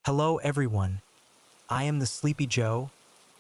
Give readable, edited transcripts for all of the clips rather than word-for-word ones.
Hello everyone, I am the Sleepy Joe,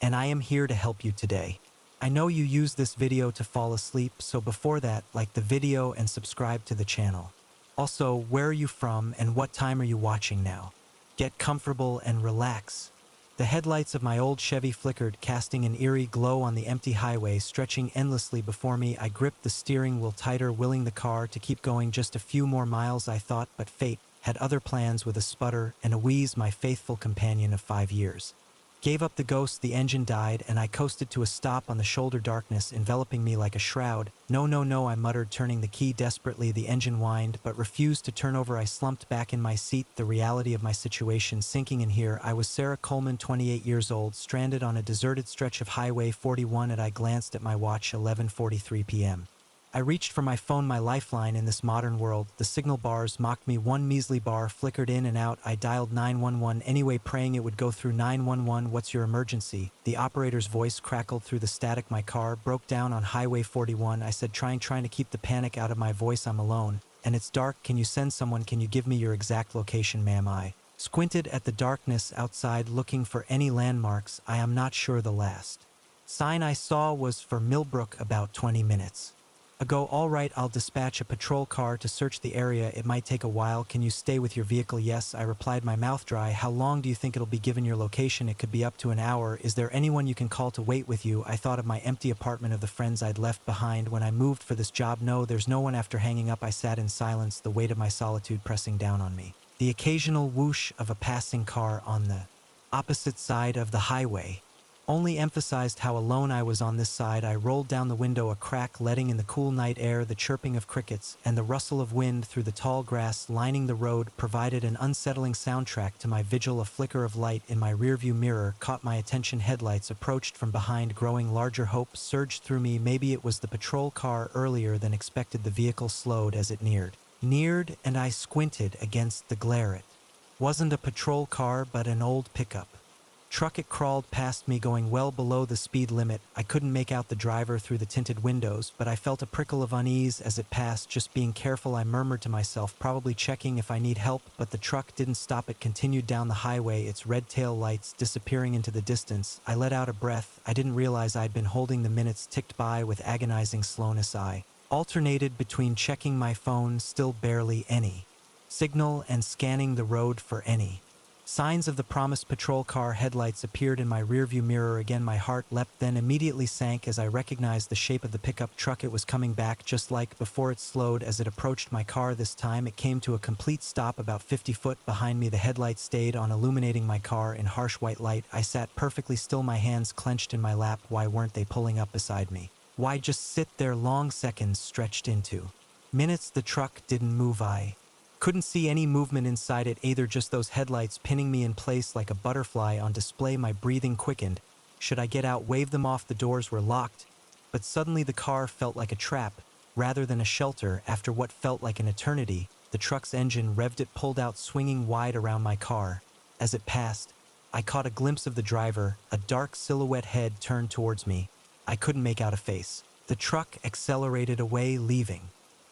and I am here to help you today. I know you use this video to fall asleep, so before that, like the video and subscribe to the channel. Also, where are you from and what time are you watching now? Get comfortable and relax. The headlights of my old Chevy flickered, casting an eerie glow on the empty highway, stretching endlessly before me. I gripped the steering wheel tighter, willing the car to keep going just a few more miles, I thought, but fate had other plans. With a sputter and a wheeze, my faithful companion of 5 years gave up the ghost. The engine died, and I coasted to a stop on the shoulder, darkness enveloping me like a shroud. No, no, no, I muttered, turning the key desperately. The engine whined, but refused to turn over. I slumped back in my seat, the reality of my situation sinking in. Here I was, Sarah Coleman, 28 years old, stranded on a deserted stretch of Highway 41. And I glanced at my watch, 11:43 p.m. I reached for my phone, my lifeline in this modern world. The signal bars mocked me. One measly bar flickered in and out. I dialed 911 anyway, praying it would go through. 911, what's your emergency? The operator's voice crackled through the static. My car broke down on Highway 41, I said, trying to keep the panic out of my voice. I'm alone, and it's dark. Can you send someone? Can you give me your exact location, ma'am? I squinted at the darkness outside, looking for any landmarks. I am not sure. The last sign I saw was for Millbrook, about 20 minutes ago. All right, I'll dispatch a patrol car to search the area. It might take a while. Can you stay with your vehicle? Yes, I replied, my mouth dry. How long do you think it'll be? Given your location, it could be up to an hour. Is there anyone you can call to wait with you? I thought of my empty apartment, of the friends I'd left behind when I moved for this job. No, there's no one. After hanging up, I sat in silence, the weight of my solitude pressing down on me. The occasional whoosh of a passing car on the opposite side of the highway only emphasized how alone I was on this side. I rolled down the window a crack, letting in the cool night air. The chirping of crickets and the rustle of wind through the tall grass lining the road provided an unsettling soundtrack to my vigil. A flicker of light in my rearview mirror caught my attention. Headlights approached from behind, growing larger. Hope surged through me. Maybe it was the patrol car. Earlier than expected, the vehicle slowed as it neared, and I squinted against the glare. It wasn't a patrol car, but an old pickup truck. It crawled past me, going well below the speed limit. I couldn't make out the driver through the tinted windows, but I felt a prickle of unease as it passed. Just being careful, I murmured to myself, probably checking if I need help. But the truck didn't stop. It continued down the highway, its red tail lights disappearing into the distance. I let out a breath. I didn't realize I'd been holding. The minutes ticked by with agonizing slowness. I alternated between checking my phone, still barely any signal, and scanning the road for any signs of the promised patrol car. Headlights appeared in my rearview mirror again. My heart leapt, then immediately sank as I recognized the shape of the pickup truck. It was coming back just like before. It slowed as it approached my car. This time it came to a complete stop about 50 foot behind me. The headlights stayed on, illuminating my car in harsh white light. I sat perfectly still, my hands clenched in my lap. Why weren't they pulling up beside me? Why just sit there? Long seconds stretched into minutes. The truck didn't move. I couldn't see any movement inside it either, just those headlights pinning me in place like a butterfly on display. My breathing quickened. Should I get out, wave them off? The doors were locked. But suddenly the car felt like a trap, rather than a shelter. After what felt like an eternity, the truck's engine revved. It pulled out, swinging wide around my car. As it passed, I caught a glimpse of the driver, a dark silhouette, head turned towards me. I couldn't make out a face. The truck accelerated away, leaving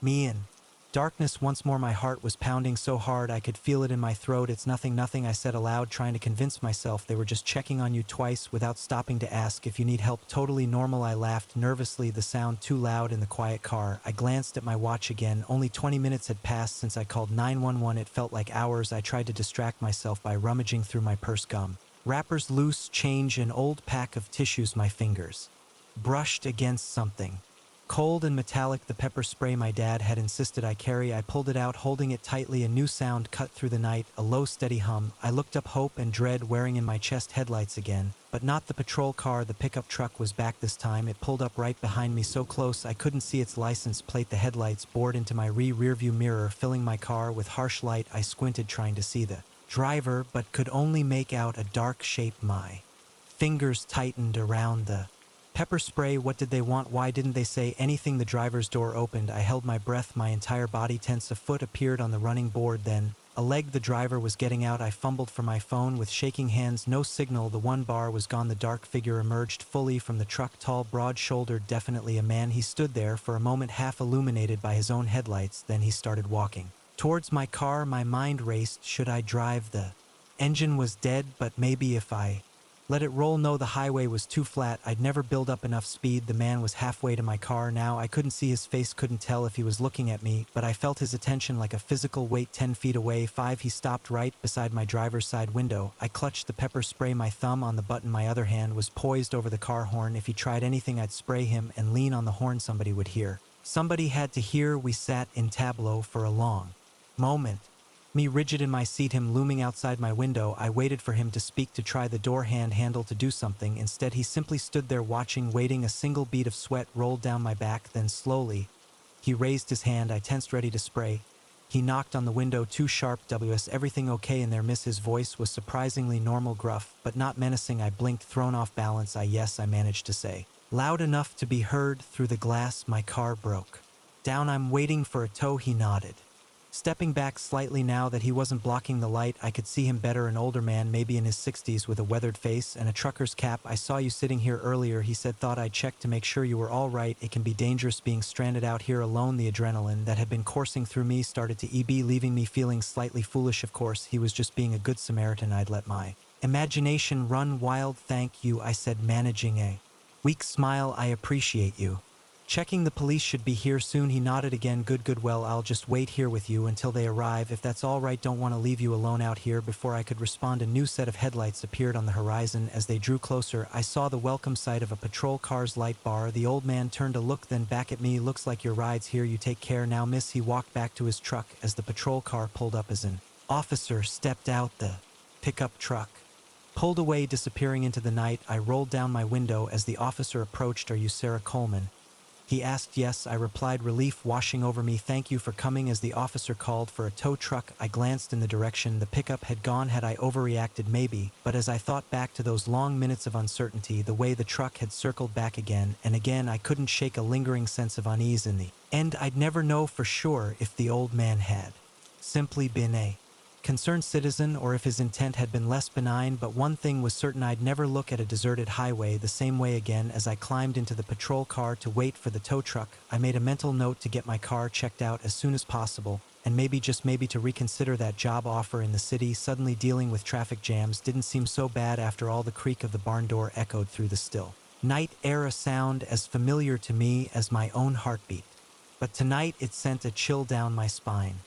me in darkness once more. My heart was pounding so hard I could feel it in my throat. It's nothing, nothing, I said aloud, trying to convince myself. They were just checking on you twice without stopping to ask if you need help. Totally normal. I laughed nervously, the sound too loud in the quiet car. I glanced at my watch again. Only 20 minutes had passed since I called 911. It felt like hours. I tried to distract myself by rummaging through my purse, gum wrappers, loose change, an old pack of tissues. My fingers brushed against something cold and metallic, the pepper spray my dad had insisted I carry. I pulled it out, holding it tightly. A new sound cut through the night, a low, steady hum. I looked up, hope and dread wearing in my chest. Headlights again, but not the patrol car. The pickup truck was back this time. It pulled up right behind me, so close I couldn't see its license plate. The headlights bored into my rearview mirror, filling my car with harsh light. I squinted, trying to see the driver, but could only make out a dark shape. My fingers tightened around the pepper spray. What did they want? Why didn't they say anything? The driver's door opened. I held my breath, my entire body tense. A foot appeared on the running board, then a leg. The driver was getting out. I fumbled for my phone with shaking hands. No signal. The one bar was gone. The dark figure emerged fully from the truck, tall, broad-shouldered, definitely a man. He stood there for a moment, half illuminated by his own headlights. Then he started walking towards my car. My mind raced. Should I drive the Engine was dead, but maybe if I let it roll. No, the highway was too flat. I'd never build up enough speed. The man was halfway to my car now. I couldn't see his face, couldn't tell if he was looking at me, but I felt his attention like a physical weight 10 feet away. 5. He stopped right beside my driver's side window. I clutched the pepper spray, my thumb on the button. My other hand was poised over the car horn. If he tried anything, I'd spray him and lean on the horn. Somebody would hear. Somebody had to hear. We sat in tableau for a long moment. Me rigid in my seat, him looming outside my window. I waited for him to speak, to try the door handle, to do something. Instead, he simply stood there watching, waiting. A single bead of sweat rolled down my back. Then slowly, he raised his hand. I tensed, ready to spray. He knocked on the window, too sharp. "WS, everything okay in there, miss?" His voice was surprisingly normal, gruff, but not menacing. I blinked, thrown off balance. Yes, I managed to say. Loud enough to be heard through the glass. "My car broke down. I'm waiting for a tow." He nodded. Stepping back slightly, now that he wasn't blocking the light, I could see him better. An older man, maybe in his 60s, with a weathered face and a trucker's cap. "I saw you sitting here earlier," he said. "Thought I'd check to make sure you were all right. It can be dangerous being stranded out here alone." The adrenaline that had been coursing through me started to ebb, leaving me feeling slightly foolish. Of course, he was just being a good Samaritan. I'd let my imagination run wild. "Thank you," I said, managing a weak smile. "I appreciate you checking. The police should be here soon." He nodded again. Good. "Well, I'll just wait here with you until they arrive, if that's all right. Don't want to leave you alone out here." Before I could respond, a new set of headlights appeared on the horizon. As they drew closer, I saw the welcome sight of a patrol car's light bar. The old man turned to look, then back at me. "Looks like your ride's here. You take care now, miss." He walked back to his truck as the patrol car pulled up. As an officer stepped out, the pickup truck pulled away, disappearing into the night. I rolled down my window as the officer approached. "Are you Sarah Coleman?" he asked. "Yes," I replied, relief washing over me. "Thank you for coming." As the officer called for a tow truck, I glanced in the direction the pickup had gone. Had I overreacted? Maybe, but as I thought back to those long minutes of uncertainty, the way the truck had circled back again and again, I couldn't shake a lingering sense of unease. In the end, I'd never know for sure if the old man had simply been a concerned citizen or if his intent had been less benign, but one thing was certain: I'd never look at a deserted highway the same way again. As I climbed into the patrol car to wait for the tow truck, I made a mental note to get my car checked out as soon as possible, and maybe, just maybe, to reconsider that job offer in the city. Suddenly, dealing with traffic jams didn't seem so bad after all. The creak of the barn door echoed through the still night air, a sound as familiar to me as my own heartbeat. But tonight it sent a chill down my spine.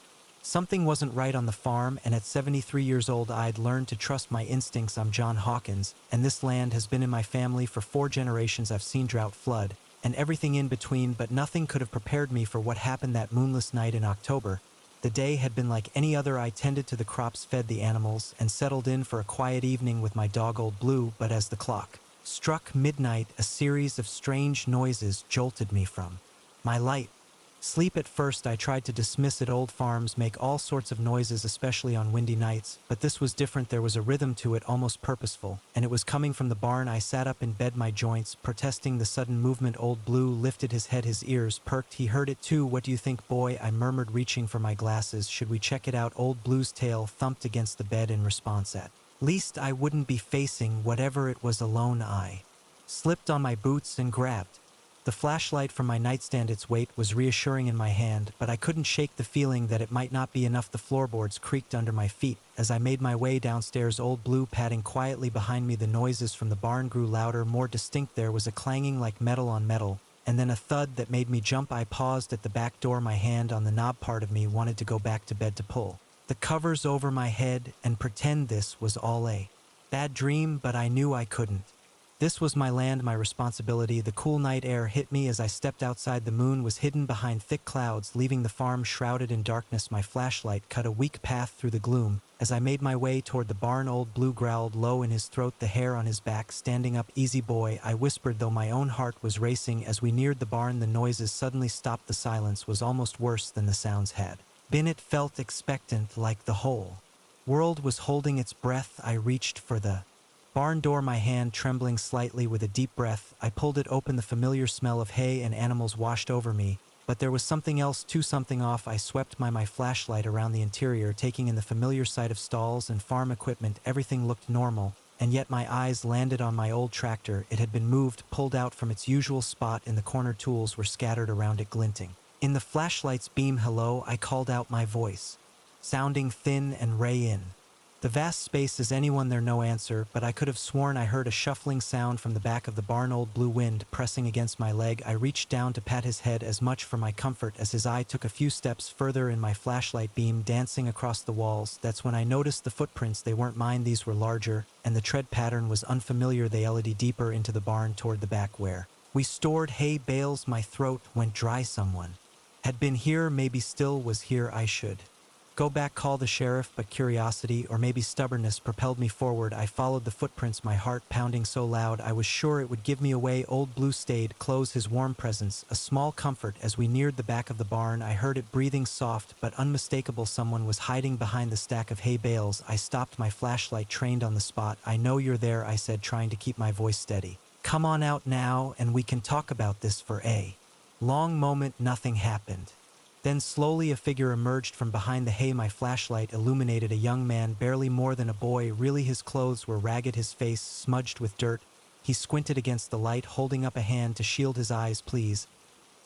Something wasn't right on the farm, and at 73 years old I'd learned to trust my instincts. I'm John Hawkins, and this land has been in my family for 4 generations. I've seen drought, flood, and everything in between, but nothing could have prepared me for what happened that moonless night in October. The day had been like any other. I tended to the crops, fed the animals, and settled in for a quiet evening with my dog Old Blue. But as the clock struck midnight, a series of strange noises jolted me from my light sleep. At first I tried to dismiss it. Old farms make all sorts of noises, especially on windy nights, but this was different. There was a rhythm to it, almost purposeful, and it was coming from the barn. I sat up in bed, my joints protesting the sudden movement. Old Blue lifted his head, his ears perked. He heard it too. "What do you think, boy?" I murmured, reaching for my glasses. "Should we check it out?" Old Blue's tail thumped against the bed in response. At least I wouldn't be facing whatever it was alone. I slipped on my boots and grabbed the flashlight from my nightstand. Its weight was reassuring in my hand, but I couldn't shake the feeling that it might not be enough. The floorboards creaked under my feet as I made my way downstairs, Old Blue padding quietly behind me. The noises from the barn grew louder, more distinct. There was a clanging like metal on metal, and then a thud that made me jump. I paused at the back door, my hand on the knob. Part of me wanted to go back to bed, to pull the covers over my head and pretend this was all a bad dream, but I knew I couldn't. This was my land, my responsibility. The cool night air hit me as I stepped outside. The moon was hidden behind thick clouds, leaving the farm shrouded in darkness. My flashlight cut a weak path through the gloom. As I made my way toward the barn, Old Blue growled low in his throat, the hair on his back standing up. "Easy, boy," I whispered, though my own heart was racing. As we neared the barn, the noises suddenly stopped. The silence was almost worse than the sounds had been. It felt expectant, like the whole world was holding its breath. I reached for the barn door, my hand trembling slightly. With a deep breath, I pulled it open. The familiar smell of hay and animals washed over me, but there was something else too, something off. I swept my flashlight around the interior, taking in the familiar sight of stalls and farm equipment. Everything looked normal, and yet my eyes landed on my old tractor. It had been moved, pulled out from its usual spot in the corner. Tools were scattered around it, glinting in the flashlight's beam. "Hello," I called out, my voice sounding thin and in. The vast space is anyone there no answer, but I could have sworn I heard a shuffling sound from the back of the barn. Old Blue Wind pressing against my leg. I reached down to pat his head as much for my comfort as his eye took a few steps further in my flashlight beam dancing across the walls. That's when I noticed the footprints. They weren't mine, these were larger, and the tread pattern was unfamiliar. They led deeper into the barn toward the back where we stored hay bales. My throat went dry. Someone had been here, maybe still was here. I should go back, call the sheriff, but curiosity, or maybe stubbornness, propelled me forward. I followed the footprints, my heart pounding so loud I was sure it would give me away. Old Blue stayed close, his warm presence a small comfort. As we neared the back of the barn, I heard it breathing, soft but unmistakable. Someone was hiding behind the stack of hay bales. I stopped, my flashlight trained on the spot. "I know you're there," I said, trying to keep my voice steady. "Come on out now and we can talk about this." For a long moment nothing happened. Then slowly a figure emerged from behind the hay. My flashlight illuminated a young man, barely more than a boy. Really, his clothes were ragged, his face smudged with dirt. He squinted against the light, holding up a hand to shield his eyes. "Please,"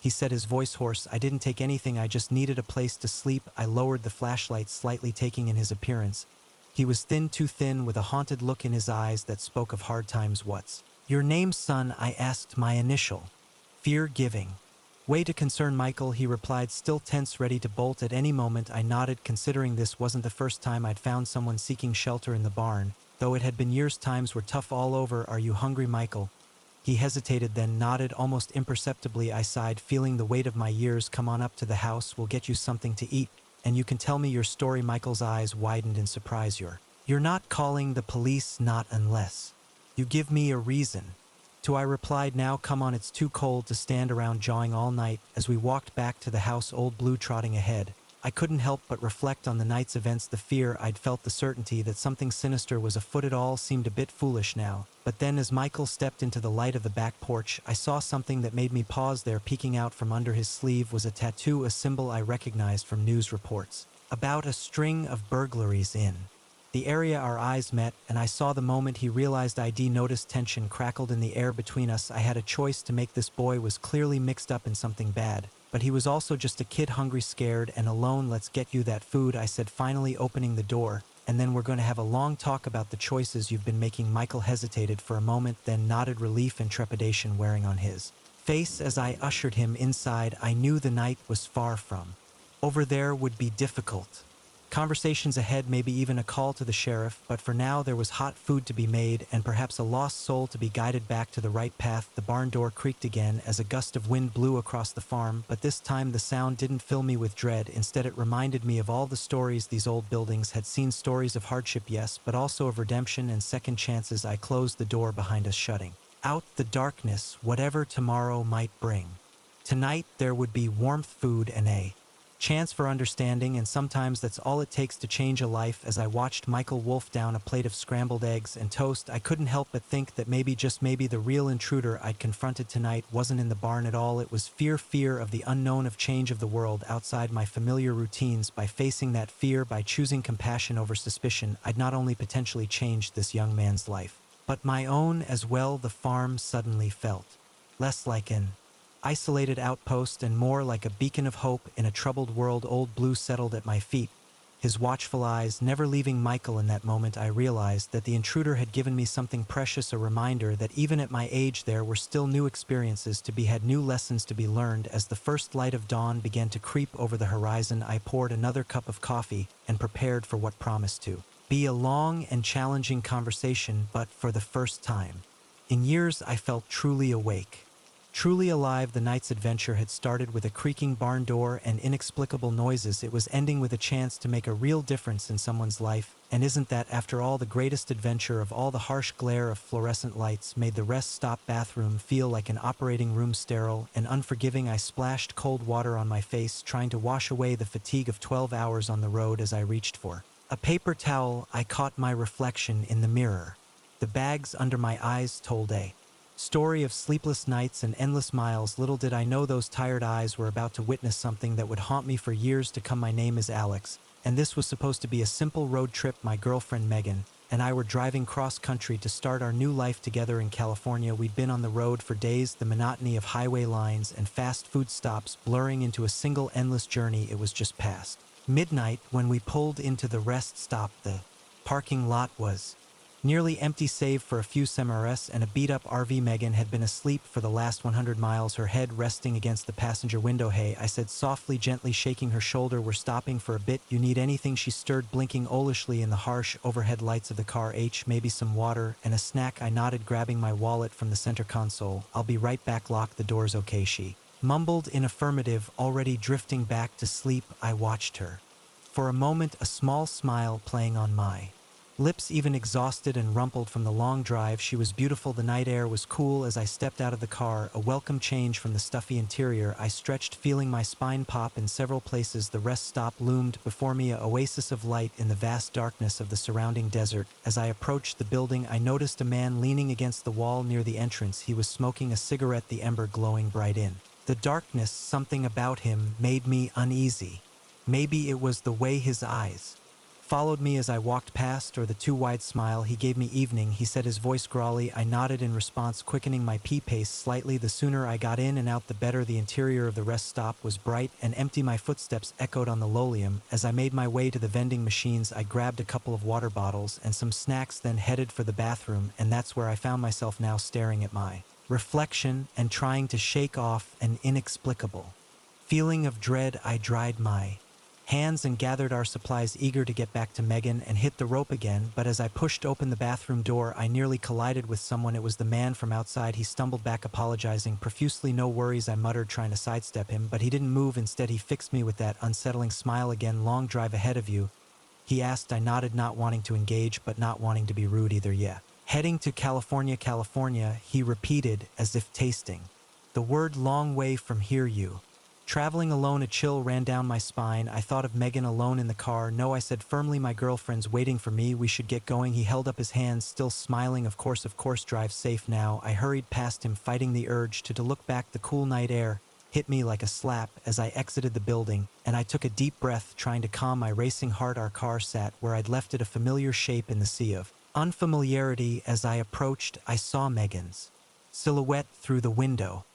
he said, his voice hoarse. "I didn't take anything, I just needed a place to sleep." I lowered the flashlight slightly, taking in his appearance. He was thin, too thin, with a haunted look in his eyes that spoke of hard times. "What's your name, son?" I asked. "My initial." "Fear-giving." "Way to concern, Michael," he replied, still tense, ready to bolt at any moment. I nodded, considering this wasn't the first time I'd found someone seeking shelter in the barn, though it had been years. Times were tough all over. "Are you hungry, Michael?" He hesitated, then nodded almost imperceptibly. I sighed, feeling the weight of my years. "Come on up to the house, we'll get you something to eat, and you can tell me your story." Michael's eyes widened in surprise. You're not calling the police?" "Not unless you give me a reason to," I replied. "Now come on, it's too cold to stand around jawing all night." As we walked back to the house, Old Blue trotting ahead, I couldn't help but reflect on the night's events. The fear I'd felt, the certainty that something sinister was afoot, it all seemed a bit foolish now. But then, as Michael stepped into the light of the back porch, I saw something that made me pause. There, peeking out from under his sleeve, was a tattoo, a symbol I recognized from news reports about a string of burglaries in the area. Our eyes met, and I saw the moment he realized I'd noticed. Tension crackled in the air between us. I had a choice to make. This boy was clearly mixed up in something bad, but he was also just a kid, hungry, scared, and alone. "Let's get you that food," I said, finally opening the door, "and then we're going to have a long talk about the choices you've been making." Michael hesitated for a moment, then nodded, relief and trepidation wearing on his face as I ushered him inside. I knew the night was far from over. There would be difficult conversations ahead, maybe even a call to the sheriff, but for now there was hot food to be made and perhaps a lost soul to be guided back to the right path. The barn door creaked again as a gust of wind blew across the farm, but this time the sound didn't fill me with dread. Instead, it reminded me of all the stories these old buildings had seen. Stories of hardship, yes, but also of redemption and second chances. I closed the door behind us, shutting out the darkness, whatever tomorrow might bring. Tonight there would be warmth, food, and a chance for understanding, and sometimes that's all it takes to change a life. As I watched Michael wolf down a plate of scrambled eggs and toast, I couldn't help but think that maybe, just maybe, the real intruder I'd confronted tonight wasn't in the barn at all. It was fear of the unknown, of change, of the world outside my familiar routines. By facing that fear, by choosing compassion over suspicion, I'd not only potentially changed this young man's life, but my own as well. The farm suddenly felt less like an isolated outpost and more like a beacon of hope in a troubled world. Old Blue settled at my feet, his watchful eyes never leaving Michael. In that moment I realized that the intruder had given me something precious, a reminder that even at my age there were still new experiences to be had, new lessons to be learned. As the first light of dawn began to creep over the horizon, I poured another cup of coffee and prepared for what promised to be a long and challenging conversation. But for the first time in years I felt truly awake, truly alive. The night's adventure had started with a creaking barn door and inexplicable noises. It was ending with a chance to make a real difference in someone's life. And isn't that, after all, the greatest adventure of all? The harsh glare of fluorescent lights made the rest stop bathroom feel like an operating room, sterile and unforgiving. I splashed cold water on my face, trying to wash away the fatigue of 12 hours on the road. As I reached for a paper towel, I caught my reflection in the mirror. The bags under my eyes told a story of sleepless nights and endless miles. Little did I know those tired eyes were about to witness something that would haunt me for years to come. My name is Alex, and this was supposed to be a simple road trip. My girlfriend Megan and I were driving cross-country to start our new life together in California. We'd been on the road for days, the monotony of highway lines and fast food stops blurring into a single endless journey. It was just past midnight when we pulled into the rest stop. The parking lot was nearly empty save for a few SMRS and a beat-up RV. Megan had been asleep for the last 100 miles, her head resting against the passenger window. "Hey," I said softly, gently shaking her shoulder. "We're stopping for a bit. You need anything?" She stirred, blinking owlishly in the harsh overhead lights of the car. Maybe some water and a snack." I nodded, grabbing my wallet from the center console. "I'll be right back. Lock the doors, okay?" She mumbled in affirmative, already drifting back to sleep. I watched her for a moment, a small smile playing on my lips, even exhausted and rumpled from the long drive. She was beautiful. The night air was cool as I stepped out of the car, a welcome change from the stuffy interior. I stretched, feeling my spine pop in several places. The rest stop loomed before me, a oasis of light in the vast darkness of the surrounding desert. As I approached the building, I noticed a man leaning against the wall near the entrance. He was smoking a cigarette, the ember glowing bright in the darkness. Something about him made me uneasy. Maybe it was the way his eyes followed me as I walked past, or the too wide smile he gave me. "Evening," he said, his voice growly. I nodded in response, quickening my pace slightly. The sooner I got in and out, the better. The interior of the rest stop was bright and empty. My footsteps echoed on the linoleum. As I made my way to the vending machines, I grabbed a couple of water bottles and some snacks, then headed for the bathroom, and that's where I found myself now, staring at my reflection and trying to shake off an inexplicable feeling of dread. I dried my hands and gathered our supplies, eager to get back to Megan and hit the rope again. But as I pushed open the bathroom door, I nearly collided with someone. It was the man from outside. He stumbled back, apologizing profusely. "No worries," I muttered, trying to sidestep him, but he didn't move. Instead, he fixed me with that unsettling smile again. "Long drive ahead of you?" he asked. I nodded, not wanting to engage, but not wanting to be rude either. "Yeah. Heading to California." "California," he repeated, as if tasting the word. "Long way from here. You traveling alone?" A chill ran down my spine. I thought of Megan alone in the car. "No," I said firmly, "my girlfriend's waiting for me. We should get going." He held up his hands, still smiling. Of course, drive safe now." I hurried past him, fighting the urge to look back. The cool night air hit me like a slap as I exited the building, and I took a deep breath, trying to calm my racing heart. Our car sat where I'd left it, a familiar shape in the sea of unfamiliarity. As I approached, I saw Megan's silhouette through the window,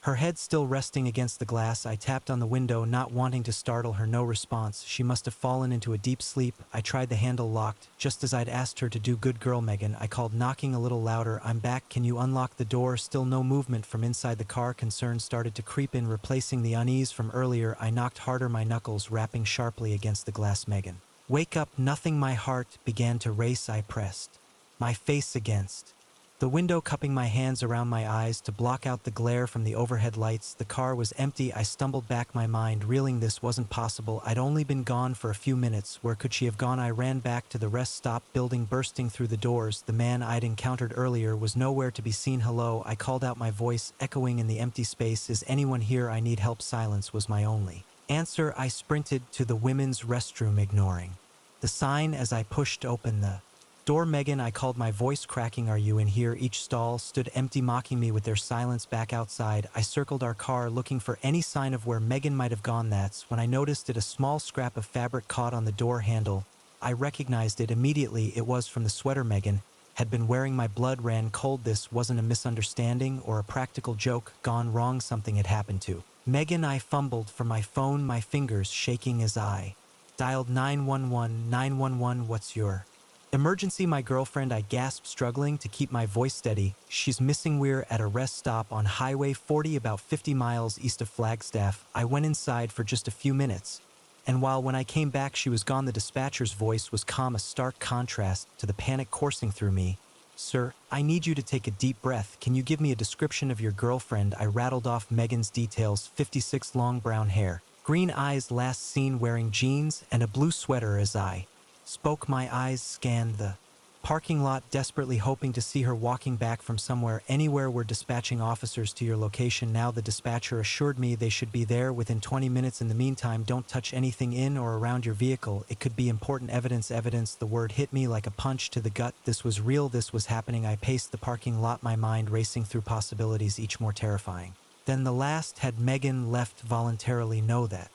her head still resting against the glass. I tapped on the window, not wanting to startle her. No response. She must have fallen into a deep sleep. I tried the handle, locked, just as I'd asked her to do. "Good girl, Megan," I called, knocking a little louder. "I'm back. Can you unlock the door?" Still no movement from inside the car. Concern started to creep in, replacing the unease from earlier. I knocked harder, my knuckles rapping sharply against the glass. "Megan, wake up." Nothing. My heart began to race. I pressed my face against the window, cupping my hands around my eyes to block out the glare from the overhead lights. The car was empty. I stumbled back, my mind reeling. This wasn't possible. I'd only been gone for a few minutes. Where could she have gone? I ran back to the rest stop building, bursting through the doors. The man I'd encountered earlier was nowhere to be seen. "Hello," I called out, my voice echoing in the empty space. "Is anyone here? I need help." Silence was my only answer. I sprinted to the women's restroom, ignoring the sign as I pushed open the door. "Megan," I called, my voice cracking. "Are you in here?" Each stall stood empty, mocking me with their silence. Back outside, I circled our car, looking for any sign of where Megan might have gone. That's when I noticed it, a small scrap of fabric caught on the door handle. I recognized it immediately. It was from the sweater Megan had been wearing. My blood ran cold. This wasn't a misunderstanding or a practical joke gone wrong. Something had happened to Megan. I fumbled for my phone, my fingers shaking as I dialed 911. 911, what's your emergency? "My girlfriend," I gasped, struggling to keep my voice steady. "She's missing. We're at a rest stop on Highway 40, about 50 miles east of Flagstaff." I went inside for just a few minutes, and when I came back, she was gone. The dispatcher's voice was calm, a stark contrast to the panic coursing through me. "Sir, I need you to take a deep breath. Can you give me a description of your girlfriend?" I rattled off Megan's details. 56, long brown hair, green eyes, last seen wearing jeans and a blue sweater. As I spoke, my eyes scanned the parking lot, desperately hoping to see her walking back from somewhere. "Anywhere. We're dispatching officers to your location now." The dispatcher assured me they should be there within 20 minutes. "In the meantime, don't touch anything in or around your vehicle. It could be important evidence." Evidence, the word hit me like a punch to the gut. This was real. This was happening. I paced the parking lot, my mind racing through possibilities, each more terrifying than the last. Had Megan left voluntarily? No, that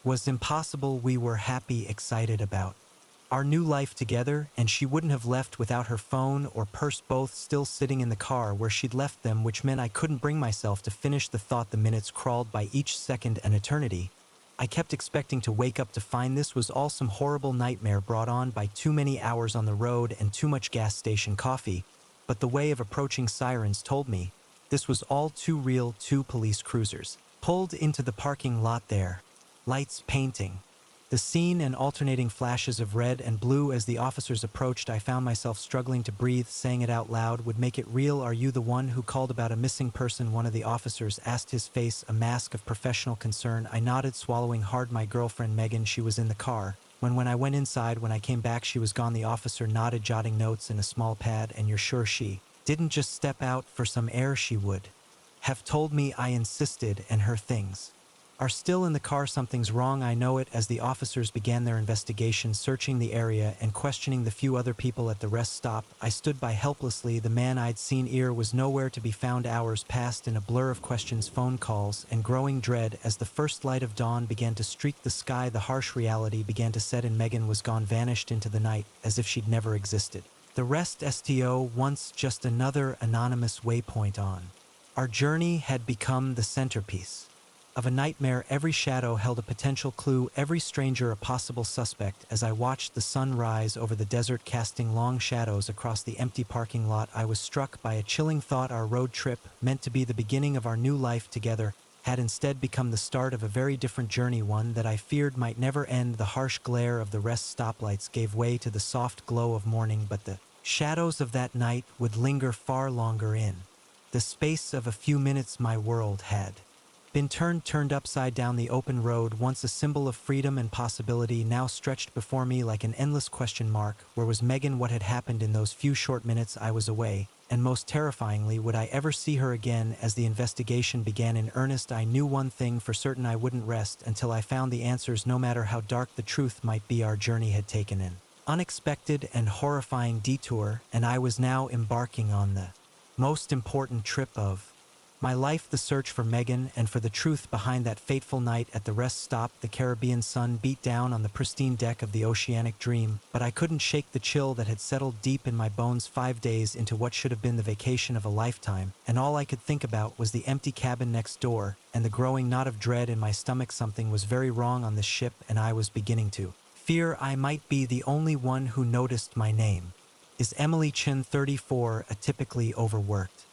was impossible. We were happy, excited about our new life together, and she wouldn't have left without her phone or purse, both still sitting in the car where she'd left them, which meant I couldn't bring myself to finish the thought. The minutes crawled by, each second an eternity. I kept expecting to wake up to find this was all some horrible nightmare brought on by too many hours on the road and too much gas station coffee, but the way of approaching sirens told me this was all too real. Two police cruisers pulled into the parking lot there, lights painting. The scene and alternating flashes of red and blue as the officers approached. I found myself struggling to breathe. Saying it out loud would make it real. "Are you the one who called about a missing person?" one of the officers asked, his face a mask of professional concern. I nodded, swallowing hard. "My girlfriend Megan, she was in the car. When I went inside, when I came back she was gone." The officer nodded, jotting notes in a small pad. "And you're sure she didn't just step out for some air? She would have told me." I insisted. "And her things are still in the car." "Something's wrong, I know it." As the officers began their investigation, searching the area and questioning the few other people at the rest stop, I stood by helplessly. The man I'd seen was nowhere to be found. Hours passed in a blur of questions, phone calls, and growing dread. As the first light of dawn began to streak the sky, the harsh reality began to set in. Megan was gone, vanished into the night, as if she'd never existed. The rest sto once just another anonymous waypoint on our journey had become the centerpiece of a nightmare. Every shadow held a potential clue, every stranger a possible suspect. As I watched the sun rise over the desert, casting long shadows across the empty parking lot, I was struck by a chilling thought. Our road trip, meant to be the beginning of our new life together, had instead become the start of a very different journey, one that I feared might never end. The harsh glare of the rest stoplights gave way to the soft glow of morning, but the shadows of that night would linger far longer. In the space of a few minutes, my world had been turned upside down. The open road, once a symbol of freedom and possibility, now stretched before me like an endless question mark. Where was Megan? What had happened in those few short minutes I was away? And most terrifyingly, would I ever see her again? As the investigation began in earnest, I knew one thing for certain: I wouldn't rest until I found the answers, no matter how dark the truth might be. Our journey had taken an unexpected and horrifying detour, and I was now embarking on the most important trip of my life: the search for Megan and for the truth behind that fateful night at the rest stop. The Caribbean sun beat down on the pristine deck of the Oceanic Dream, but I couldn't shake the chill that had settled deep in my bones. 5 days into what should have been the vacation of a lifetime, and all I could think about was the empty cabin next door and the growing knot of dread in my stomach. Something was very wrong on this ship, and I was beginning to fear I might be the only one who noticed. My name is Emily Chin, 34, a typically overworked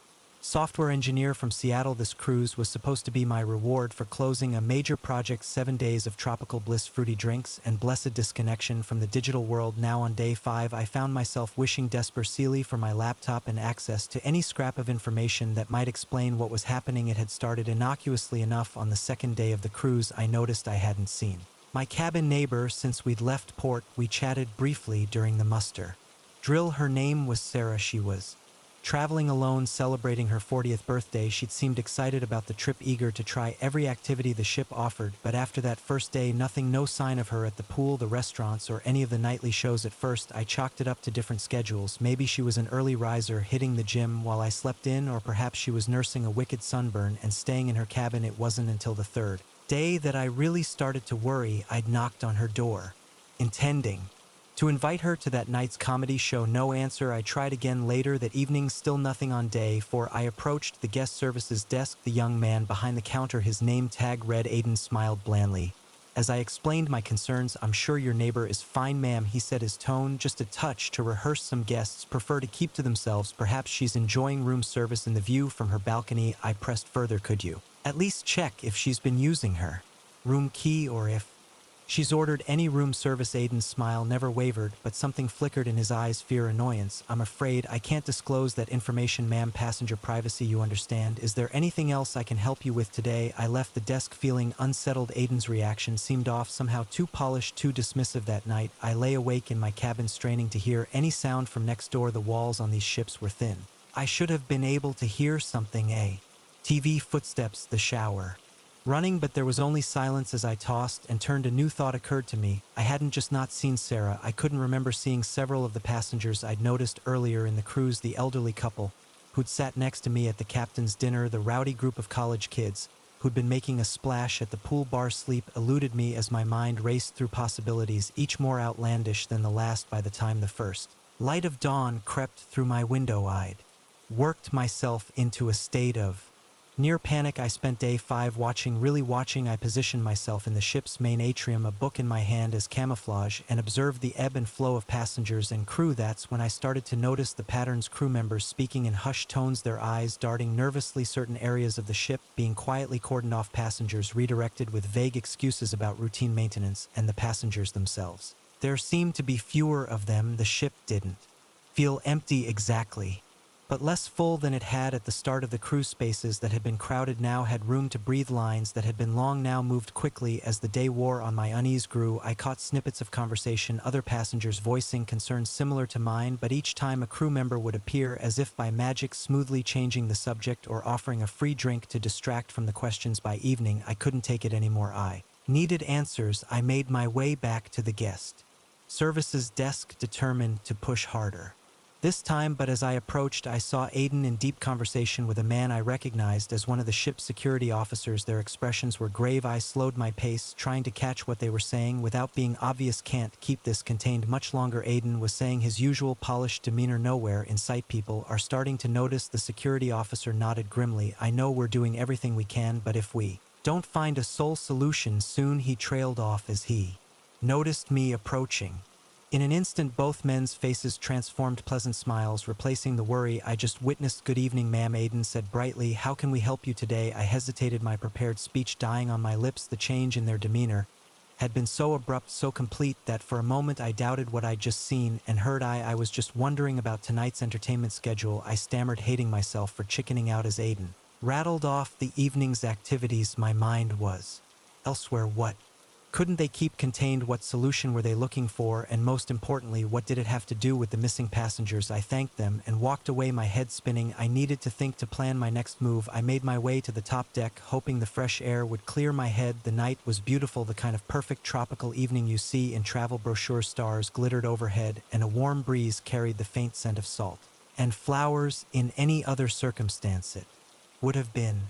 software engineer from Seattle. This cruise was supposed to be my reward for closing a major project. 7 days of tropical bliss, fruity drinks, and blessed disconnection from the digital world. Now on day 5, I found myself wishing desperately for my laptop and access to any scrap of information that might explain what was happening. It had started innocuously enough. On the second day of the cruise, I noticed I hadn't seen my cabin neighbor since we'd left port. We chatted briefly during the muster drill. Her name was Sarah. She was traveling alone, celebrating her 40th birthday. She'd seemed excited about the trip, eager to try every activity the ship offered. But after that first day, nothing, no sign of her at the pool, the restaurants, or any of the nightly shows. At first, I chalked it up to different schedules. Maybe she was an early riser, hitting the gym while I slept in, or perhaps she was nursing a wicked sunburn and staying in her cabin. It wasn't until the third day that I really started to worry. I'd knocked on her door, intending to invite her to that night's comedy show. No answer. I tried again later that evening, still nothing. On day 4, I approached the guest services desk. The young man behind the counter, his name tag read Aiden, smiled blandly as I explained my concerns. "I'm sure your neighbor is fine, ma'am," he said, his tone just a touch to rehearse. "Some guests prefer to keep to themselves. Perhaps she's enjoying room service and the view from her balcony." I pressed further. "Could you at least check if she's been using her room key, or if she's ordered any room service?" Aiden's smile never wavered, but something flickered in his eyes, fear, annoyance. "I'm afraid I can't disclose that information, ma'am. Passenger privacy, you understand. Is there anything else I can help you with today?" I left the desk feeling unsettled. Aiden's reaction seemed off, somehow too polished, too dismissive. That night, I lay awake in my cabin, straining to hear any sound from next door. The walls on these ships were thin. I should have been able to hear something, a TV, footsteps, the shower running, but there was only silence. As I tossed and turned, a new thought occurred to me. I hadn't just not seen Sarah. I couldn't remember seeing several of the passengers I'd noticed earlier in the cruise: the elderly couple who'd sat next to me at the captain's dinner, the rowdy group of college kids who'd been making a splash at the pool bar. Sleep eluded me as my mind raced through possibilities, each more outlandish than the last. By the time the first light of dawn crept through my window, I'd worked myself into a state of Near panic, I spent day 5 watching, really watching. I positioned myself in the ship's main atrium, a book in my hand as camouflage, and observed the ebb and flow of passengers and crew. That's when I started to notice the patterns: crew members speaking in hushed tones, their eyes darting nervously, certain areas of the ship being quietly cordoned off, passengers redirected with vague excuses about routine maintenance, and the passengers themselves. There seemed to be fewer of them. The ship didn't feel empty exactly, but less full than it had at the start of the cruise. Spaces that had been crowded now had room to breathe. Lines that had been long now moved quickly. As the day wore on, my unease grew. I caught snippets of conversation, other passengers voicing concerns similar to mine, but each time a crew member would appear, as if by magic, smoothly changing the subject or offering a free drink to distract from the questions. By evening, I couldn't take it anymore. I needed answers. I made my way back to the guest services desk, determined to push harder this time. But as I approached, I saw Aiden in deep conversation with a man I recognized as one of the ship's security officers. Their expressions were grave. I slowed my pace, trying to catch what they were saying without being obvious. Can't keep this contained much longer, Aiden was saying, his usual polished demeanor nowhere in sight. People are starting to notice. The security officer nodded grimly. I know we're doing everything we can, but if we don't find a sole solution soon. He trailed off as he noticed me approaching. In an instant, both men's faces transformed, pleasant smiles replacing the worry I just witnessed. Good evening, ma'am, Aiden said brightly. How can we help you today? I hesitated, my prepared speech dying on my lips. The change in their demeanor had been so abrupt, so complete, that for a moment I doubted what I'd just seen and heard. I was just wondering about tonight's entertainment schedule, I stammered, hating myself for chickening out as Aiden rattled off the evening's activities. My mind was elsewhere. What couldn't they keep contained? What solution were they looking for? And most importantly, what did it have to do with the missing passengers? I thanked them and walked away, my head spinning. I needed to think, to plan my next move. I made my way to the top deck, hoping the fresh air would clear my head. The night was beautiful, the kind of perfect tropical evening you see in travel brochures. Stars glittered overhead, and a warm breeze carried the faint scent of salt and flowers. In any other circumstance, it would have been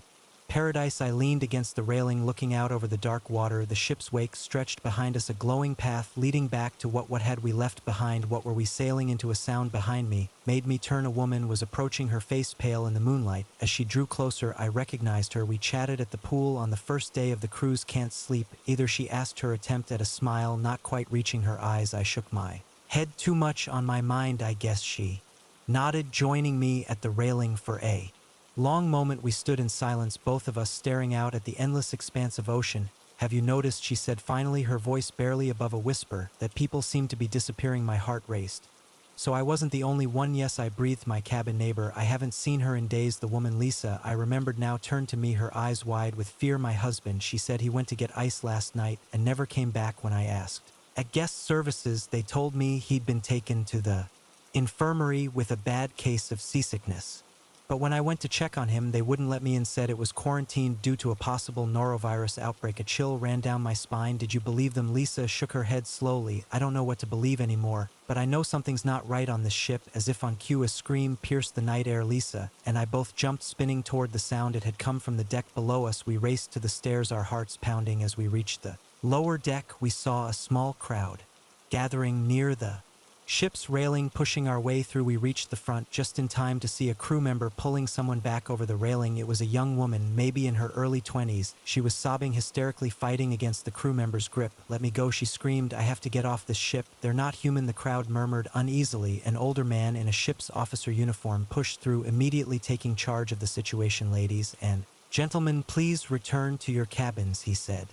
paradise. I leaned against the railing, looking out over the dark water. The ship's wake stretched behind us, a glowing path leading back to what had we left behind? What were we sailing into? A sound behind me made me turn. A woman was approaching, her face pale in the moonlight. As she drew closer, I recognized her. We chatted at the pool on the first day of the cruise. Can't sleep either, she asked, her attempt at a smile not quite reaching her eyes. I shook my head. Too much on my mind, I guess, she nodded, joining me at the railing. For a long moment we stood in silence, both of us staring out at the endless expanse of ocean. Have you noticed, she said finally, her voice barely above a whisper, that people seem to be disappearing? My heart raced. So I wasn't the only one. Yes, I breathed. My cabin neighbor. I haven't seen her in days. The woman, Lisa, I remembered now, turned to me, her eyes wide with fear. My husband, she said, he went to get ice last night and never came back. When I asked at guest services, they told me he'd been taken to the infirmary with a bad case of seasickness. But when I went to check on him, they wouldn't let me in, said it was quarantined due to a possible norovirus outbreak. A chill ran down my spine. Did you believe them? Lisa shook her head slowly. I don't know what to believe anymore, but I know something's not right on this ship. As if on cue, a scream pierced the night air. Lisa and I both jumped, spinning toward the sound. It had come from the deck below us. We raced to the stairs, our hearts pounding. As we reached the lower deck, we saw a small crowd gathering near the ship's railing. Pushing our way through, we reached the front just in time to see a crew member pulling someone back over the railing. It was a young woman, maybe in her early 20s. She was sobbing hysterically, fighting against the crew member's grip. Let me go, she screamed. I have to get off this ship. They're not human, the crowd murmured uneasily. An older man in a ship's officer uniform pushed through, immediately taking charge of the situation. Ladies and gentlemen, please return to your cabins, he said,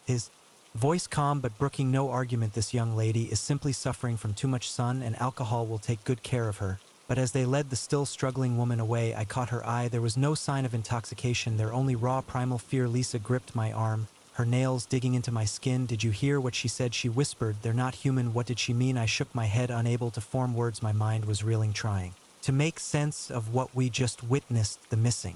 his voice calm but brooking no argument. This young lady is simply suffering from too much sun, and alcohol will take good care of her. But as they led the still struggling woman away, I caught her eye. There was no sign of intoxication there, only raw primal fear. Lisa gripped my arm, her nails digging into my skin. Did you hear what she said? She whispered. They're not human. What did she mean? I shook my head, unable to form words. My mind was reeling, trying to make sense of what we just witnessed. The missing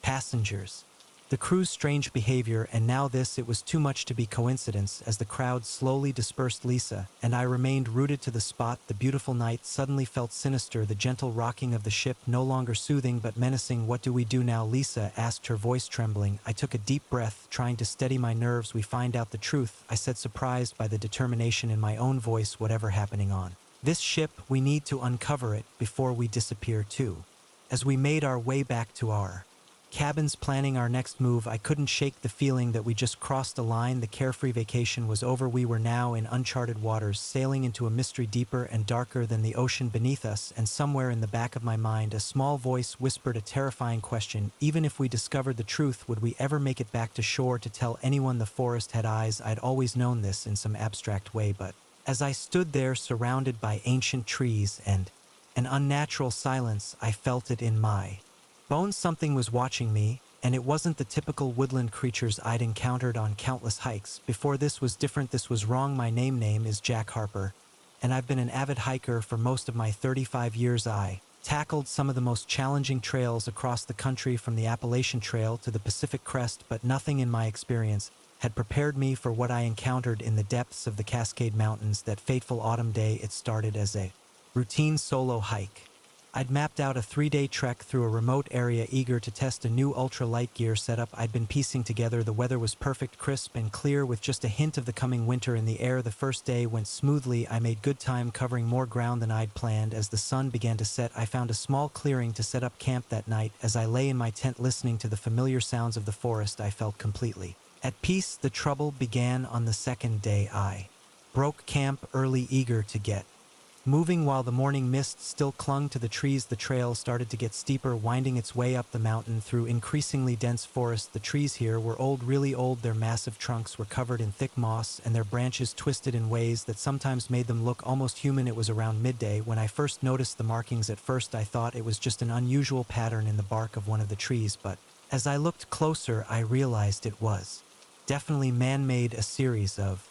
passengers, the crew's strange behavior, and now this. It was too much to be coincidence. As the crowd slowly dispersed, Lisa and I remained rooted to the spot. The beautiful night suddenly felt sinister, the gentle rocking of the ship no longer soothing but menacing. What do we do now? Lisa asked, her voice trembling. I took a deep breath, trying to steady my nerves. We find out the truth, I said, surprised by the determination in my own voice. Whatever happening on this ship, we need to uncover it before we disappear too. As we made our way back to our cabins planning our next move, I couldn't shake the feeling that we just crossed a line. The carefree vacation was over. We were now in uncharted waters, sailing into a mystery deeper and darker than the ocean beneath us, and somewhere in the back of my mind, a small voice whispered a terrifying question. Even if we discovered the truth, would we ever make it back to shore to tell anyone the forest had eyes? I'd always known this in some abstract way, but as I stood there surrounded by ancient trees and an unnatural silence, I felt it in my bones. Something was watching me, and it wasn't the typical woodland creatures I'd encountered on countless hikes. Before, this was different. This was wrong. My name is Jack Harper, and I've been an avid hiker for most of my 35 years. I tackled some of the most challenging trails across the country, from the Appalachian Trail to the Pacific Crest, but nothing in my experience had prepared me for what I encountered in the depths of the Cascade Mountains that fateful autumn day. It started as a routine solo hike. I'd mapped out a 3-day trek through a remote area, eager to test a new ultra-light gear setup I'd been piecing together. The weather was perfect, crisp and clear, with just a hint of the coming winter in the air. The first day went smoothly. I made good time, covering more ground than I'd planned. As the sun began to set, I found a small clearing to set up camp that night. As I lay in my tent listening to the familiar sounds of the forest, I felt completely at peace. The trouble began on the second day. I broke camp early, eager to get moving. While the morning mist still clung to the trees, the trail started to get steeper, winding its way up the mountain through increasingly dense forest. The trees here were old, really old. Their massive trunks were covered in thick moss, and their branches twisted in ways that sometimes made them look almost human. It was around midday when I first noticed the markings. At first, I thought it was just an unusual pattern in the bark of one of the trees, but as I looked closer, I realized it was definitely man-made. A series of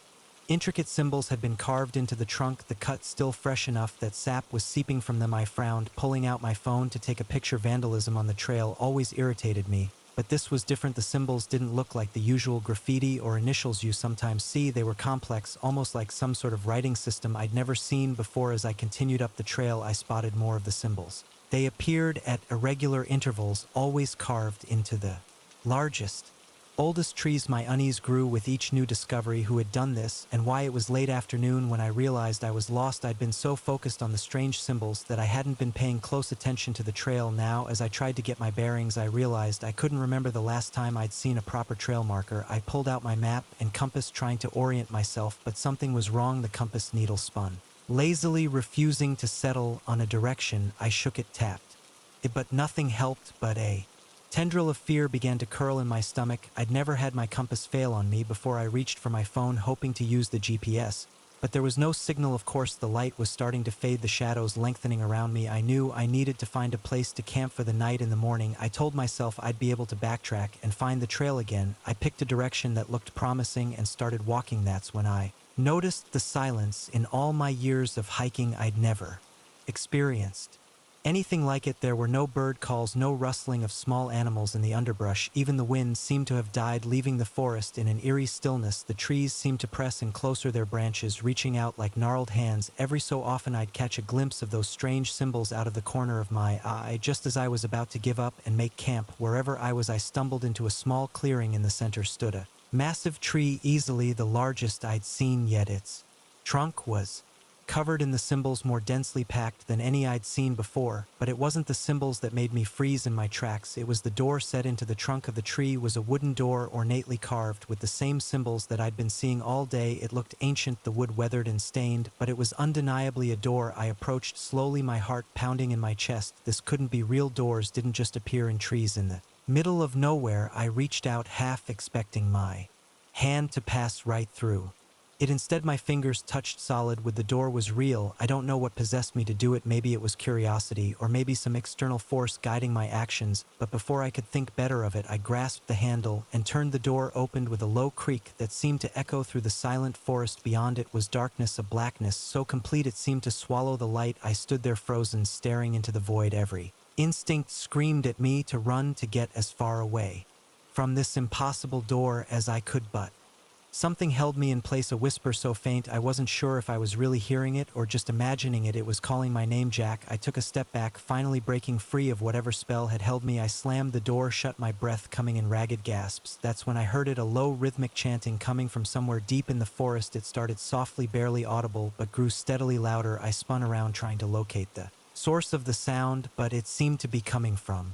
intricate symbols had been carved into the trunk, the cut still fresh enough that sap was seeping from them. I frowned, pulling out my phone to take a picture. Vandalism on the trail always irritated me, but this was different. The symbols didn't look like the usual graffiti or initials you sometimes see. They were complex, almost like some sort of writing system I'd never seen before. As I continued up the trail, I spotted more of the symbols. They appeared at irregular intervals, always carved into the largest, oldest trees. My unease grew with each new discovery. Who had done this, and why? It was late afternoon when I realized I was lost. I'd been so focused on the strange symbols that I hadn't been paying close attention to the trail. Now, as I tried to get my bearings, I realized I couldn't remember the last time I'd seen a proper trail marker. I pulled out my map and compass, trying to orient myself, but something was wrong. The compass needle spun lazily, refusing to settle on a direction. I shook it, tapped it, but nothing helped. But a tendril of fear began to curl in my stomach. I'd never had my compass fail on me before. I reached for my phone, hoping to use the GPS, but there was no signal. Of course, the light was starting to fade, the shadows lengthening around me. I knew I needed to find a place to camp for the night. In the morning, I told myself I'd be able to backtrack and find the trail again. I picked a direction that looked promising and started walking. That's when I noticed the silence. In all my years of hiking, I'd never experienced anything like it. There were no bird calls, no rustling of small animals in the underbrush. Even the wind seemed to have died, leaving the forest in an eerie stillness. The trees seemed to press in closer, their branches reaching out like gnarled hands. Every so often I'd catch a glimpse of those strange symbols out of the corner of my eye. Just as I was about to give up and make camp wherever I was, I stumbled into a small clearing. In the center stood a massive tree, easily the largest I'd seen yet. Its trunk was covered in the symbols, more densely packed than any I'd seen before. But it wasn't the symbols that made me freeze in my tracks. It was the door set into the trunk of the tree. Was a wooden door, ornately carved with the same symbols that I'd been seeing all day. It looked ancient, the wood weathered and stained, but it was undeniably a door. I approached slowly, my heart pounding in my chest. This couldn't be real. Doors didn't just appear in trees in the middle of nowhere. I reached out, half expecting my hand to pass right through it. Instead, my fingers touched solid wood. The door was real. I don't know what possessed me to do it. Maybe it was curiosity, or maybe some external force guiding my actions. But before I could think better of it, I grasped the handle and turned. The door opened with a low creak that seemed to echo through the silent forest. Beyond it was darkness, a blackness so complete it seemed to swallow the light. I stood there frozen, staring into the void. Every instinct screamed at me to run, to get as far away from this impossible door as I could, but something held me in place, a whisper so faint I wasn't sure if I was really hearing it or just imagining it. It was calling my name, Jack. I took a step back, finally breaking free of whatever spell had held me. I slammed the door shut, my breath coming in ragged gasps. That's when I heard it, a low rhythmic chanting coming from somewhere deep in the forest. It started softly, barely audible, but grew steadily louder. I spun around, trying to locate the source of the sound, but it seemed to be coming from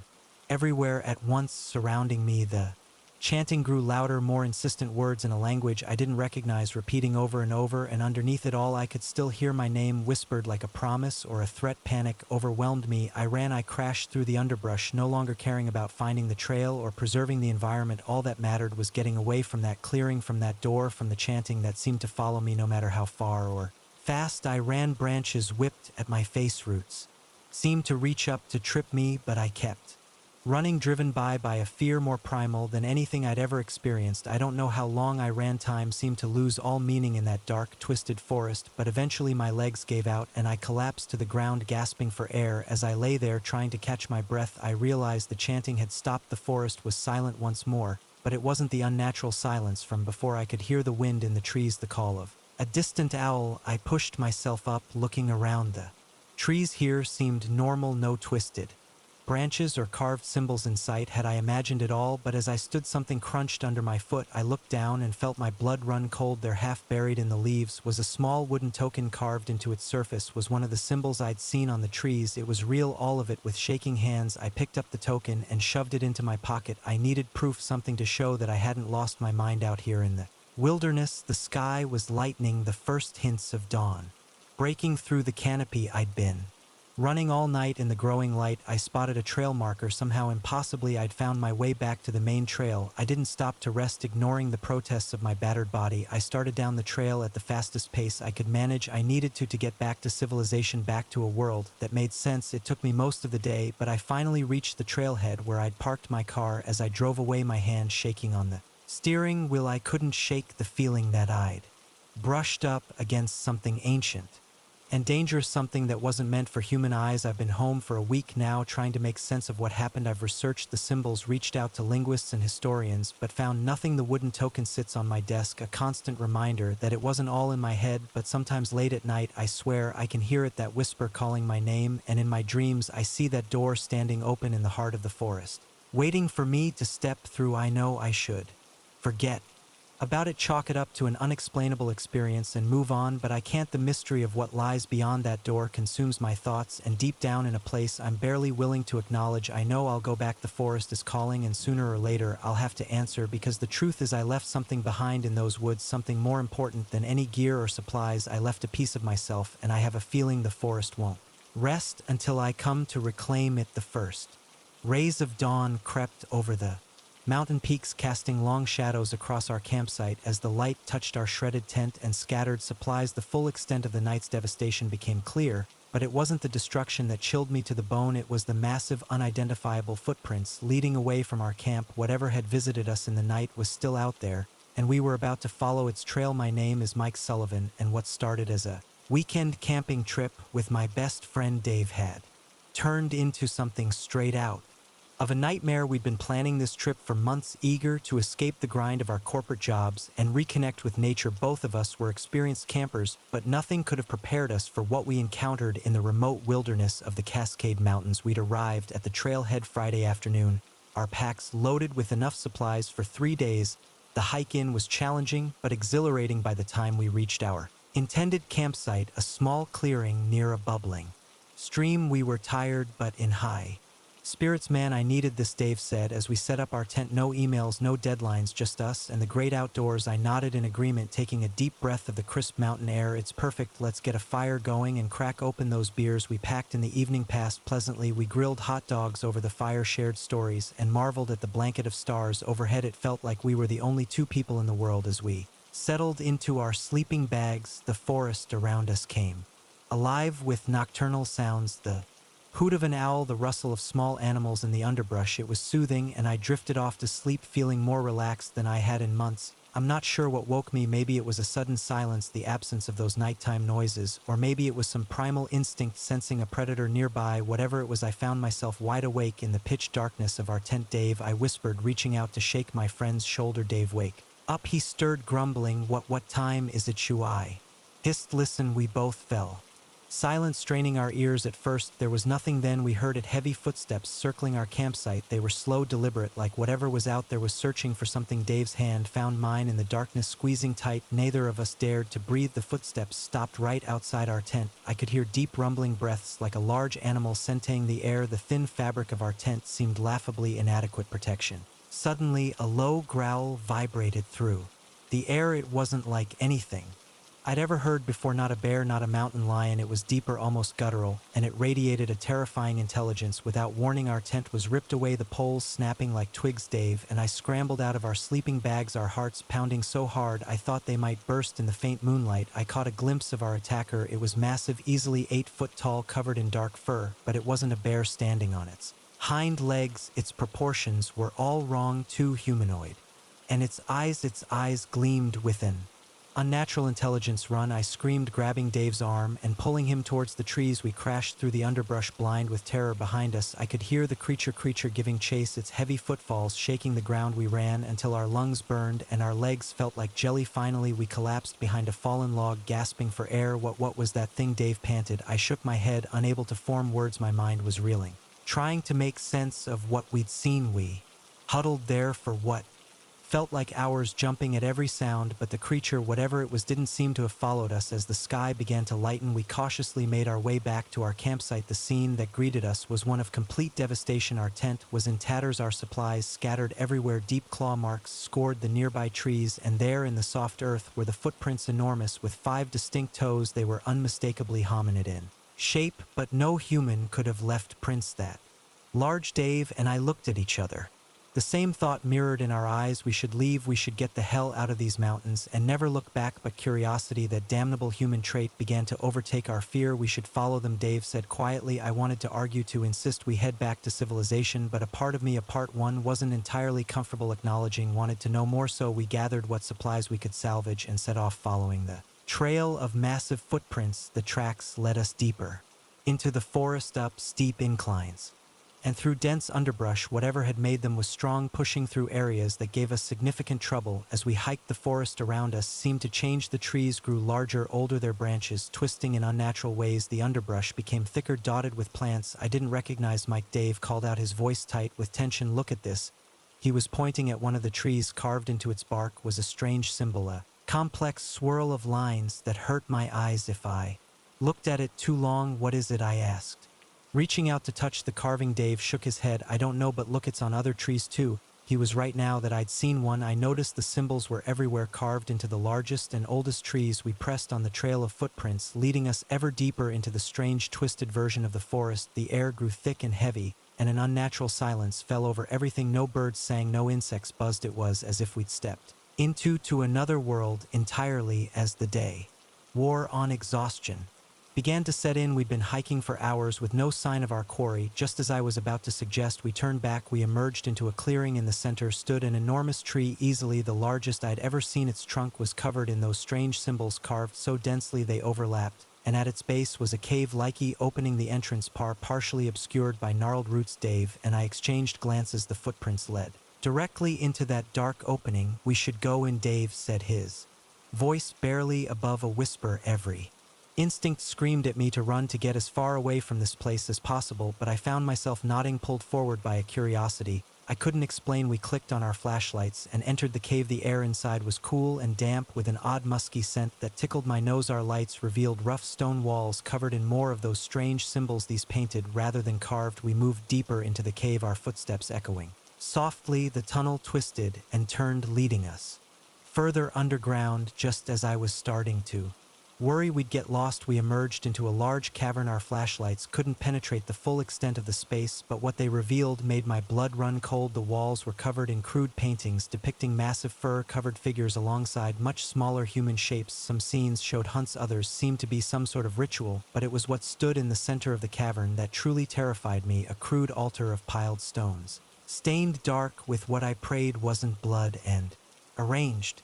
everywhere at once surrounding me. The chanting grew louder, more insistent words in a language I didn't recognize repeating over and over, and underneath it all I could still hear my name whispered like a promise or a threat. Panic overwhelmed me. I ran, I crashed through the underbrush, no longer caring about finding the trail or preserving the environment. All that mattered was getting away from that clearing, from that door, from the chanting that seemed to follow me no matter how far or fast I ran. Branches whipped at my face, roots seemed to reach up to trip me, but I kept running, driven by a fear more primal than anything I'd ever experienced. I don't know how long I ran. Time seemed to lose all meaning in that dark, twisted forest, but eventually my legs gave out and I collapsed to the ground, gasping for air. As I lay there trying to catch my breath, I realized the chanting had stopped. The forest was silent once more, but it wasn't the unnatural silence from before. I could hear the wind in the trees, the call of a distant owl. I pushed myself up, looking around. The trees here seemed normal, no twisted branches or carved symbols in sight. Had I imagined it all? But as I stood, something crunched under my foot. I looked down and felt my blood run cold. There, half buried in the leaves, was a small wooden token carved into its surface. Was one of the symbols I'd seen on the trees. It was real, all of it. With shaking hands, I picked up the token and shoved it into my pocket. I needed proof, something to show that I hadn't lost my mind out here in the wilderness. The sky was lightening, the first hints of dawn breaking through the canopy. I'd been running all night in the growing light. I spotted a trail marker. Somehow, impossibly, I'd found my way back to the main trail. I didn't stop to rest, ignoring the protests of my battered body. I started down the trail at the fastest pace I could manage. I needed to get back to civilization, back to a world that made sense. It took me most of the day, but I finally reached the trailhead where I'd parked my car. As I drove away, my hand shaking on the steering wheel, I couldn't shake the feeling that I'd brushed up against something ancient and dangerous, something that wasn't meant for human eyes. I've been home for a week now, trying to make sense of what happened. I've researched the symbols, reached out to linguists and historians, but found nothing. The wooden token sits on my desk, a constant reminder that it wasn't all in my head. But sometimes late at night, I swear I can hear it, that whisper calling my name, and in my dreams I see that door standing open in the heart of the forest, waiting for me to step through. I know I should forget about it, chalk it up to an unexplainable experience and move on, but I can't. The mystery of what lies beyond that door consumes my thoughts, and deep down in a place I'm barely willing to acknowledge, I know I'll go back. The forest is calling, and sooner or later I'll have to answer, because the truth is I left something behind in those woods, something more important than any gear or supplies. I left a piece of myself, and I have a feeling the forest won't rest until I come to reclaim it. The first rays of dawn crept over the mountain peaks, casting long shadows across our campsite. As the light touched our shredded tent and scattered supplies, the full extent of the night's devastation became clear. But it wasn't the destruction that chilled me to the bone, it was the massive, unidentifiable footprints leading away from our camp. Whatever had visited us in the night was still out there, and we were about to follow its trail. My name is Mike Sullivan, and what started as a weekend camping trip with my best friend Dave had turned into something straight out of a nightmare. We'd been planning this trip for months, eager to escape the grind of our corporate jobs and reconnect with nature. Both of us were experienced campers, but nothing could have prepared us for what we encountered in the remote wilderness of the Cascade Mountains. We'd arrived at the trailhead Friday afternoon, our packs loaded with enough supplies for 3 days. The hike in was challenging but exhilarating by the time we reached our intended campsite, a small clearing near a bubbling stream. We were tired but in high spirits. Man, I needed this, Dave said as we set up our tent. No emails, no deadlines, just us and the great outdoors. I nodded in agreement, taking a deep breath of the crisp mountain air. It's perfect. Let's get a fire going and crack open those beers. We packed, and the evening passed pleasantly. We grilled hot dogs over the fire, shared stories, and marveled at the blanket of stars overhead. It felt like we were the only two people in the world. As we settled into our sleeping bags, the forest around us came alive with nocturnal sounds, the hoot of an owl, the rustle of small animals in the underbrush. It was soothing, and I drifted off to sleep, feeling more relaxed than I had in months. I'm not sure what woke me. Maybe it was a sudden silence, the absence of those nighttime noises, or maybe it was some primal instinct sensing a predator nearby. Whatever it was, I found myself wide awake in the pitch darkness of our tent. Dave, I whispered, reaching out to shake my friend's shoulder. Dave, wake up, he stirred, grumbling. What time is it, Shu? I hissed. Listen. We both fell Silence straining our ears at first, there was nothing. Then we heard heavy footsteps circling our campsite. They were slow, deliberate, like whatever was out there was searching for something. Dave's hand found mine in the darkness, squeezing tight. Neither of us dared to breathe. The footsteps stopped right outside our tent. I could hear deep rumbling breaths like a large animal scenting the air. The thin fabric of our tent seemed laughably inadequate protection. Suddenly, a low growl vibrated through the air. It wasn't like anything I'd ever heard before, not a bear, not a mountain lion. It was deeper, almost guttural, and it radiated a terrifying intelligence. Without warning, our tent was ripped away, the poles snapping like twigs. Dave and I scrambled out of our sleeping bags, our hearts pounding so hard I thought they might burst in the faint moonlight. I caught a glimpse of our attacker. It was massive, easily 8 foot tall, covered in dark fur, but it wasn't a bear standing on its hind legs. Its proportions were all wrong, too humanoid. And its eyes gleamed with an unnatural intelligence. Run, I screamed, grabbing Dave's arm and pulling him towards the trees. We crashed through the underbrush, blind with terror behind us. I could hear the creature giving chase, its heavy footfalls shaking the ground. We ran until our lungs burned and our legs felt like jelly. Finally, we collapsed behind a fallen log, gasping for air. What was that thing? Dave panted. I shook my head, unable to form words. My mind was reeling, trying to make sense of what we'd seen. We huddled there for what felt like hours, jumping at every sound, but the creature, whatever it was, didn't seem to have followed us. As the sky began to lighten, we cautiously made our way back to our campsite. The scene that greeted us was one of complete devastation. Our tent was in tatters, our supplies scattered everywhere. Deep claw marks scored the nearby trees, and there in the soft earth were the footprints, enormous, with 5 distinct toes. They were unmistakably hominid in shape, but no human could have left prints that large. Dave and I looked at each other. The same thought mirrored in our eyes. We should leave, we should get the hell out of these mountains and never look back. But curiosity, that damnable human trait, began to overtake our fear. We should follow them, Dave said quietly. I wanted to argue, to insist we head back to civilization, but a part of me, a part one, wasn't entirely comfortable acknowledging, wanted to know more. So we gathered what supplies we could salvage and set off, following the trail of massive footprints. The tracks led us deeper into the forest, up steep inclines and through dense underbrush. Whatever had made them was strong, pushing through areas that gave us significant trouble. As we hiked, the forest around us seemed to change. The trees grew larger, older, their branches twisting in unnatural ways. The underbrush became thicker, dotted with plants I didn't recognize. Mike, Dave called out, his voice tight with tension. Look at this. He was pointing at one of the trees. Carved into its bark was a strange symbol, a complex swirl of lines that hurt my eyes if I looked at it too long. What is it? I asked, reaching out to touch the carving. Dave shook his head. I don't know, but look, it's on other trees too. He was right. Now that I'd seen one, I noticed the symbols were everywhere, carved into the largest and oldest trees. We pressed on the trail of footprints, leading us ever deeper into the strange, twisted version of the forest. The air grew thick and heavy, and an unnatural silence fell over everything. No birds sang, no insects buzzed. It was as if we'd stepped into another world entirely. As the day wore on, exhaustion began to set in. We'd been hiking for hours with no sign of our quarry. Just as I was about to suggest we turn back, we emerged into a clearing. In the center stood an enormous tree, easily the largest I'd ever seen. Its trunk was covered in those strange symbols, carved so densely they overlapped, and at its base was a cave-like opening, the entrance partially obscured by gnarled roots. Dave and I exchanged glances. The footprints led directly into that dark opening. We should go in, Dave said, his voice barely above a whisper. Every instinct screamed at me to run, to get as far away from this place as possible, but I found myself nodding, pulled forward by a curiosity I couldn't explain. We clicked on our flashlights and entered the cave. The air inside was cool and damp, with an odd musky scent that tickled my nose. Our lights revealed rough stone walls covered in more of those strange symbols, these painted rather than carved. We moved deeper into the cave, our footsteps echoing softly. The tunnel twisted and turned, leading us further underground. Just as I was starting to worry we'd get lost, we emerged into a large cavern. Our flashlights couldn't penetrate the full extent of the space, but what they revealed made my blood run cold. The walls were covered in crude paintings depicting massive fur-covered figures alongside much smaller human shapes. Some scenes showed hunts, others seemed to be some sort of ritual, but it was what stood in the center of the cavern that truly terrified me, a crude altar of piled stones, stained dark with what I prayed wasn't blood, and arranged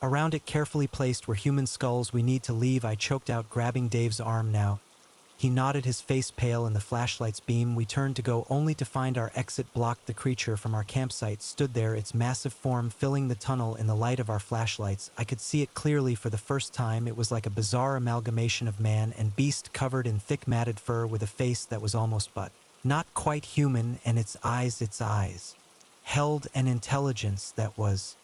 around it, carefully placed, were human skulls. We need to leave, I choked out, grabbing Dave's arm. Now He nodded, his face pale in the flashlight's beam. We turned to go, only to find our exit blocked. The creature from our campsite stood there, its massive form filling the tunnel in the light of our flashlights. I could see it clearly for the first time. It was like a bizarre amalgamation of man and beast, covered in thick matted fur, with a face that was almost but not quite human, and its eyes held an intelligence that was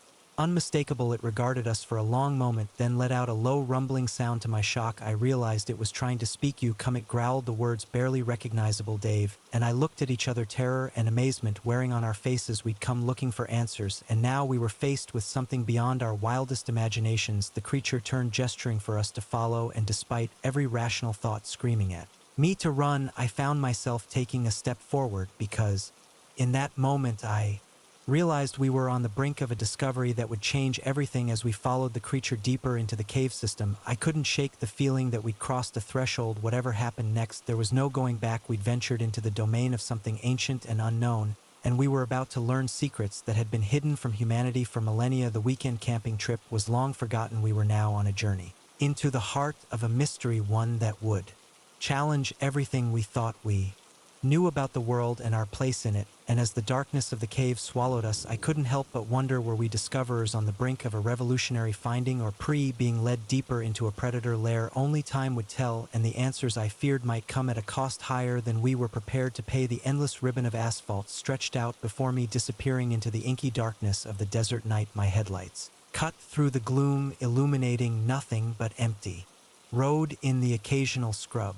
unmistakable. It regarded us for a long moment, then let out a low rumbling sound. To my shock, I realized it was trying to speak. "You come," it growled, the words barely recognizable. "Dave." And I looked at each other, terror and amazement wearing on our faces. We'd come looking for answers, and now we were faced with something beyond our wildest imaginations. The creature turned, gesturing for us to follow, and despite every rational thought screaming at me to run, I found myself taking a step forward, because in that moment I realized we were on the brink of a discovery that would change everything. As we followed the creature deeper into the cave system, I couldn't shake the feeling that we'd crossed a threshold. Whatever happened next, there was no going back. We'd ventured into the domain of something ancient and unknown, and we were about to learn secrets that had been hidden from humanity for millennia. The weekend camping trip was long forgotten. We were now on a journey into the heart of a mystery, one that would challenge everything we thought we knew about the world and our place in it. And as the darkness of the cave swallowed us, I couldn't help but wonder, were we discoverers on the brink of a revolutionary finding, or being led deeper into a predator lair? Only time would tell, and the answers I feared might come at a cost higher than we were prepared to pay. The endless ribbon of asphalt stretched out before me, disappearing into the inky darkness of the desert night. My headlights cut through the gloom, illuminating nothing but empty road in the occasional scrub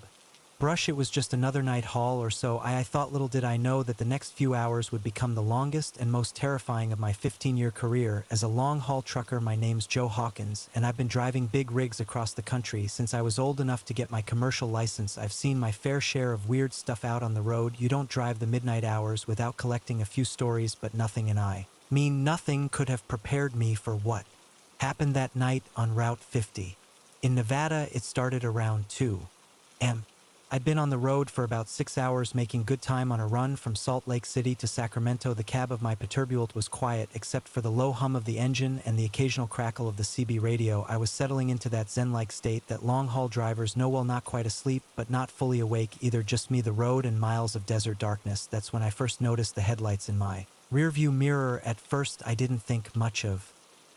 brush. It was just another night haul or so. I thought. Little did I know that the next few hours would become the longest and most terrifying of my 15-year career as a long-haul trucker. My name's Joe Hawkins, and I've been driving big rigs across the country since I was old enough to get my commercial license. I've seen my fair share of weird stuff out on the road. You don't drive the midnight hours without collecting a few stories, but nothing, and I mean nothing, could have prepared me for what happened that night on Route 50. In Nevada, it started around 2 a.m. I'd been on the road for about 6 hours, making good time on a run from Salt Lake City to Sacramento. The cab of my Peterbilt was quiet, except for the low hum of the engine and the occasional crackle of the CB radio. I was settling into that zen-like state that long-haul drivers know well, not quite asleep, but not fully awake either. Just me, the road, and miles of desert darkness. That's when I first noticed the headlights in my rearview mirror. At first, I didn't think much of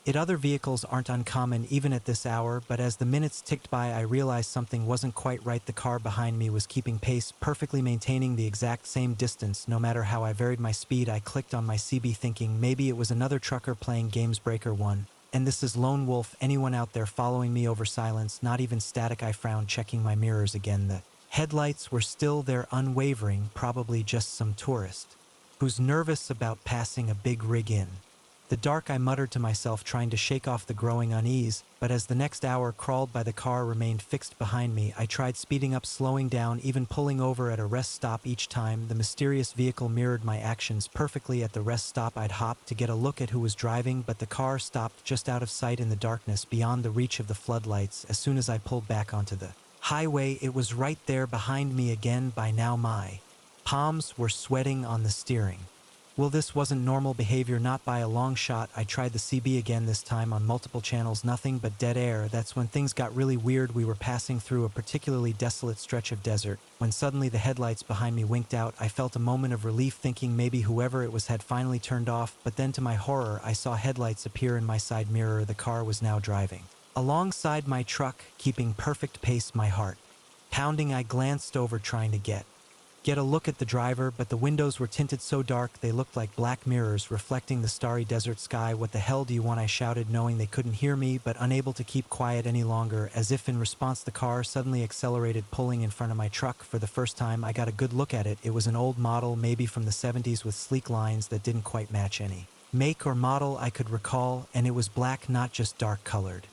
it. Other vehicles aren't uncommon even at this hour, but as the minutes ticked by, I realized something wasn't quite right. The car behind me was keeping pace, perfectly maintaining the exact same distance, no matter how I varied my speed. I clicked on my CB, thinking maybe it was another trucker playing games. Breaker 1. And this is Lone Wolf. Anyone out there following me? Over silence, not even static. I frowned, checking my mirrors again. The headlights were still there, unwavering, probably just some tourist who's nervous about passing a big rig in the dark. I muttered to myself, trying to shake off the growing unease, but as the next hour crawled by, the car remained fixed behind me. I tried speeding up, slowing down, even pulling over at a rest stop. Each time, the mysterious vehicle mirrored my actions perfectly. At the rest stop, I'd hop to get a look at who was driving, but the car stopped just out of sight in the darkness, beyond the reach of the floodlights. As soon as I pulled back onto the highway, it was right there behind me again. By now, my palms were sweating on the steering. Well, this wasn't normal behavior, not by a long shot. I tried the CB again, this time on multiple channels, nothing but dead air. That's when things got really weird. We were passing through a particularly desolate stretch of desert, when suddenly the headlights behind me winked out. I felt a moment of relief, thinking maybe whoever it was had finally turned off, but then to my horror, I saw headlights appear in my side mirror. The car was now driving alongside my truck, keeping perfect pace, my heart pounding. I glanced over, trying to get a look at the driver, but the windows were tinted so dark they looked like black mirrors reflecting the starry desert sky. "What the hell do you want?" I shouted, knowing they couldn't hear me, but unable to keep quiet any longer. As if in response, the car suddenly accelerated, pulling in front of my truck. For the first time, I got a good look at it. It was an old model, maybe from the 70s, with sleek lines that didn't quite match any make or model I could recall, and it was black, not just dark-colored,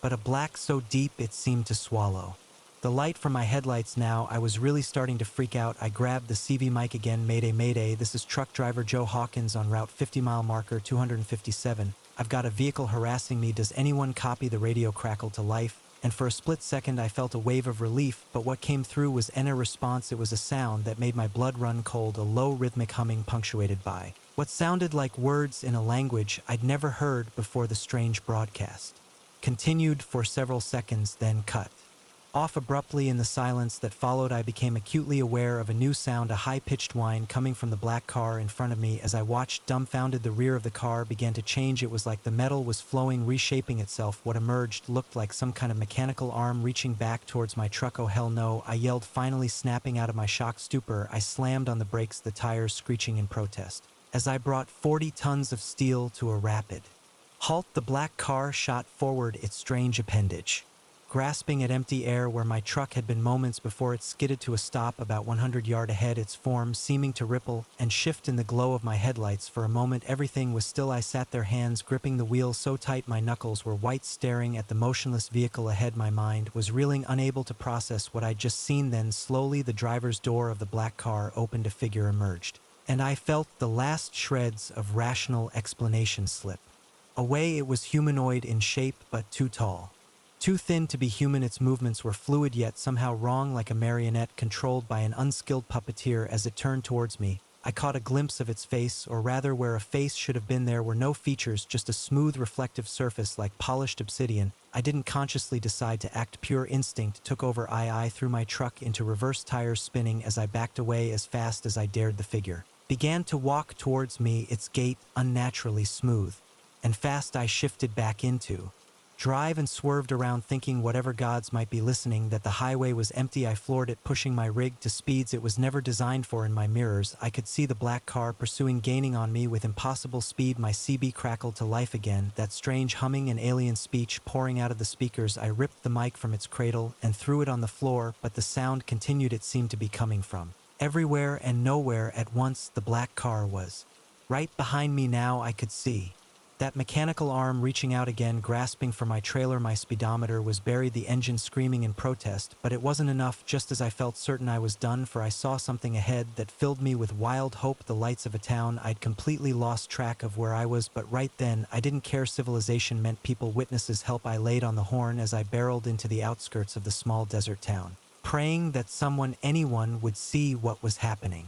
but a black so deep it seemed to swallow the light from my headlights. Now I was really starting to freak out. I grabbed the CV mic again. "Mayday, mayday, this is truck driver Joe Hawkins on Route 50, mile marker 257. I've got a vehicle harassing me. Does anyone copy?" The radio crackled to life, and for a split second I felt a wave of relief, but what came through was a response. It was a sound that made my blood run cold, a low rhythmic humming punctuated by what sounded like words in a language I'd never heard before. The strange broadcast continued for several seconds, then cut Off abruptly in the silence that followed, I became acutely aware of a new sound, a high-pitched whine coming from the black car in front of me. As I watched, dumbfounded, the rear of the car began to change. It was like the metal was flowing, reshaping itself. What emerged looked like some kind of mechanical arm reaching back towards my truck. Oh hell no, I yelled, finally snapping out of my shocked stupor. I slammed on the brakes, the tires screeching in protest. As I brought 40 tons of steel to a rapid halt, the black car shot forward, its strange appendage grasping at empty air where my truck had been moments before. It skidded to a stop about 100 yards ahead, its form seeming to ripple and shift in the glow of my headlights. For a moment, everything was still. I sat there, hands gripping the wheel so tight my knuckles were white, staring at the motionless vehicle ahead. My mind was reeling, unable to process what I'd just seen. Then, slowly, the driver's door of the black car opened, a figure emerged, and I felt the last shreds of rational explanation slip away. It was humanoid in shape, but too tall, too thin to be human. Its movements were fluid yet somehow wrong, like a marionette controlled by an unskilled puppeteer. As it turned towards me, I caught a glimpse of its face, or rather where a face should have been. There were no features, just a smooth reflective surface like polished obsidian. I didn't consciously decide to act, pure instinct took over. I threw my truck into reverse, tires spinning. As I backed away as fast as I dared, the figure began to walk towards me, its gait unnaturally smooth and fast. I shifted back into drive and swerved around, thinking whatever gods might be listening that the highway was empty. I floored it, pushing my rig to speeds it was never designed for. In my mirrors, I could see the black car pursuing, gaining on me with impossible speed. My CB crackled to life again, that strange humming and alien speech pouring out of the speakers. I ripped the mic from its cradle and threw it on the floor, but the sound continued. It seemed to be coming from everywhere and nowhere at once. The black car was right behind me now. I could see that mechanical arm reaching out again, grasping for my trailer. My speedometer was buried, the engine screaming in protest, but it wasn't enough. Just as I felt certain I was done for, I saw something ahead that filled me with wild hope, the lights of a town. I'd completely lost track of where I was, but right then, I didn't care. Civilization meant people, witnesses, help. I laid on the horn as I barreled into the outskirts of the small desert town, praying that someone, anyone, would see what was happening.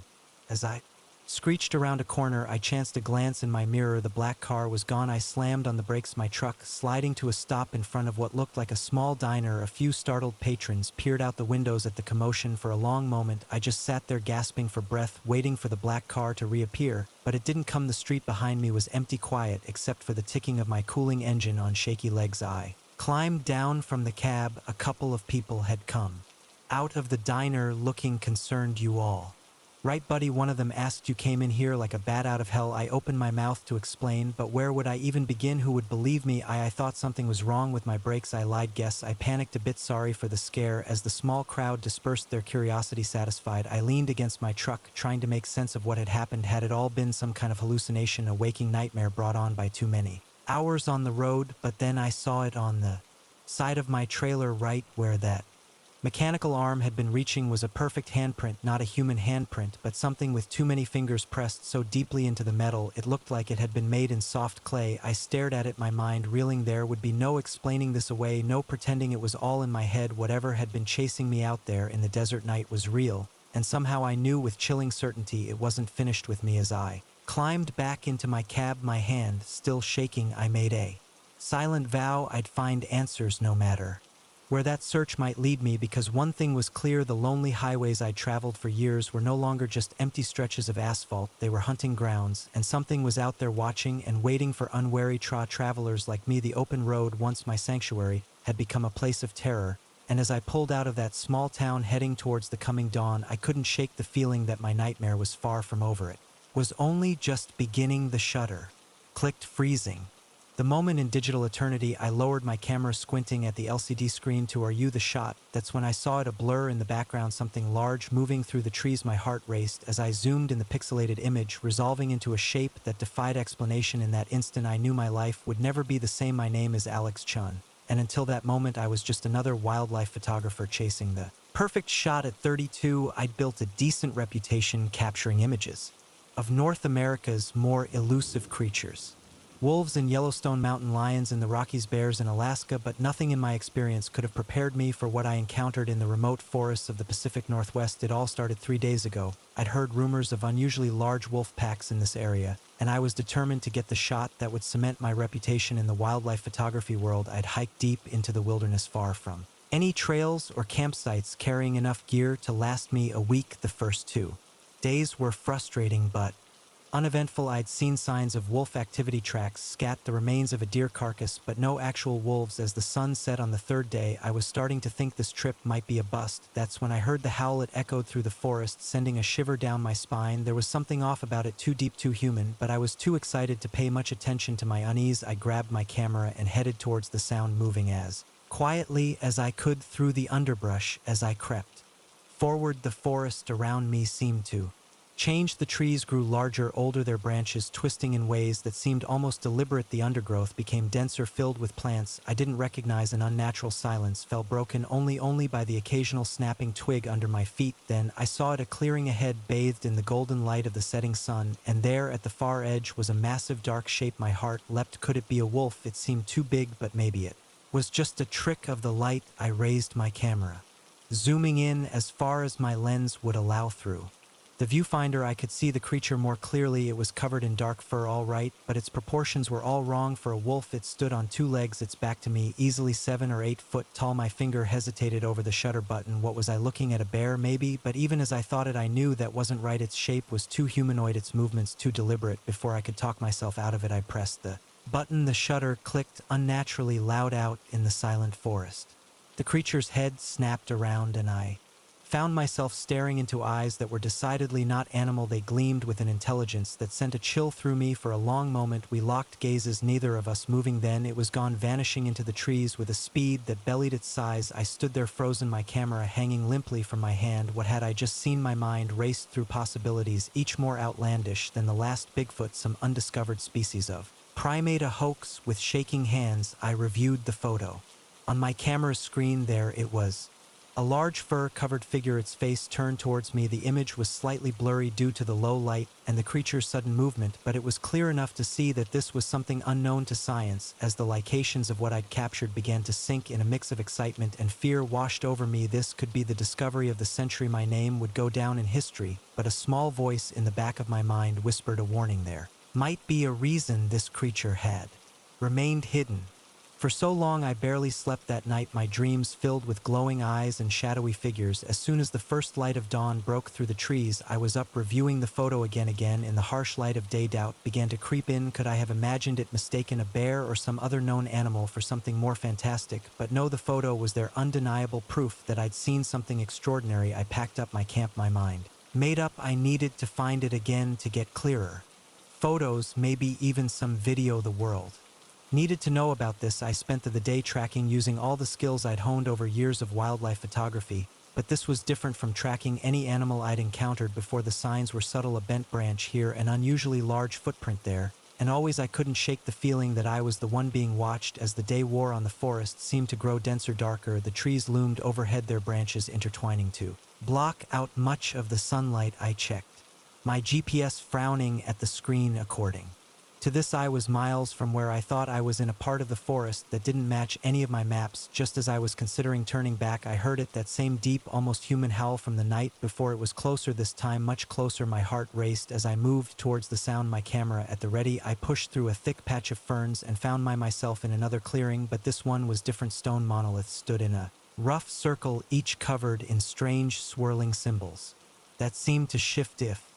As I screeched around a corner, I chanced a glance in my mirror. The black car was gone. I slammed on the brakes, my truck sliding to a stop in front of what looked like a small diner. A few startled patrons peered out the windows at the commotion. For a long moment, I just sat there, gasping for breath, waiting for the black car to reappear. But it didn't come. The street behind me was empty, quiet, except for the ticking of my cooling engine on shaky legs. I climbed down from the cab. A couple of people had come out of the diner, looking concerned. "You all right, buddy?" one of them asked. "You came in here like a bat out of hell." I opened my mouth to explain, but where would I even begin? Who would believe me? I thought something was wrong with my brakes. I lied. Guess I panicked a bit, sorry for the scare. As the small crowd dispersed, their curiosity satisfied, I leaned against my truck, trying to make sense of what had happened. Had it all been some kind of hallucination, a waking nightmare brought on by too many hours on the road? But then I saw it on the side of my trailer, right where that mechanical arm had been reaching was a perfect handprint, not a human handprint, but something with too many fingers pressed so deeply into the metal it looked like it had been made in soft clay. I stared at it, my mind reeling. There would be no explaining this away, no pretending it was all in my head. Whatever had been chasing me out there in the desert night was real, and somehow I knew with chilling certainty it wasn't finished with me. As I climbed back into my cab, my hand still shaking, I made a silent vow I'd find answers no matter where that search might lead me, because one thing was clear: the lonely highways I'd traveled for years were no longer just empty stretches of asphalt. They were hunting grounds, and something was out there watching and waiting for unwary travelers like me. The open road, once my sanctuary, had become a place of terror, and as I pulled out of that small town heading towards the coming dawn, I couldn't shake the feeling that my nightmare was far from over. It was only just beginning. The shutter clicked, freezing the moment in digital eternity. I lowered my camera, squinting at the LCD screen to "Are you the shot?" That's when I saw it, a blur in the background, something large moving through the trees. My heart raced as I zoomed in, the pixelated image resolving into a shape that defied explanation. In that instant, I knew my life would never be the same. My name is Alex Chun, and until that moment, I was just another wildlife photographer chasing the perfect shot. At 32, I'd built a decent reputation capturing images of North America's more elusive creatures: wolves in Yellowstone, mountain lions in the Rockies, bears in Alaska, but nothing in my experience could have prepared me for what I encountered in the remote forests of the Pacific Northwest. It all started 3 days ago. I'd heard rumors of unusually large wolf packs in this area, and I was determined to get the shot that would cement my reputation in the wildlife photography world. I'd hiked deep into the wilderness, far from Any trails or campsites carrying enough gear to last me a week the first 2 days were frustrating but uneventful. I'd seen signs of wolf activity tracks, scat the remains of a deer carcass, but no actual wolves. As the sun set on the 3rd day, I was starting to think this trip might be a bust. That's when I heard the howl. It echoed through the forest, sending a shiver down my spine. There was something off about it, too deep, too human, but I was too excited to pay much attention to my unease. I grabbed my camera and headed towards the sound, moving as quietly as I could through the underbrush. As I crept forward, the forest around me seemed to change. The trees grew larger, older, their branches twisting in ways that seemed almost deliberate. The undergrowth became denser, filled with plants I didn't recognize. An unnatural silence fell, broken only by the occasional snapping twig under my feet. Then I saw it, a clearing ahead, bathed in the golden light of the setting sun, and there at the far edge was a massive dark shape. My heart leapt. Could it be a wolf? It seemed too big, but maybe it was just a trick of the light. I raised my camera, zooming in as far as my lens would allow. Through the viewfinder, I could see the creature more clearly. It was covered in dark fur, all right, but its proportions were all wrong for a wolf. It stood on 2 legs, its back to me, easily 7 or 8 foot tall. My finger hesitated over the shutter button. What was I looking at? A bear, maybe? But even as I thought it, I knew that wasn't right. Its shape was too humanoid, its movements too deliberate. Before I could talk myself out of it, I pressed the button. The shutter clicked unnaturally loud out in the silent forest. The creature's head snapped around, and I found myself staring into eyes that were decidedly not animal. They gleamed with an intelligence that sent a chill through me. For a long moment we locked gazes, neither of us moving. Then it was gone, vanishing into the trees with a speed that belied its size. I stood there frozen, my camera hanging limply from my hand. What had I just seen? My mind raced through possibilities, each more outlandish than the last. Bigfoot, some undiscovered species of primate, a hoax. With shaking hands I reviewed the photo. On my camera's screen there it was, a large fur-covered figure, its face turned towards me. The image was slightly blurry due to the low light and the creature's sudden movement, but it was clear enough to see that this was something unknown to science. As the locations of what I'd captured began to sink in, a mix of excitement and fear washed over me. This could be the discovery of the century. My name would go down in history, but a small voice in the back of my mind whispered a warning. There might be a reason this creature had remained hidden for so long. I barely slept that night, my dreams filled with glowing eyes and shadowy figures. As soon as the first light of dawn broke through the trees, I was up reviewing the photo again. In the harsh light of day, doubt began to creep in. Could I have imagined it, mistaken a bear or some other known animal for something more fantastic? But no, the photo was there, undeniable proof that I'd seen something extraordinary. I packed up my camp, my mind made up. I needed to find it again, to get clearer photos, maybe even some video. The world needed to know about this. I spent the day tracking, using all the skills I'd honed over years of wildlife photography, but this was different from tracking any animal I'd encountered before. The signs were subtle, a bent branch here, an unusually large footprint there, and always I couldn't shake the feeling that I was the one being watched. As the day wore on, the forest seemed to grow denser, darker. The trees loomed overhead, their branches intertwining to block out much of the sunlight. I checked my GPS, frowning at the screen. According to this, I was miles from where I thought I was, in a part of the forest that didn't match any of my maps. Just as I was considering turning back, I heard it, that same deep, almost human howl from the night before. It was closer this time, much closer. My heart raced as I moved towards the sound, my camera at the ready. I pushed through a thick patch of ferns and found myself in another clearing, but this one was different. Stone monoliths stood in a rough circle, each covered in strange, swirling symbols that seemed to shift if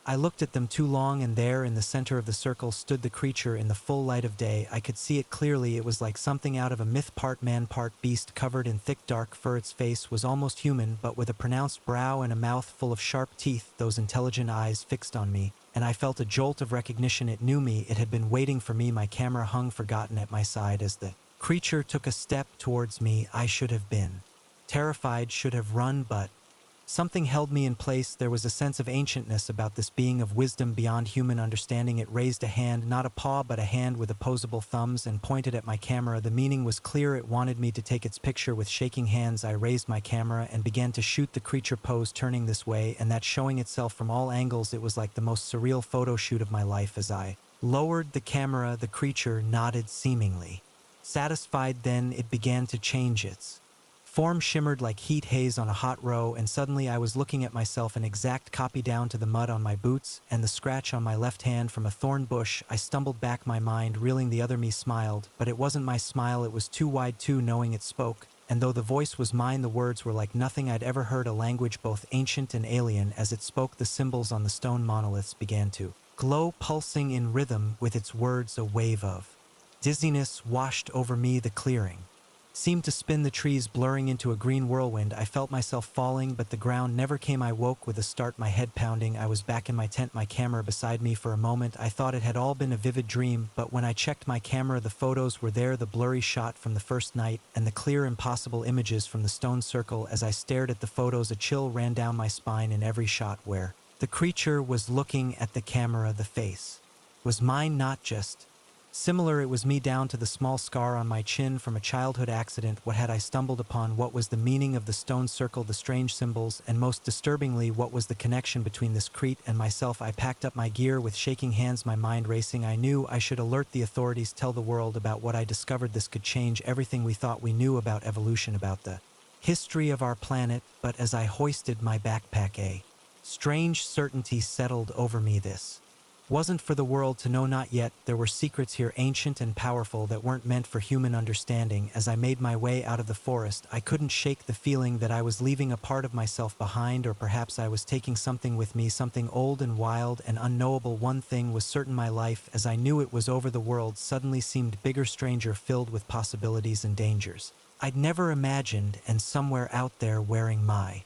I looked at them too long. And there in the center of the circle stood the creature in the full light of day. I could see it clearly. It was like something out of a myth, part man, part beast, covered in thick dark fur. Its face was almost human, but with a pronounced brow and a mouth full of sharp teeth. Those intelligent eyes fixed on me, and I felt a jolt of recognition. It knew me. It had been waiting for me. My camera hung forgotten at my side as the creature took a step towards me. I should have been terrified, should have run, but something held me in place. There was a sense of ancientness about this being, of wisdom beyond human understanding. It raised a hand, not a paw, but a hand with opposable thumbs, and pointed at my camera. The meaning was clear. It wanted me to take its picture. With shaking hands, I raised my camera and began to shoot. The creature posed, turning this way and that, showing itself from all angles. It was like the most surreal photo shoot of my life. As I lowered the camera, the creature nodded, seemingly satisfied. Then it began to change. Its form shimmered like heat haze on a hot row, and suddenly I was looking at myself, an exact copy down to the mud on my boots and the scratch on my left hand from a thorn bush. I stumbled back, my mind reeling. The other me smiled, but it wasn't my smile. It was too wide, too knowing. It spoke, and though the voice was mine, the words were like nothing I'd ever heard, a language both ancient and alien. As it spoke, the symbols on the stone monoliths began to glow, pulsing in rhythm with its words. A wave of dizziness washed over me. The clearing seemed to spin, the trees blurring into a green whirlwind. I felt myself falling, but the ground never came. I woke with a start, my head pounding. I was back in my tent, my camera beside me. For a moment, I thought it had all been a vivid dream, but when I checked my camera, the photos were there, the blurry shot from the first night, and the clear, impossible images from the stone circle. As I stared at the photos, a chill ran down my spine. In every shot where the creature was looking at the camera, the face was mine, not just similar, it was me, down to the small scar on my chin from a childhood accident. What had I stumbled upon? What was the meaning of the stone circle, the strange symbols, and most disturbingly, what was the connection between this Crete and myself? I packed up my gear with shaking hands, my mind racing. I knew I should alert the authorities, tell the world about what I discovered. This could change everything we thought we knew about evolution, about the history of our planet. But as I hoisted my backpack, a strange certainty settled over me. This wasn't for the world to know, not yet. There were secrets here, ancient and powerful, that weren't meant for human understanding. As I made my way out of the forest, I couldn't shake the feeling that I was leaving a part of myself behind, or perhaps I was taking something with me, something old and wild and unknowable. One thing was certain, my life as I knew it was over. The world suddenly seemed bigger, stranger, filled with possibilities and dangers I'd never imagined, and somewhere out there, wearing my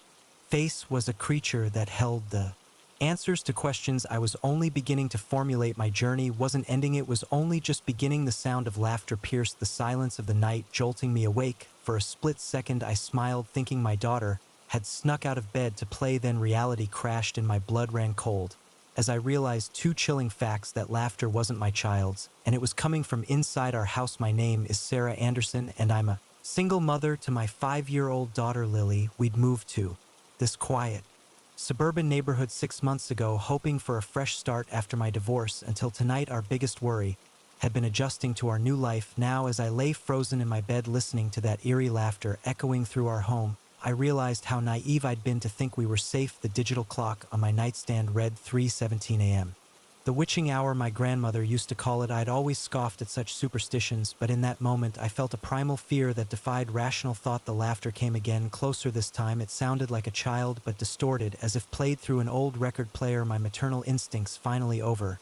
face, was a creature that held the answers to questions I was only beginning to formulate. My journey wasn't ending, it was only just beginning. The sound of laughter pierced the silence of the night, jolting me awake. For a split second I smiled, thinking my daughter had snuck out of bed to play. Then reality crashed and my blood ran cold as I realized two chilling facts: that laughter wasn't my child's, and it was coming from inside our house. My name is Sarah Anderson, and I'm a single mother to my 5-year-old daughter Lily. We'd moved to this quiet suburban neighborhood 6 months ago, hoping for a fresh start after my divorce. Until tonight, our biggest worry had been adjusting to our new life. Now, as I lay frozen in my bed listening to that eerie laughter echoing through our home, I realized how naive I'd been to think we were safe. The digital clock on my nightstand read 3:17 a.m. The witching hour, my grandmother used to call it. I'd always scoffed at such superstitions, but in that moment I felt a primal fear that defied rational thought. The laughter came again, closer this time. It sounded like a child, but distorted, as if played through an old record player. My maternal instincts finally over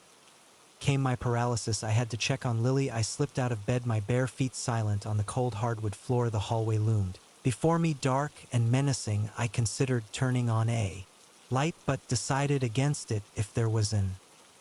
came my paralysis. I had to check on Lily. I slipped out of bed, my bare feet silent on the cold hardwood floor. The hallway loomed before me, dark and menacing. I considered turning on a light, but decided against it. If there was an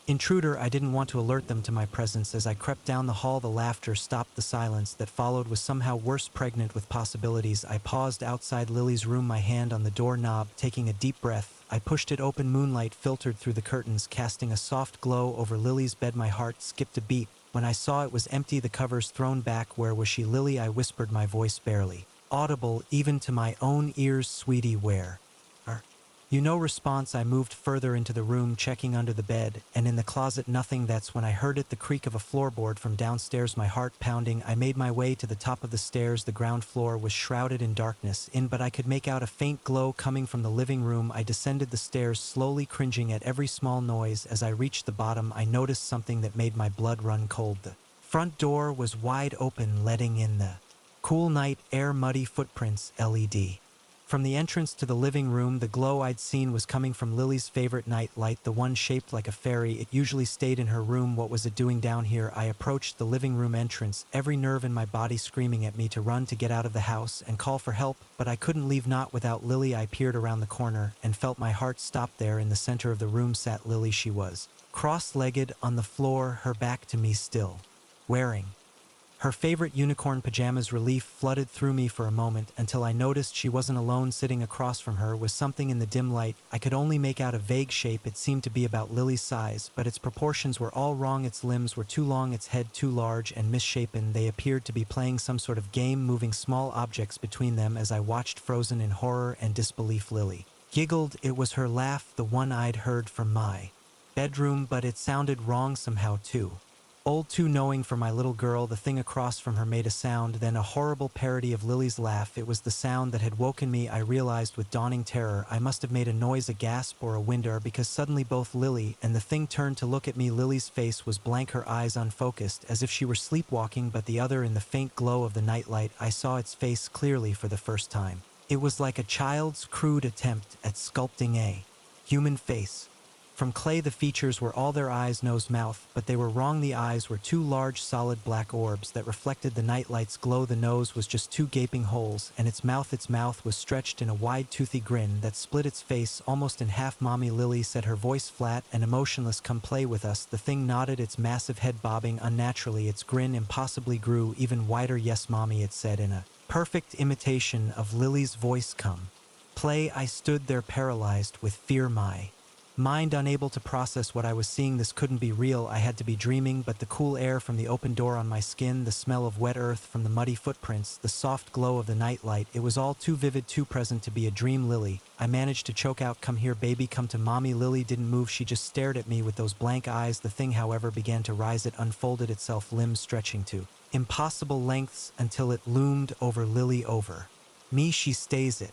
intruder, I didn't want to alert them to my presence. As I crept down the hall, the laughter stopped. The silence that followed was somehow worse, pregnant with possibilities. I paused outside Lily's room, my hand on the doorknob. Taking a deep breath, I pushed it open. Moonlight filtered through the curtains, casting a soft glow over Lily's bed. My heart skipped a beat when I saw it was empty, the covers thrown back. Where was she? Lily, I whispered, my voice barely audible even to my own ears. Sweetie, where are you? No response. I moved further into the room, checking under the bed and in the closet. Nothing. That's when I heard it, the creak of a floorboard from downstairs, my heart pounding. I made my way to the top of the stairs. The ground floor was shrouded in darkness, but I could make out a faint glow coming from the living room. I descended the stairs, slowly, cringing at every small noise. As I reached the bottom, I noticed something that made my blood run cold. The front door was wide open, letting in the cool night air. Muddy footprints, LED from the entrance to the living room. The glow I'd seen was coming from Lily's favorite night light, the one shaped like a fairy. It usually stayed in her room. What was it doing down here? I approached the living room entrance, every nerve in my body screaming at me to run, to get out of the house and call for help, but I couldn't leave, not without Lily. I peered around the corner and felt my heart stop. There in the center of the room sat Lily. She was cross-legged on the floor, her back to me, still wearing her favorite unicorn pajamas. Relief flooded through me for a moment, until I noticed she wasn't alone. Sitting across from her was something in the dim light. I could only make out a vague shape. It seemed to be about Lily's size, but its proportions were all wrong. Its limbs were too long, its head too large and misshapen. They appeared to be playing some sort of game, moving small objects between them. As I watched, frozen in horror and disbelief, Lily giggled. It was her laugh, the one I'd heard from my bedroom, but it sounded wrong somehow too Old too knowing for my little girl, the thing across from her made a sound, then a horrible parody of Lily's laugh. It was the sound that had woken me. I realized with dawning terror I must have made a noise, a gasp, or a winder, because suddenly both Lily and the thing turned to look at me. Lily's face was blank, her eyes unfocused, as if she were sleepwalking, but the other, in the faint glow of the nightlight, I saw its face clearly for the first time. It was like a child's crude attempt at sculpting a human face. From clay, the features were all their eyes, nose, mouth, but they were wrong. The eyes were two large, solid black orbs that reflected the nightlight's glow. The nose was just two gaping holes, and its mouth was stretched in a wide, toothy grin that split its face almost in half. Mommy, Lily said, her voice flat and emotionless. Come play with us. The thing nodded, its massive head bobbing unnaturally. Its grin impossibly grew even wider. Yes, Mommy, it said in a perfect imitation of Lily's voice. Come play. I stood there paralyzed with fear, my mind unable to process what I was seeing. This couldn't be real. I had to be dreaming. But the cool air from the open door on my skin, the smell of wet earth from the muddy footprints, the soft glow of the nightlight, it was all too vivid, too present to be a dream. Lily, I managed to choke out. Come here, baby, come to mommy. Lily didn't move. She just stared at me with those blank eyes. The thing, however, began to rise. It unfolded itself, limbs stretching to impossible lengths until it loomed over Lily, over me. She stays it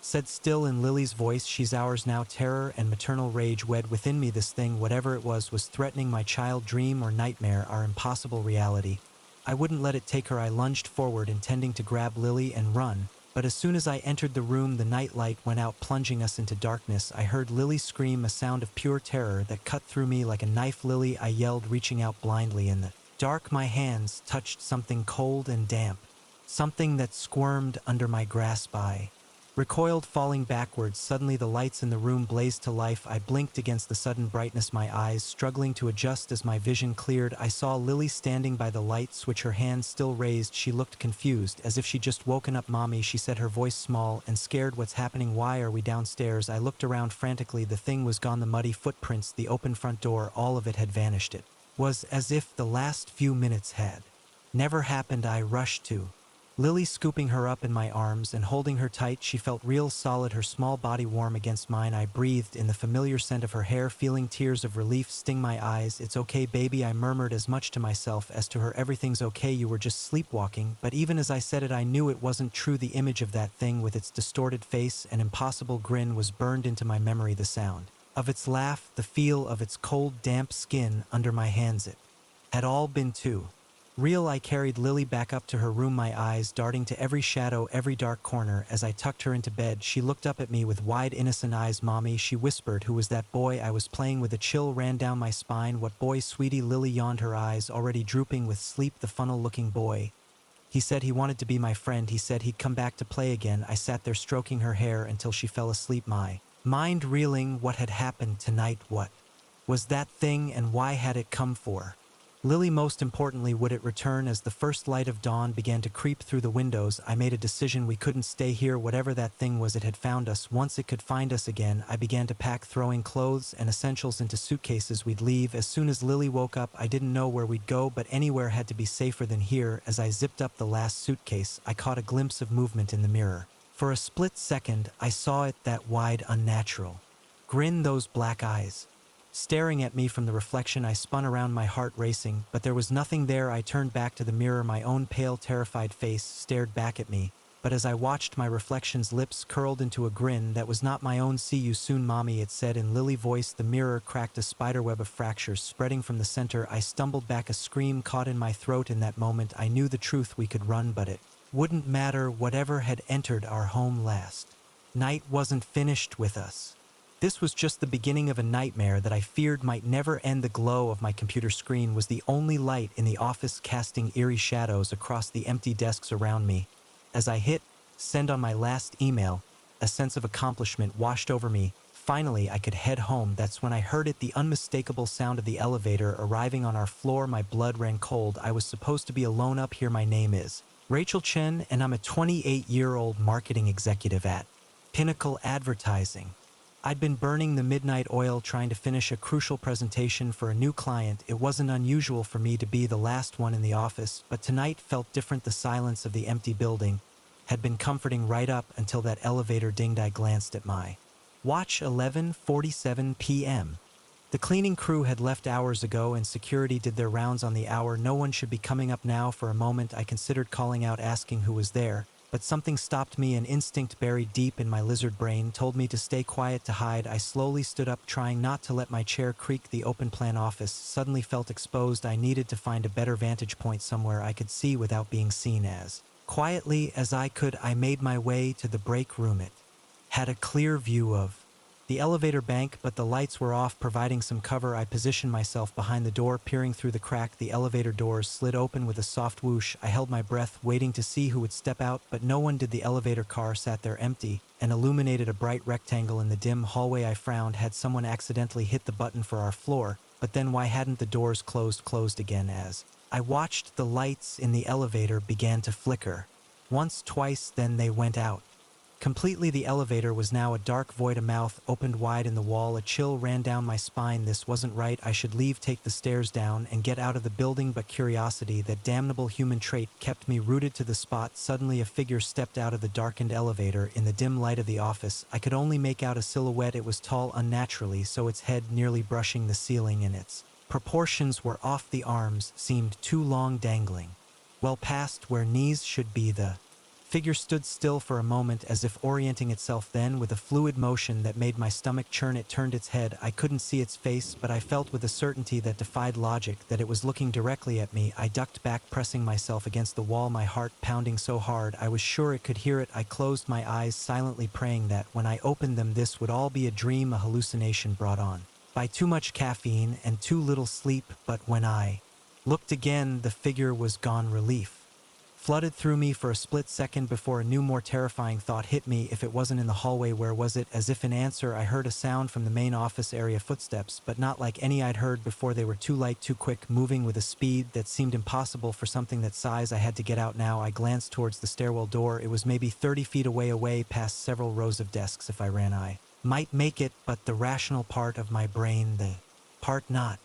said still in Lily's voice. She's ours now. Terror and maternal rage wed within me. This thing, whatever it was threatening my child. Dream or nightmare, our impossible reality. I wouldn't let it take her. I lunged forward, intending to grab Lily and run, but as soon as I entered the room, the nightlight went out, plunging us into darkness. I heard Lily scream, a sound of pure terror that cut through me like a knife. Lily, I yelled, reaching out blindly. In the dark, my hands touched something cold and damp, something that squirmed under my grasp. I recoiled, falling backwards. Suddenly the lights in the room blazed to life. I blinked against the sudden brightness, my eyes struggling to adjust. As my vision cleared, I saw Lily standing by the light switch, her hands still raised. She looked confused, as if she'd just woken up. Mommy, she said, her voice small and scared. What's happening? Why are we downstairs? I looked around frantically. The thing was gone. The muddy footprints, the open front door, all of it had vanished. It was as if the last few minutes had never happened. I rushed to Lily, scooping her up in my arms and holding her tight. She felt real solid, her small body warm against mine. I breathed in the familiar scent of her hair, feeling tears of relief sting my eyes. It's okay, baby, I murmured, as much to myself as to her. Everything's okay, you were just sleepwalking. But even as I said it, I knew it wasn't true. The image of that thing with its distorted face and impossible grin was burned into my memory. The sound of its laugh, the feel of its cold, damp skin under my hands, it had all been too real. I carried Lily back up to her room, my eyes darting to every shadow, every dark corner. As I tucked her into bed, she looked up at me with wide, innocent eyes. Mommy, she whispered, who was that boy I was playing with? A chill ran down my spine. What boy, sweetie? Lily yawned, her eyes already drooping with sleep. The funnel-looking boy. He said he wanted to be my friend. He said he'd come back to play again. I sat there stroking her hair until she fell asleep, my mind reeling. What had happened tonight? What was that thing, and why had it come for Lily? Most importantly, would it return? As the first light of dawn began to creep through the windows, I made a decision. We couldn't stay here. Whatever that thing was, it had found us. Once it could find us again, I began to pack, throwing clothes and essentials into suitcases. We'd leave as soon as Lily woke up. I didn't know where we'd go, but anywhere had to be safer than here. As I zipped up the last suitcase, I caught a glimpse of movement in the mirror. For a split second, I saw it, that wide, unnatural grin, those black eyes staring at me from the reflection. I spun around, my heart racing, but there was nothing there. I turned back to the mirror. My own pale, terrified face stared back at me, but as I watched, my reflection's lips curled into a grin that was not my own. See you soon, Mommy, it said in Lily voice. The mirror cracked, a spiderweb of fractures spreading from the center. I stumbled back, a scream caught in my throat. In that moment, I knew the truth. We could run, but it wouldn't matter. Whatever had entered our home last night wasn't finished with us. This was just the beginning of a nightmare that I feared might never end. The glow of my computer screen was the only light in the office, casting eerie shadows across the empty desks around me. As I hit send on my last email, a sense of accomplishment washed over me. Finally, I could head home. That's when I heard it, the unmistakable sound of the elevator arriving on our floor. My blood ran cold. I was supposed to be alone up here. My name is Rachel Chen, and I'm a 28-year-old marketing executive at Pinnacle Advertising. I'd been burning the midnight oil trying to finish a crucial presentation for a new client. It wasn't unusual for me to be the last one in the office, but tonight felt different. The silence of the empty building had been comforting right up until that elevator dinged. I glanced at my watch, 11:47 p.m. The cleaning crew had left hours ago and security did their rounds on the hour. No one should be coming up now. For a moment I considered calling out, asking who was there, but something stopped me. An instinct buried deep in my lizard brain told me to stay quiet, to hide. I slowly stood up, trying not to let my chair creak. The open plan office suddenly felt exposed. I needed to find a better vantage point, somewhere I could see without being seen. As quietly as I could, I made my way to the break room. It had a clear view of the elevator bank, but the lights were off, providing some cover. I positioned myself behind the door, peering through the crack. The elevator doors slid open with a soft whoosh. I held my breath, waiting to see who would step out, but no one did. The elevator car sat there empty and illuminated a bright rectangle in the dim hallway. I frowned. Had someone accidentally hit the button for our floor? But then why hadn't the doors closed again? As I watched, the lights in the elevator began to flicker. Once, twice, then they went out completely. The elevator was now a dark void. A mouth opened wide in the wall. A chill ran down my spine. This wasn't right. I should leave, take the stairs down, and get out of the building, but curiosity, that damnable human trait, kept me rooted to the spot. Suddenly a figure stepped out of the darkened elevator. In the dim light of the office, I could only make out a silhouette. It was tall unnaturally so, its head nearly brushing the ceiling, and its proportions were off. The arms seemed too long, dangling well past where knees should be. The figure stood still for a moment, as if orienting itself, then, with a fluid motion that made my stomach churn, it turned its head. I couldn't see its face, but I felt with a certainty that defied logic that it was looking directly at me. I ducked back, pressing myself against the wall, my heart pounding so hard I was sure it could hear it. I closed my eyes, silently praying that, when I opened them, this would all be a dream, a hallucination brought on by too much caffeine and too little sleep. But when I looked again, the figure was gone. Relief flooded through me for a split second before a new, more terrifying thought hit me. If it wasn't in the hallway, where was it? As if in answer, I heard a sound from the main office area. Footsteps, but not like any I'd heard before. They were too light, too quick, moving with a speed that seemed impossible for something that size. I had to get out now. I glanced towards the stairwell door. It was maybe 30 feet away past several rows of desks. If I ran, I might make it, but the rational part of my brain, the part not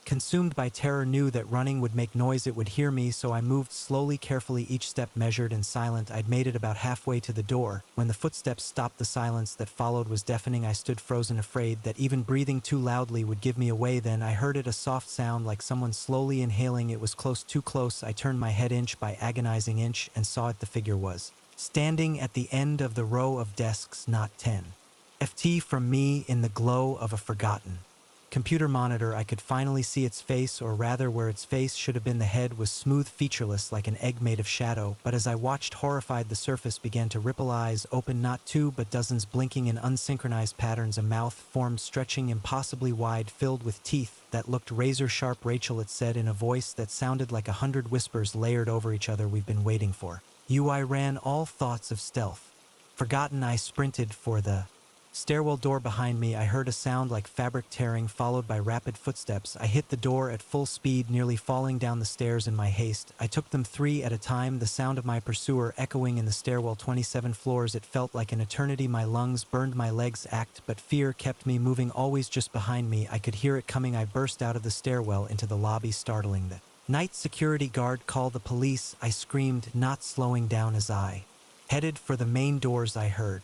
consumed by terror, knew that running would make noise. It would hear me, so I moved slowly, carefully, each step measured and silent. I'd made it about halfway to the door when the footsteps stopped. The silence that followed was deafening. I stood frozen, afraid that even breathing too loudly would give me away. Then I heard it, a soft sound like someone slowly inhaling. It was close, too close. I turned my head inch by agonizing inch and saw it. The figure was standing at the end of the row of desks, not 10 feet from me, in the glow of a forgotten computer monitor. I could finally see its face, or rather where its face should have been. The head was smooth, featureless, like an egg made of shadow, but as I watched, horrified, the surface began to ripple. Eyes open, not two but dozens, blinking in unsynchronized patterns. A mouth formed, stretching impossibly wide, filled with teeth that looked razor sharp. Rachel, it said in a voice that sounded like 100 whispers layered over each other. We've been waiting for you. I ran, all thoughts of stealth forgotten. I sprinted for the stairwell door behind me. I heard a sound like fabric tearing, followed by rapid footsteps. I hit the door at full speed, nearly falling down the stairs in my haste. I took them 3 at a time, the sound of my pursuer echoing in the stairwell. 27 floors. It felt like an eternity. My lungs burned, my legs ached, but fear kept me moving, always just behind me. I could hear it coming. I burst out of the stairwell into the lobby, startling the night security guard. Call the police, I screamed, not slowing down. As I headed for the main doors, I heard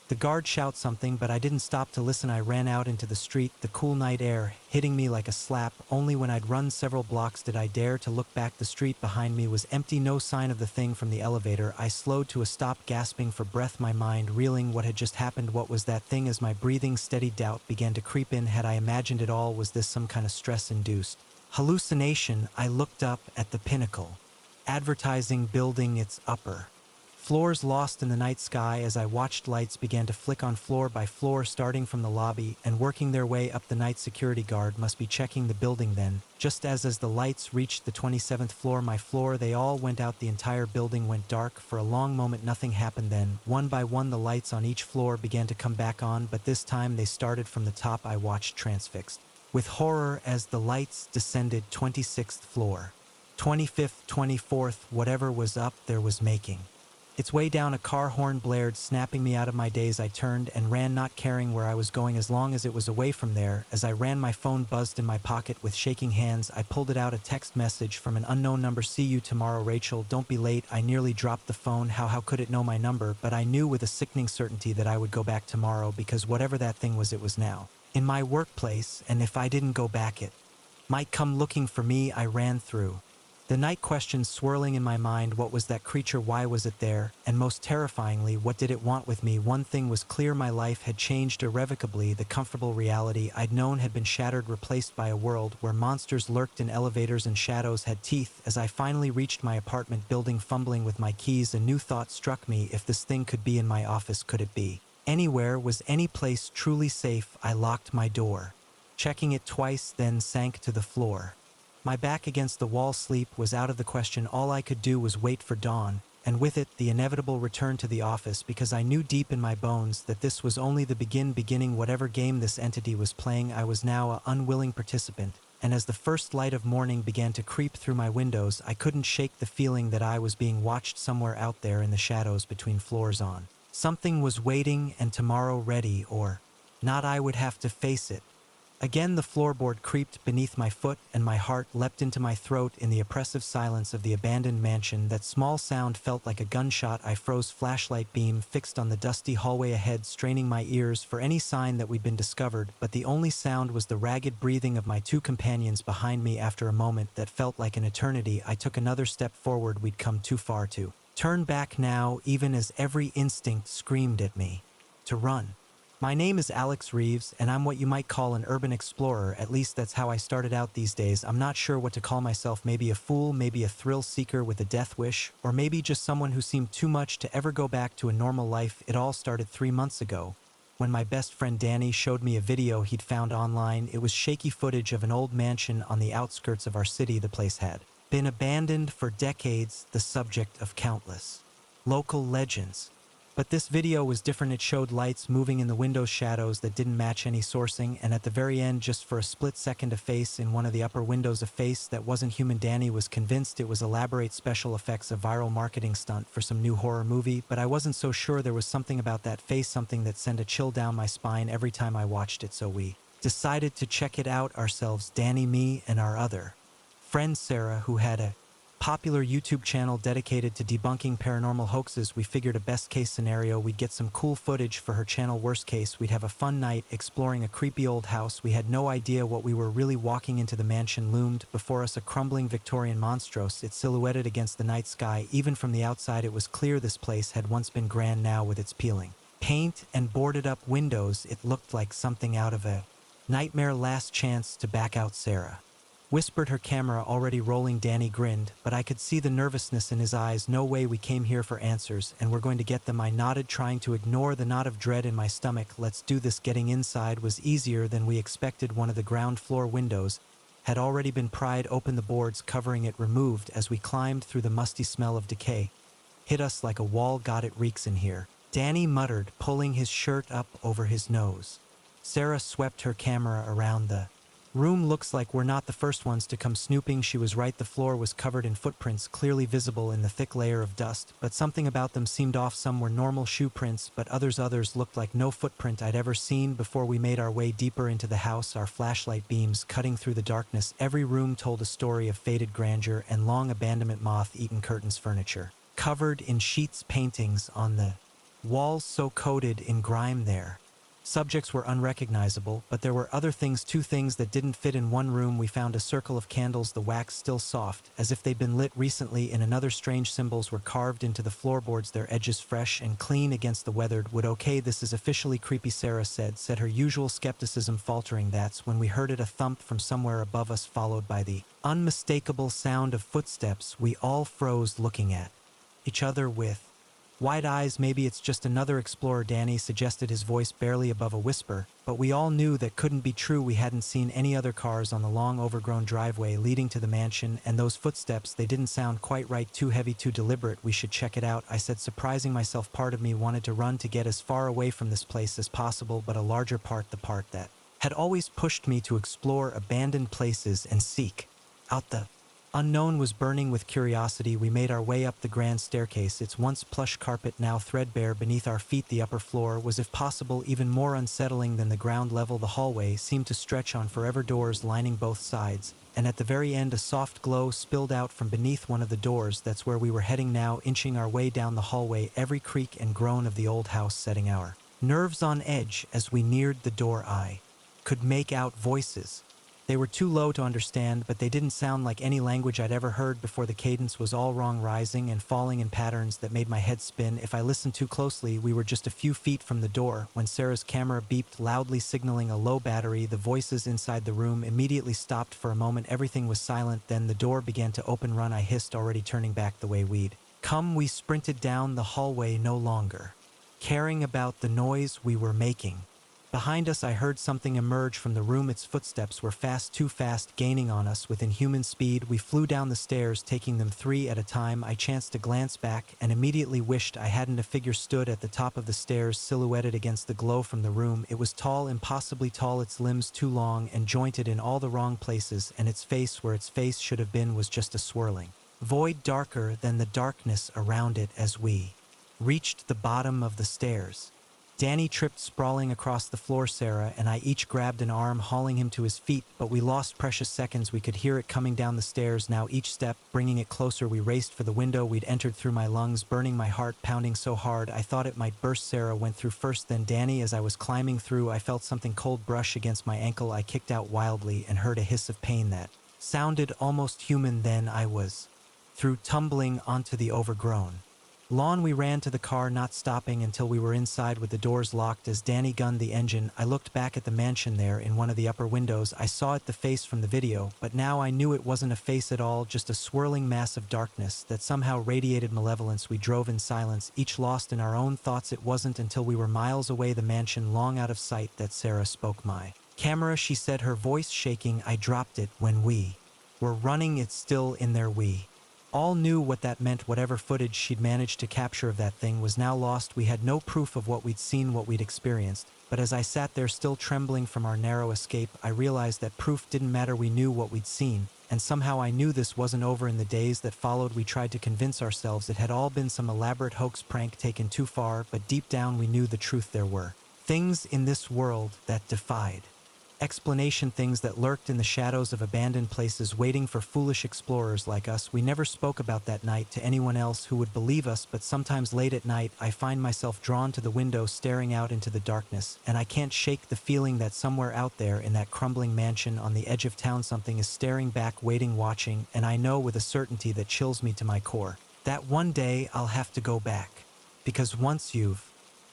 the guard shout something, but I didn't stop to listen. I ran out into the street, the cool night air hitting me like a slap. Only when I'd run several blocks did I dare to look back. The street behind me was empty, no sign of the thing from the elevator. I slowed to a stop, gasping for breath, my mind reeling. What had just happened? What was that thing? As my breathing steadied, doubt began to creep in. Had I imagined it all? Was this some kind of stress-induced hallucination? I looked up at the pinnacle advertising building, its upper floors lost in the night sky. As I watched, lights began to flick on floor by floor, starting from the lobby and working their way up. The night security guard must be checking the building then. Just as the lights reached the 27th floor, my floor, they all went out. The entire building went dark. For a long moment nothing happened. Then, one by one, the lights on each floor began to come back on, but this time they started from the top. I watched, transfixed with horror, as the lights descended. 26th floor, 25th, 24th, whatever was up there was making its way down. A car horn blared, snapping me out of my daze. I turned and ran, not caring where I was going as long as it was away from there. As I ran, my phone buzzed in my pocket. With shaking hands, I pulled it out, a text message from an unknown number. See you tomorrow, Rachel. Don't be late. I nearly dropped the phone. How could it know my number? But I knew with a sickening certainty that I would go back tomorrow, because whatever that thing was, it was now in my workplace, and if I didn't go back it might come looking for me. I ran through the night, questions swirling in my mind. What was that creature? Why was it there? And most terrifyingly, what did it want with me? One thing was clear: my life had changed irrevocably. The comfortable reality I'd known had been shattered, replaced by a world where monsters lurked in elevators and shadows had teeth. As I finally reached my apartment building, fumbling with my keys, a new thought struck me. If this thing could be in my office, could it be anywhere? Was any place truly safe? I locked my door, checking it twice, then sank to the floor. My back against the wall. Sleep was out of the question. All I could do was wait for dawn, and with it, the inevitable return to the office, because I knew deep in my bones that this was only the beginning. Whatever game this entity was playing, I was now an unwilling participant, and as the first light of morning began to creep through my windows, I couldn't shake the feeling that I was being watched somewhere out there in the shadows between floors. On something was waiting, and tomorrow, ready or not, I would have to face it. Again the floorboard creaked beneath my foot, and my heart leapt into my throat. In the oppressive silence of the abandoned mansion, that small sound felt like a gunshot. I froze, flashlight beam fixed on the dusty hallway ahead, straining my ears for any sign that we'd been discovered, but the only sound was the ragged breathing of my two companions behind me. After a moment that felt like an eternity, I took another step forward. We'd come too far to turn back now, even as every instinct screamed at me to run. My name is Alex Reeves, and I'm what you might call an urban explorer. At least that's how I started out. These days, I'm not sure what to call myself. Maybe a fool, maybe a thrill seeker with a death wish, or maybe just someone who seemed too much to ever go back to a normal life. It all started 3 months ago, when my best friend Danny showed me a video he'd found online. It was shaky footage of an old mansion on the outskirts of our city. The place had been abandoned for decades, the subject of countless local legends. But this video was different. It showed lights moving in the window, shadows that didn't match any sourcing, and at the very end, just for a split second, a face in one of the upper windows, a face that wasn't human. Danny was convinced it was elaborate special effects, a viral marketing stunt for some new horror movie, but I wasn't so sure. There was something about that face, something that sent a chill down my spine every time I watched it, so we decided to check it out ourselves. Danny, me, and our other friend Sarah, who had a popular YouTube channel dedicated to debunking paranormal hoaxes. We figured a best case scenario, we'd get some cool footage for her channel. Worst case, we'd have a fun night exploring a creepy old house. We had no idea what we were really walking into. The mansion loomed before us, a crumbling Victorian monstrosity, it silhouetted against the night sky. Even from the outside, it was clear this place had once been grand. Now, with its peeling paint and boarded up windows, it looked like something out of a nightmare. Last chance to back out, Sarah whispered, her camera already rolling. Danny grinned, but I could see the nervousness in his eyes. No way, we came here for answers, and we're going to get them. I nodded, trying to ignore the knot of dread in my stomach. Let's do this. Getting inside was easier than we expected. One of the ground floor windows had already been pried open, the boards covering it removed. As we climbed through, the musty smell of decay hit us like a wall. God, it reeks in here, Danny muttered, pulling his shirt up over his nose. Sarah swept her camera around the room. Looks like we're not the first ones to come snooping. She was right. The floor was covered in footprints, clearly visible in the thick layer of dust, but something about them seemed off. Some were normal shoe prints, but others looked like no footprint I'd ever seen before. We made our way deeper into the house, our flashlight beams cutting through the darkness. Every room told a story of faded grandeur and long abandonment. Moth-eaten curtains, furniture covered in sheets, paintings on the walls so coated in grime there. Subjects were unrecognizable, but there were other things, two things that didn't fit in one room. We found a circle of candles, the wax still soft, as if they'd been lit recently. In another, strange symbols were carved into the floorboards, their edges fresh and clean against the weathered wood. Okay, this is officially creepy, Sarah said, her usual skepticism faltering. That's when we heard it, a thump from somewhere above us, followed by the unmistakable sound of footsteps. We all froze, looking at each other with wide eyes. Maybe it's just another explorer, Danny suggested, his voice barely above a whisper, but we all knew that couldn't be true. We hadn't seen any other cars on the long overgrown driveway leading to the mansion, and those footsteps, they didn't sound quite right. Too heavy, too deliberate. We should check it out, I said, surprising myself. Part of me wanted to run, to get as far away from this place as possible, but a larger part, the part that had always pushed me to explore abandoned places and seek out the unknown, was burning with curiosity. We made our way up the grand staircase, its once plush carpet now threadbare beneath our feet. The upper floor was, if possible, even more unsettling than the ground level. The hallway seemed to stretch on forever, doors lining both sides, and at the very end a soft glow spilled out from beneath one of the doors. That's where we were heading now, inching our way down the hallway, every creak and groan of the old house setting our nerves on edge. As we neared the door, I could make out voices. They were too low to understand, but they didn't sound like any language I'd ever heard before. The cadence was all wrong, rising and falling in patterns that made my head spin. If I listened too closely, we were just a few feet from the door when Sarah's camera beeped loudly, signaling a low battery. The voices inside the room immediately stopped for a moment. Everything was silent. Then the door began to open. Run, I hissed, already turning back the way we'd come. We sprinted down the hallway, no longer caring about the noise we were making. Behind us, I heard something emerge from the room. Its footsteps were fast, too fast, gaining on us with inhuman speed. We flew down the stairs, taking them 3 at a time. I chanced to glance back and immediately wished I hadn't. A figure stood at the top of the stairs, silhouetted against the glow from the room. It was tall, impossibly tall, its limbs too long and jointed in all the wrong places, and its face, where its face should have been, was just a swirling void, darker than the darkness around it. As we reached the bottom of the stairs, Danny tripped, sprawling across the floor. Sarah and I each grabbed an arm, hauling him to his feet, but we lost precious seconds. We could hear it coming down the stairs, now each step bringing it closer. We raced for the window. We'd entered through my lungs, burning, my heart pounding so hard I thought it might burst. Sarah went through first, then Danny. As I was climbing through, I felt something cold brush against my ankle. I kicked out wildly and heard a hiss of pain that sounded almost human. Then I was through, tumbling onto the overgrown lawn. We ran to the car, not stopping until we were inside with the doors locked. As Danny gunned the engine, I looked back at the mansion. There in one of the upper windows, I saw it, the face from the video, but now I knew it wasn't a face at all, just a swirling mass of darkness that somehow radiated malevolence. We drove in silence, each lost in our own thoughts. It wasn't until we were miles away, the mansion long out of sight, that Sarah spoke. "My camera," she said, her voice shaking. "I dropped it when we were running. It's still in there." We all knew what that meant. Whatever footage she'd managed to capture of that thing was now lost. We had no proof of what we'd seen, what we'd experienced. But as I sat there, still trembling from our narrow escape, I realized that proof didn't matter. We knew what we'd seen, and somehow I knew this wasn't over. In the days that followed, we tried to convince ourselves it had all been some elaborate hoax, prank taken too far, but deep down we knew the truth. There were things in this world that defied explanation, things that lurked in the shadows of abandoned places, waiting for foolish explorers like us. We never spoke about that night to anyone else who would believe us, but sometimes late at night I find myself drawn to the window, staring out into the darkness, and I can't shake the feeling that somewhere out there in that crumbling mansion on the edge of town, something is staring back, waiting, watching, and I know with a certainty that chills me to my core that one day I'll have to go back. Because once you've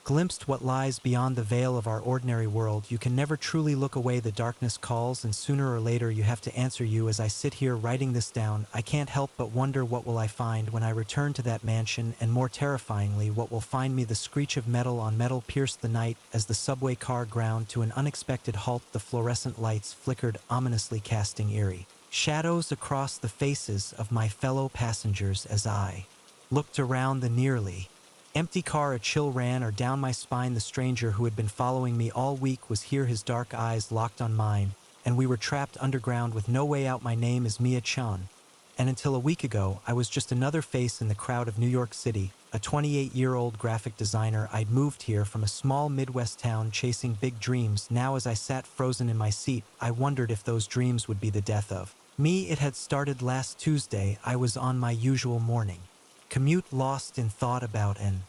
glimpsed what lies beyond the veil of our ordinary world, you can never truly look away. The darkness calls, and sooner or later you have to answer. You, as I sit here writing this down, I can't help but wonder, what will I find when I return to that mansion? And more terrifyingly, what will find me? The screech of metal on metal pierced the night as the subway car ground to an unexpected halt. The fluorescent lights flickered ominously, casting eerie shadows across the faces of my fellow passengers. As I looked around the nearly empty car, a chill ran down my spine. The stranger who had been following me all week was here, his dark eyes locked on mine, and we were trapped underground with no way out. My name is Mia Chan, and until a week ago, I was just another face in the crowd of New York City, a 28-year-old graphic designer. I'd moved here from a small Midwest town, chasing big dreams. Now, as I sat frozen in my seat, I wondered if those dreams would be the death of me. It had started last Tuesday. I was on my usual morning commute, lost in thought about an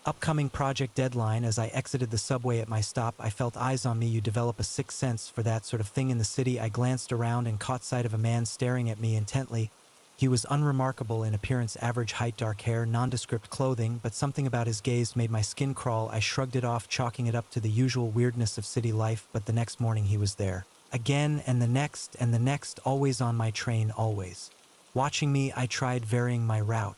upcoming project deadline. As I exited the subway at my stop, I felt eyes on me. You develop a sixth sense for that sort of thing in the city. I glanced around and caught sight of a man staring at me intently. He was unremarkable in appearance, average height, dark hair, nondescript clothing, but something about his gaze made my skin crawl. I shrugged it off, chalking it up to the usual weirdness of city life. But the next morning he was there again, and the next, always on my train, always watching me. I tried varying my route,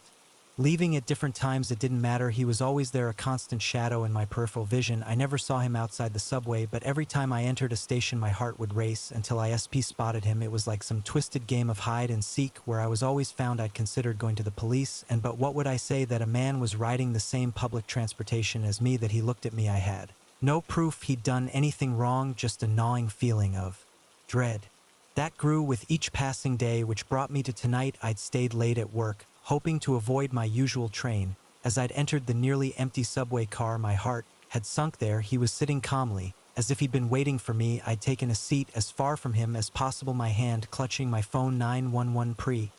leaving at different times. It didn't matter. He was always there, a constant shadow in my peripheral vision. I never saw him outside the subway, but every time I entered a station my heart would race until I spotted him. It was like some twisted game of hide and seek where I was always found. I'd considered going to the police, but what would I say? That a man was riding the same public transportation as me, that he looked at me. I had no proof he'd done anything wrong, just a gnawing feeling of dread that grew with each passing day, which brought me to tonight. I'd stayed late at work, hoping to avoid my usual train. As I'd entered the nearly empty subway car, my heart had sunk there. He was sitting calmly, as if he'd been waiting for me. I'd taken a seat as far from him as possible, my hand clutching my phone. 911 pre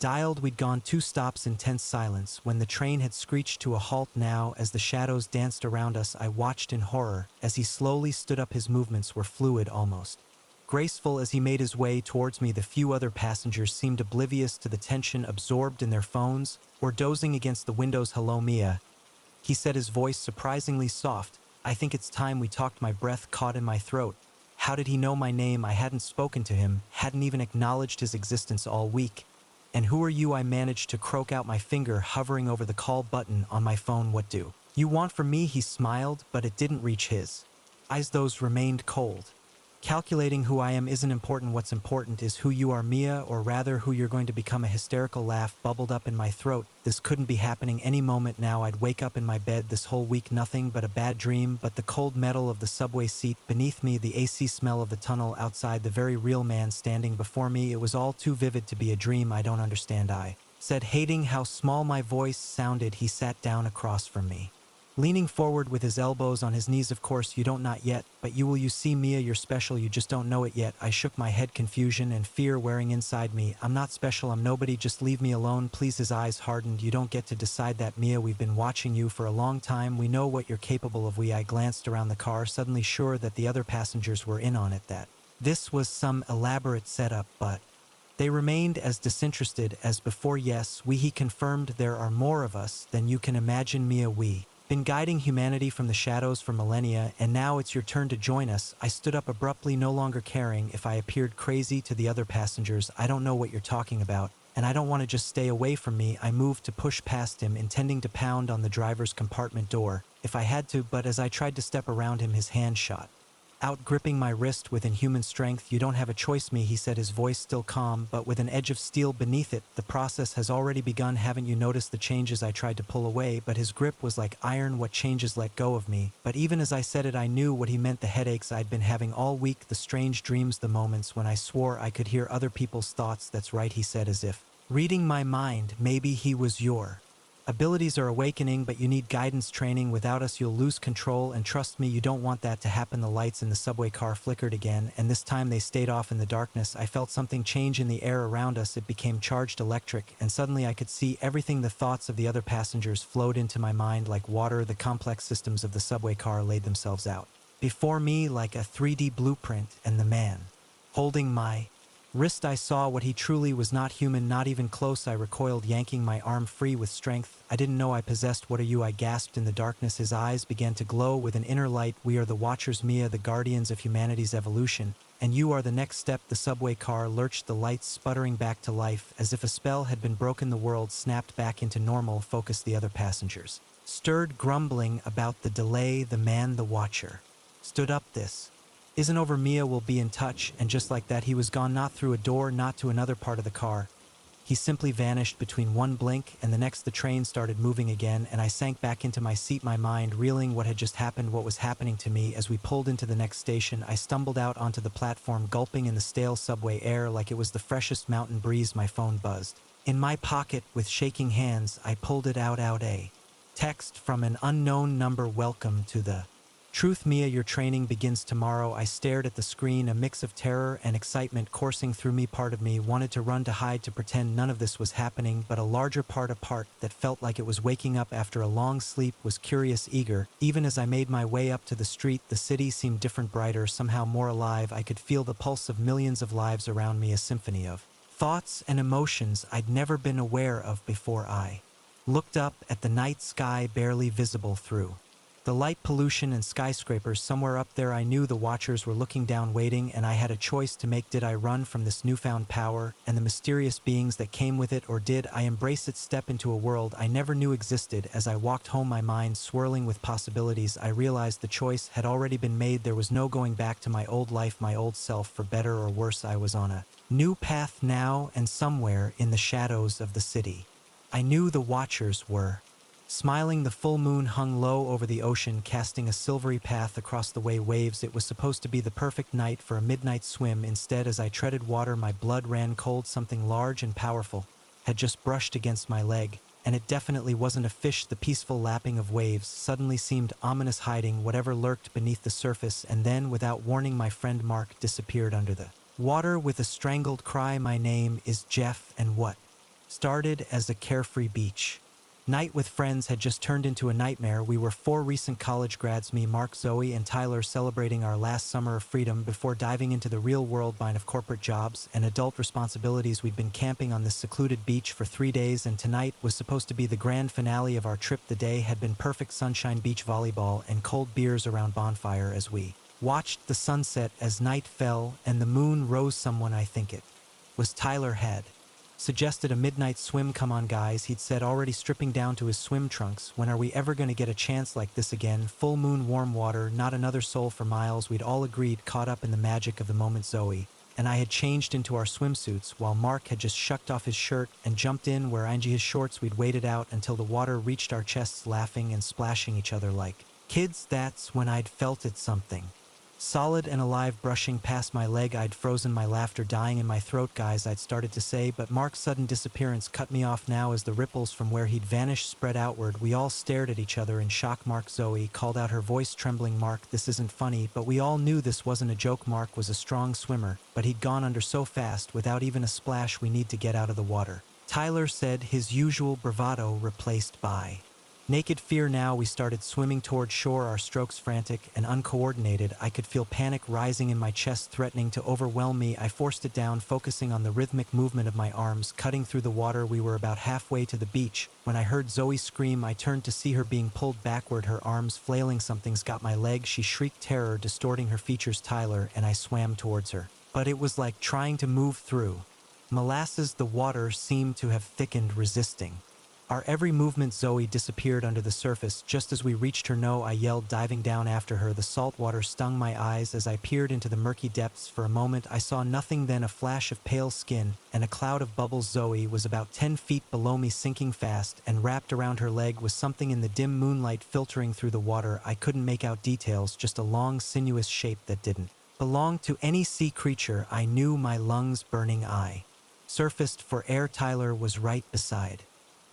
dialed we'd gone 2 stops in tense silence. When the train had screeched to a halt now, as the shadows danced around us, I watched in horror. As he slowly stood up, his movements were fluid, almost graceful. As he made his way towards me, the few other passengers seemed oblivious to the tension, absorbed in their phones or dozing against the windows. "Hello, Mia," he said, his voice surprisingly soft. "I think it's time we talked." My breath caught in my throat. How did he know my name? I hadn't spoken to him, hadn't even acknowledged his existence all week. "And who are you?" I managed to croak out, my finger hovering over the call button on my phone. "What do you want from me?" He smiled, but it didn't reach his eyes. Those remained cold. "Calculating who I am isn't important. What's important is who you are, Mia, or rather who you're going to become." A hysterical laugh bubbled up in my throat. This couldn't be happening any moment now. I'd wake up in my bed this whole week, nothing but a bad dream, but the cold metal of the subway seat beneath me, the AC smell of the tunnel outside, the very real man standing before me. It was all too vivid to be a dream. "I don't understand," I said, hating how small my voice sounded. He sat down across from me, leaning forward with his elbows on his knees. "Of course you don't, not yet, but you will. You see, Mia, you're special, you just don't know it yet." I shook my head, confusion and fear wearing inside me. "I'm not special, I'm nobody, just leave me alone, please." His eyes hardened. "You don't get to decide that, Mia. We've been watching you for a long time. We know what you're capable of." I glanced around the car, suddenly sure that the other passengers were in on it, that this was some elaborate setup, but they remained as disinterested as before. "Yes, he confirmed. "There are more of us than you can imagine, Mia. We been guiding humanity from the shadows for millennia, and now it's your turn to join us." I stood up abruptly, no longer caring if I appeared crazy to the other passengers. "I don't know what you're talking about, and I don't want to. Just stay away from me." I moved to push past him, intending to pound on the driver's compartment door if I had to, but as I tried to step around him, his hand shot out, gripping my wrist with inhuman strength. "You don't have a choice, me," he said, his voice still calm, but with an edge of steel beneath it. "The process has already begun. Haven't you noticed the changes?" I tried to pull away, but his grip was like iron. "What changes?" "Let go of me." But even as I said it, I knew what he meant. The headaches I'd been having all week, the strange dreams, the moments when I swore I could hear other people's thoughts. "That's right," he said, as if reading my mind. "Maybe he was your abilities are awakening, but you need guidance training. Without us, you'll lose control, and trust me, you don't want that to happen." The lights in the subway car flickered again, and this time they stayed off in the darkness. I felt something change in the air around us. It became charged electric, and suddenly I could see everything. The thoughts of the other passengers flowed into my mind like water. The complex systems of the subway car laid themselves out before me like a 3D blueprint, and the man holding my wrist, I saw what he truly was. Not human, not even close. I recoiled, yanking my arm free with strength I didn't know I possessed. "What are you?" I gasped in the darkness. His eyes began to glow with an inner light. "We are the Watchers, Mia, the guardians of humanity's evolution, and you are the next step." The subway car lurched, the lights sputtering back to life. As if a spell had been broken, the world snapped back into normal focus. The other passengers stirred, grumbling about the delay. The man, the Watcher, stood up. "This isn't over, Mia. We'll be in touch." And just like that, he was gone, not through a door, not to another part of the car. He simply vanished. Between one blink and the next, the train started moving again, and I sank back into my seat, my mind reeling what had just happened, what was happening to me. As we pulled into the next station, I stumbled out onto the platform, gulping in the stale subway air like it was the freshest mountain breeze. My phone buzzed in my pocket. With shaking hands, I pulled it out. A text from an unknown number. "Welcome to the truth, Mia. Your training begins tomorrow." I stared at the screen, a mix of terror and excitement coursing through me. Part of me wanted to run, to hide, to pretend none of this was happening, but a larger part, a part that felt like it was waking up after a long sleep, was curious, eager. Even as I made my way up to the street, the city seemed different, brighter, somehow more alive. I could feel the pulse of millions of lives around me, a symphony of thoughts and emotions I'd never been aware of before. I looked up at the night sky, barely visible through the light pollution and skyscrapers. Somewhere up there, I knew the Watchers were looking down, waiting, and I had a choice to make. Did I run from this newfound power and the mysterious beings that came with it, or did I embrace it, step into a world I never knew existed? As I walked home, my mind swirling with possibilities, I realized the choice had already been made. There was no going back to my old life, my old self. For better or worse, I was on a new path now, and somewhere in the shadows of the city, I knew the Watchers were smiling. The full moon hung low over the ocean, casting a silvery path across the waves. It was supposed to be the perfect night for a midnight swim. Instead, as I treaded water, my blood ran cold. Something large and powerful had just brushed against my leg, and it definitely wasn't a fish. The peaceful lapping of waves suddenly seemed ominous, hiding whatever lurked beneath the surface. And then, without warning, my friend Mark disappeared under the water with a strangled cry. "My name is Jeff, and what started as a carefree beach. Night with friends had just turned into a nightmare. We were four recent college grads, me, Mark, Zoe, and Tyler, celebrating our last summer of freedom before diving into the real world mind of corporate jobs and adult responsibilities. We'd been camping on this secluded beach for 3 days, and tonight was supposed to be the grand finale of our trip. The day had been perfect: sunshine, beach volleyball, and cold beers around bonfire as we watched the sunset as night fell and the moon rose. Someone, I think it was Tyler, had suggested a midnight swim. Come on, guys, he'd said, already stripping down to his swim trunks. When are we ever going to get a chance like this again? Full moon, warm water, not another soul for miles. We'd all agreed, caught up in the magic of the moment. Zoe and I had changed into our swimsuits, while Mark had just shucked off his shirt and jumped in wearing his shorts. We'd waited out until the water reached our chests, laughing and splashing each other like kids. That's when I'd felt it, something solid and alive brushing past my leg. I'd frozen, my laughter dying in my throat. Guys, I'd started to say, but Mark's sudden disappearance cut me off now as the ripples from where he'd vanished spread outward. We all stared at each other in shock. Mark, Zoe called out, her voice trembling, Mark, this isn't funny. But we all knew this wasn't a joke. Mark was a strong swimmer, but he'd gone under so fast without even a splash. We need to get out of the water, Tyler said, his usual bravado replaced by naked fear. Now we started swimming toward shore, our strokes frantic and uncoordinated. I could feel panic rising in my chest, threatening to overwhelm me. I forced it down, focusing on the rhythmic movement of my arms cutting through the water. We were about halfway to the beach when I heard Zoe scream. I turned to see her being pulled backward, her arms flailing. Something's got my leg, she shrieked, terror distorting her features. Tyler and I swam towards her, but it was like trying to move through molasses. The water seemed to have thickened, resisting our every movement. Zoe disappeared under the surface just as we reached her. No, I yelled, diving down after her. The salt water stung my eyes as I peered into the murky depths. For a moment I saw nothing, then a flash of pale skin and a cloud of bubbles. Zoe was about 10 feet below me, sinking fast, and wrapped around her leg was something in the dim moonlight filtering through the water. I couldn't make out details, just a long, sinuous shape that didn't belong to any sea creature I knew. My lungs burning, I surfaced for air. Tyler was right beside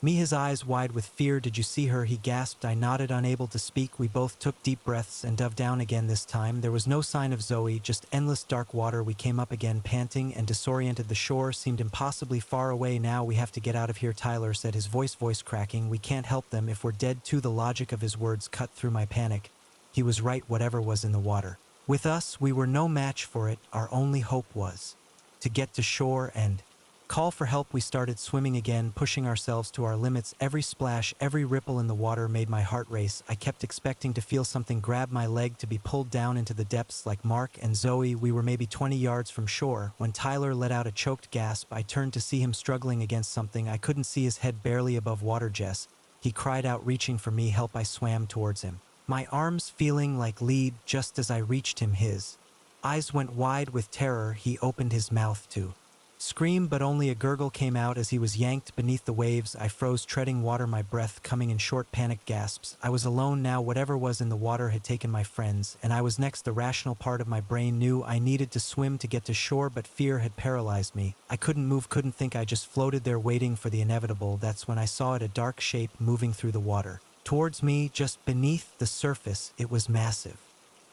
me, his eyes wide with fear. Did you see her? He gasped. I nodded, unable to speak. We both took deep breaths and dove down again. This time there was no sign of Zoe, just endless dark water. We came up again, panting and disoriented. The shore seemed impossibly far away. Now we have to get out of here, Tyler said, his voice cracking. We can't help them if we're dead too. The logic of his words cut through my panic. He was right. Whatever was in the water with us, we were no match for it. Our only hope was to get to shore and call for help. We started swimming again, pushing ourselves to our limits. Every splash, every ripple in the water made my heart race. I kept expecting to feel something grab my leg, to be pulled down into the depths like Mark and Zoe. We were maybe 20 yards from shore when Tyler let out a choked gasp. I turned to see him struggling against something. I couldn't see his head, barely above water. Jess, he cried out, reaching for me. Help. I swam towards him, my arms feeling like lead. Just as I reached him, his eyes went wide with terror. He opened his mouth to scream, but only a gurgle came out as he was yanked beneath the waves. I froze, treading water, my breath coming in short, panicked gasps. I was alone now. Whatever was in the water had taken my friends, and I was next. The rational part of my brain knew I needed to swim to get to shore, but fear had paralyzed me. I couldn't move, couldn't think. I just floated there, waiting for the inevitable. That's when I saw it, a dark shape moving through the water towards me, just beneath the surface. It was massive,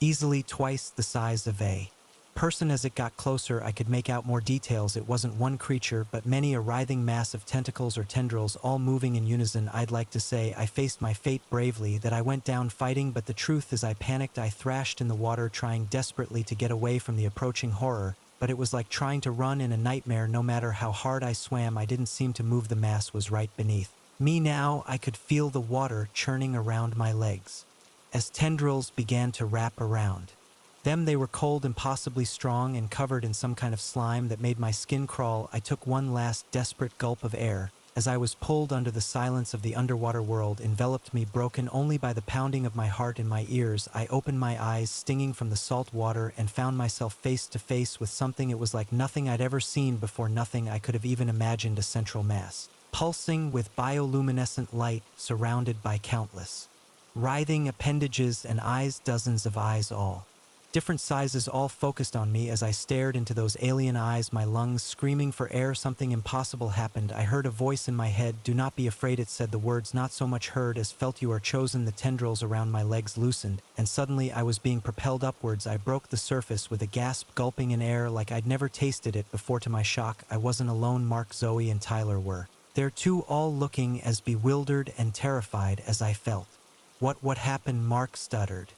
easily twice the size of a person. As it got closer, I could make out more details. It wasn't one creature, but many, a writhing mass of tentacles or tendrils, all moving in unison. I'd like to say I faced my fate bravely, that I went down fighting, but the truth is I panicked. I thrashed in the water, trying desperately to get away from the approaching horror, but it was like trying to run in a nightmare. No matter how hard I swam, I didn't seem to move. The mass was right beneath me now. I could feel the water churning around my legs as tendrils began to wrap around them. They were cold, impossibly strong, and covered in some kind of slime that made my skin crawl. I took one last desperate gulp of air as I was pulled under. The silence of the underwater world enveloped me, broken only by the pounding of my heart in my ears. I opened my eyes, stinging from the salt water, and found myself face to face with something. It was like nothing I'd ever seen before, nothing I could have even imagined. A central mass, pulsing with bioluminescent light, surrounded by countless writhing appendages and eyes, dozens of eyes, all different sizes, all focused on me. As I stared into those alien eyes, my lungs screaming for air, something impossible happened. I heard a voice in my head. Do not be afraid, it said, the words not so much heard as felt. You are chosen. The tendrils around my legs loosened, and suddenly I was being propelled upwards. I broke the surface with a gasp, gulping in air like I'd never tasted it before. To my shock, I wasn't alone. Mark, Zoe, and Tyler were They're two all looking as bewildered and terrified as I felt. What happened?" Mark stuttered.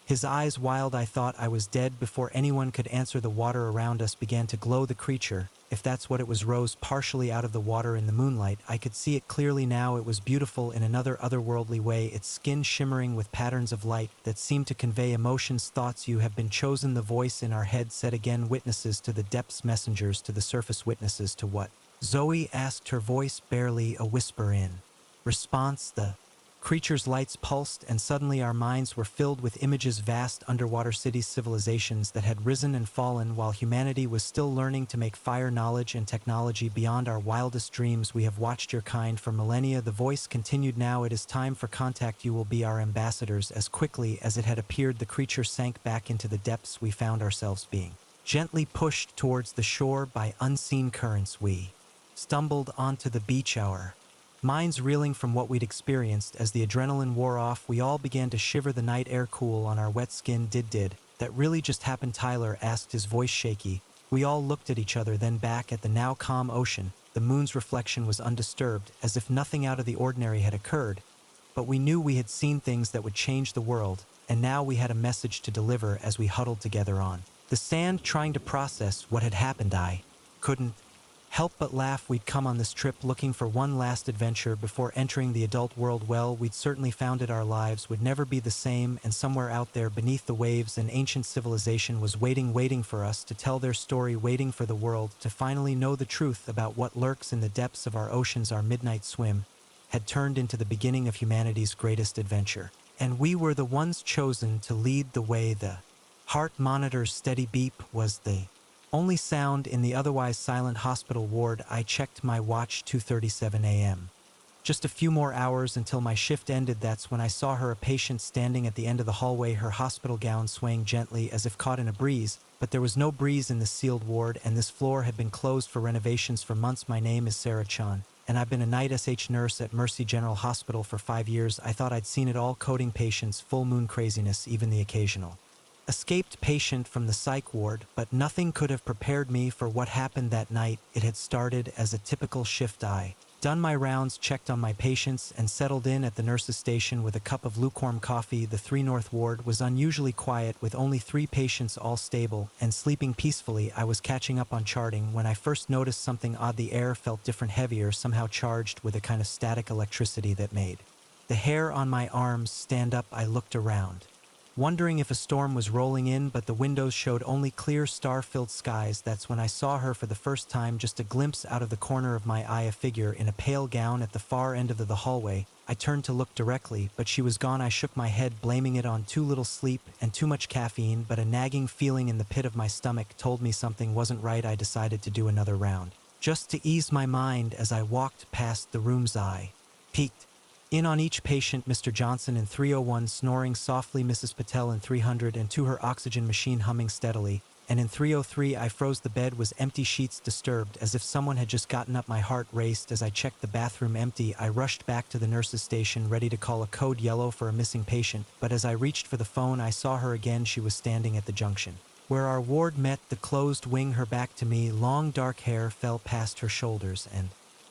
His eyes wild. I thought I was dead before anyone could answer. The water around us began to glow. The creature, if that's what it was, rose partially out of the water in the moonlight. I could see it clearly now. It was beautiful in another otherworldly way, its skin shimmering with patterns of light that seemed to convey emotions, thoughts. "You have been chosen," the voice in our head said again. "Witnesses to the depths, messengers to the surface." "Witnesses to what?" Zoe asked, her voice barely a whisper in response. The creature's lights pulsed, and suddenly our minds were filled with images: vast underwater cities, civilizations that had risen and fallen while humanity was still learning to make fire, knowledge and technology beyond our wildest dreams. "We have watched your kind for millennia," the voice continued. "Now it is time for contact. You will be our ambassadors." As quickly as it had appeared, the creature sank back into the depths. We found ourselves being gently pushed towards the shore by unseen currents. We stumbled onto the beach, our minds reeling from what we'd experienced. As the adrenaline wore off, we all began to shiver, the night air cool on our wet skin. Did that really just happen?" Tyler asked, his voice shaky. We all looked at each other, then back at the now calm ocean. The moon's reflection was undisturbed, as if nothing out of the ordinary had occurred. But we knew we had seen things that would change the world, and now we had a message to deliver. As we huddled together on the sand, trying to process what had happened, I couldn't help but laugh. We'd come on this trip looking for one last adventure before entering the adult world. Well, we'd certainly found it. Our lives would never be the same, and somewhere out there beneath the waves, an ancient civilization was waiting for us to tell their story, waiting for the world to finally know the truth about what lurks in the depths of our oceans. Our midnight swim had turned into the beginning of humanity's greatest adventure, and we were the ones chosen to lead the way. The heart monitor's steady beep was the only sound in the otherwise silent hospital ward. I checked my watch, 2:37 a.m. Just a few more hours until my shift ended. That's when I saw her, a patient standing at the end of the hallway, her hospital gown swaying gently as if caught in a breeze. But there was no breeze in the sealed ward, and this floor had been closed for renovations for months. "My name is Sarah Chan, and I've been a night SH nurse at Mercy General Hospital for 5 years. I thought I'd seen it all: coding patients, full moon craziness, even the occasional escaped patient from the psych ward, but nothing could have prepared me for what happened that night. It had started as a typical shift. I done my rounds, checked on my patients, and settled in at the nurse's station with a cup of lukewarm coffee. The 3 North ward was unusually quiet, with only 3 patients, all stable and sleeping peacefully. I was catching up on charting when I first noticed something odd. The air felt different, heavier, somehow charged with a kind of static electricity that made the hair on my arms stand up. I looked around, wondering if a storm was rolling in, but the windows showed only clear, star-filled skies. That's when I saw her for the first time, just a glimpse out of the corner of my eye, a figure in a pale gown at the far end of the hallway. I turned to look directly, but she was gone. I shook my head, blaming it on too little sleep and too much caffeine, but a nagging feeling in the pit of my stomach told me something wasn't right. I decided to do another round, just to ease my mind. As I walked past the rooms, I peeked in on each patient: Mr. Johnson in 301 snoring softly, Mrs. Patel in 302, her oxygen machine humming steadily, and in 303 I froze. The bed was empty, sheets disturbed, as if someone had just gotten up. My heart raced as I checked the bathroom, empty. I rushed back to the nurse's station, ready to call a code yellow for a missing patient, but as I reached for the phone, I saw her again. She was standing at the junction where our ward met, the closed wing, her back to me. Long dark hair fell past her shoulders, and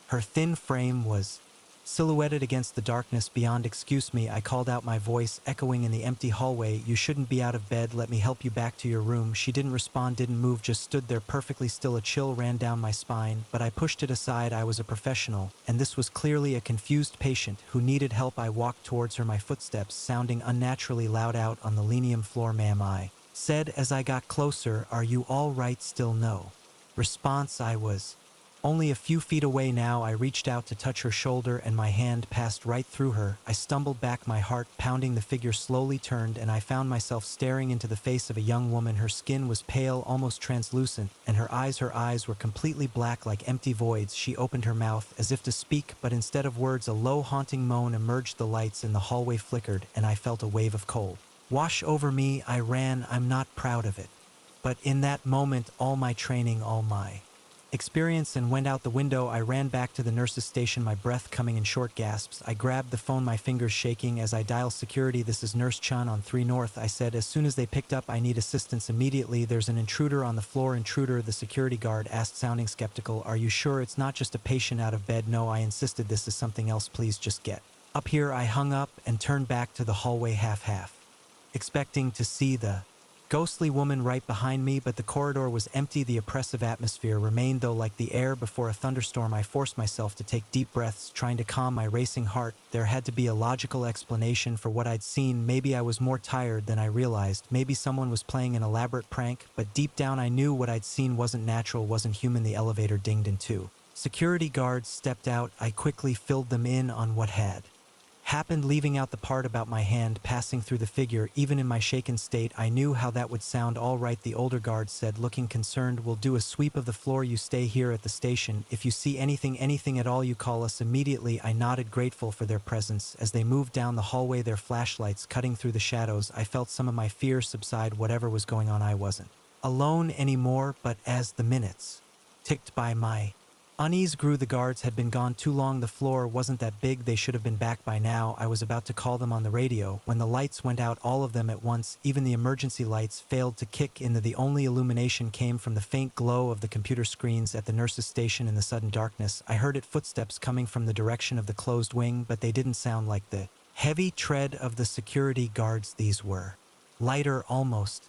her thin frame was silhouetted against the darkness beyond. "Excuse me," I called out, my voice echoing in the empty hallway. "You shouldn't be out of bed. Let me help you back to your room." She didn't respond, didn't move, just stood there perfectly still. A chill ran down my spine, but I pushed it aside. I was a professional, and this was clearly a confused patient who needed help. I walked towards her, my footsteps sounding unnaturally loud out on the linoleum floor. "Ma'am," I said as I got closer, "are you all right?" Still no response. I was only a few feet away now. I reached out to touch her shoulder, and my hand passed right through her. I stumbled back, my heart pounding. The figure slowly turned, and I found myself staring into the face of a young woman. Her skin was pale, almost translucent, and her eyes were completely black, like empty voids. She opened her mouth as if to speak, but instead of words, a low, haunting moan emerged. The lights in the hallway flickered, and I felt a wave of cold wash over me. I ran. I'm not proud of it, but in that moment, all my training, all my experience and went out the window. I ran back to the nurse's station, my breath coming in short gasps. I grabbed the phone, my fingers shaking as I dial security. "This is Nurse Chun on 3 North, I said. As soon as they picked up, "I need assistance immediately. There's an intruder on the floor." "Intruder?" the security guard asked, sounding skeptical. "Are you sure it's not just a patient out of bed?" "No," I insisted. "This is something else. Please just get up here." I hung up and turned back to the hallway half, expecting to see the ghostly woman right behind me, but the corridor was empty. The oppressive atmosphere remained, though, like the air before a thunderstorm. I forced myself to take deep breaths, trying to calm my racing heart. There had to be a logical explanation for what I'd seen. Maybe I was more tired than I realized. Maybe someone was playing an elaborate prank, but deep down I knew what I'd seen wasn't natural, wasn't human. The elevator dinged in two. Security guards stepped out. I quickly filled them in on what had happened, leaving out the part about my hand passing through the figure. Even in my shaken state, I knew how that would sound. "All right," the older guard said, looking concerned. "We'll do a sweep of the floor. You stay here at the station. If you see anything at all, you call us immediately." I nodded, grateful for their presence. As they moved down the hallway, their flashlights cutting through the shadows, I felt some of my fear subside. Whatever was going on, I wasn't alone anymore. But as the minutes ticked by, my unease grew. The guards had been gone too long. The floor wasn't that big. They should have been back by now. I was about to call them on the radio when the lights went out, all of them at once. Even the emergency lights failed to kick in. The only illumination came from the faint glow of the computer screens at the nurse's station. In the sudden darkness, I heard footsteps coming from the direction of the closed wing, but they didn't sound like the heavy tread of the security guards. These were lighter, almost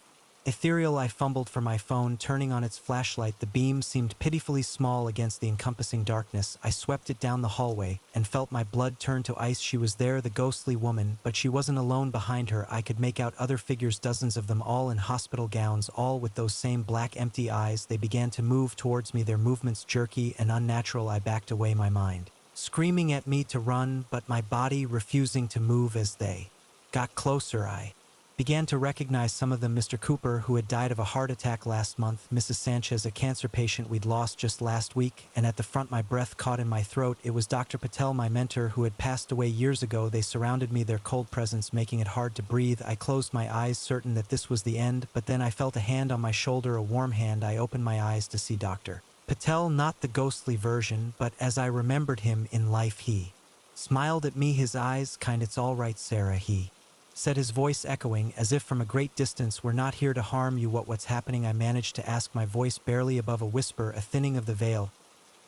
ethereal. I fumbled for my phone, turning on its flashlight. The beam seemed pitifully small against the encompassing darkness. I swept it down the hallway and felt my blood turn to ice. She was there, the ghostly woman, but she wasn't alone. Behind her, I could make out other figures, dozens of them, all in hospital gowns, all with those same black, empty eyes. They began to move towards me, their movements jerky and unnatural. I backed away, my mind screaming at me to run, but my body refusing to move. As they got closer, I began to recognize some of them. Mr. Cooper, who had died of a heart attack last month; Mrs. Sanchez, a cancer patient we'd lost just last week; and at the front, my breath caught in my throat. It was Dr. Patel, my mentor, who had passed away years ago. They surrounded me, their cold presence making it hard to breathe. I closed my eyes, certain that this was the end, but then I felt a hand on my shoulder, a warm hand. I opened my eyes to see Dr. Patel, not the ghostly version, but as I remembered him in life. He smiled at me, his eyes kind. "It's all right, Sarah," he said, his voice echoing as if from a great distance. "We're not here to harm you." What's happening?" I managed to ask, my voice barely above a whisper, a thinning of the veil.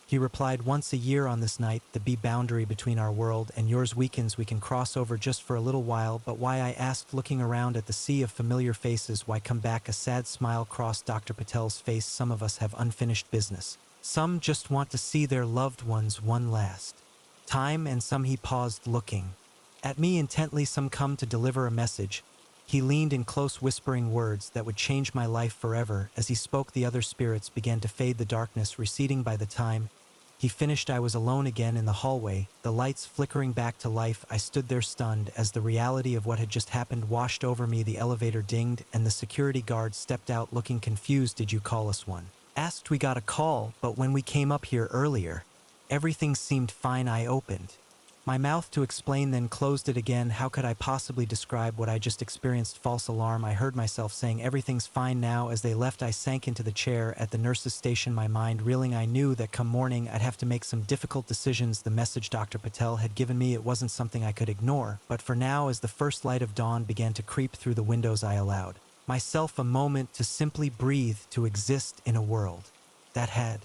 He replied, "Once a year on this night, the boundary between our world and yours weakens. We can cross over just for a little while." "But why?" I asked, looking around at the sea of familiar faces. "Why come back?" A sad smile crossed Dr. Patel's face. "Some of us have unfinished business. Some just want to see their loved ones one last time, and some," he paused, looking at me intently, "some come to deliver a message." He leaned in close, whispering words that would change my life forever. As he spoke, the other spirits began to fade, the darkness receding. By the time he finished, I was alone again in the hallway, the lights flickering back to life. I stood there stunned as the reality of what had just happened washed over me. The elevator dinged, and the security guard stepped out, looking confused. "Did you call us?" one asked. "We got a call, but when we came up here earlier, everything seemed fine." I opened my mouth to explain, then closed it again. How could I possibly describe what I just experienced? False alarm, I heard myself saying. "Everything's fine now." As they left, I sank into the chair at the nurse's station, my mind reeling. I knew that come morning I'd have to make some difficult decisions. The message Dr. Patel had given me, it wasn't something I could ignore. But for now, as the first light of dawn began to creep through the windows, I allowed myself a moment to simply breathe, to exist in a world that had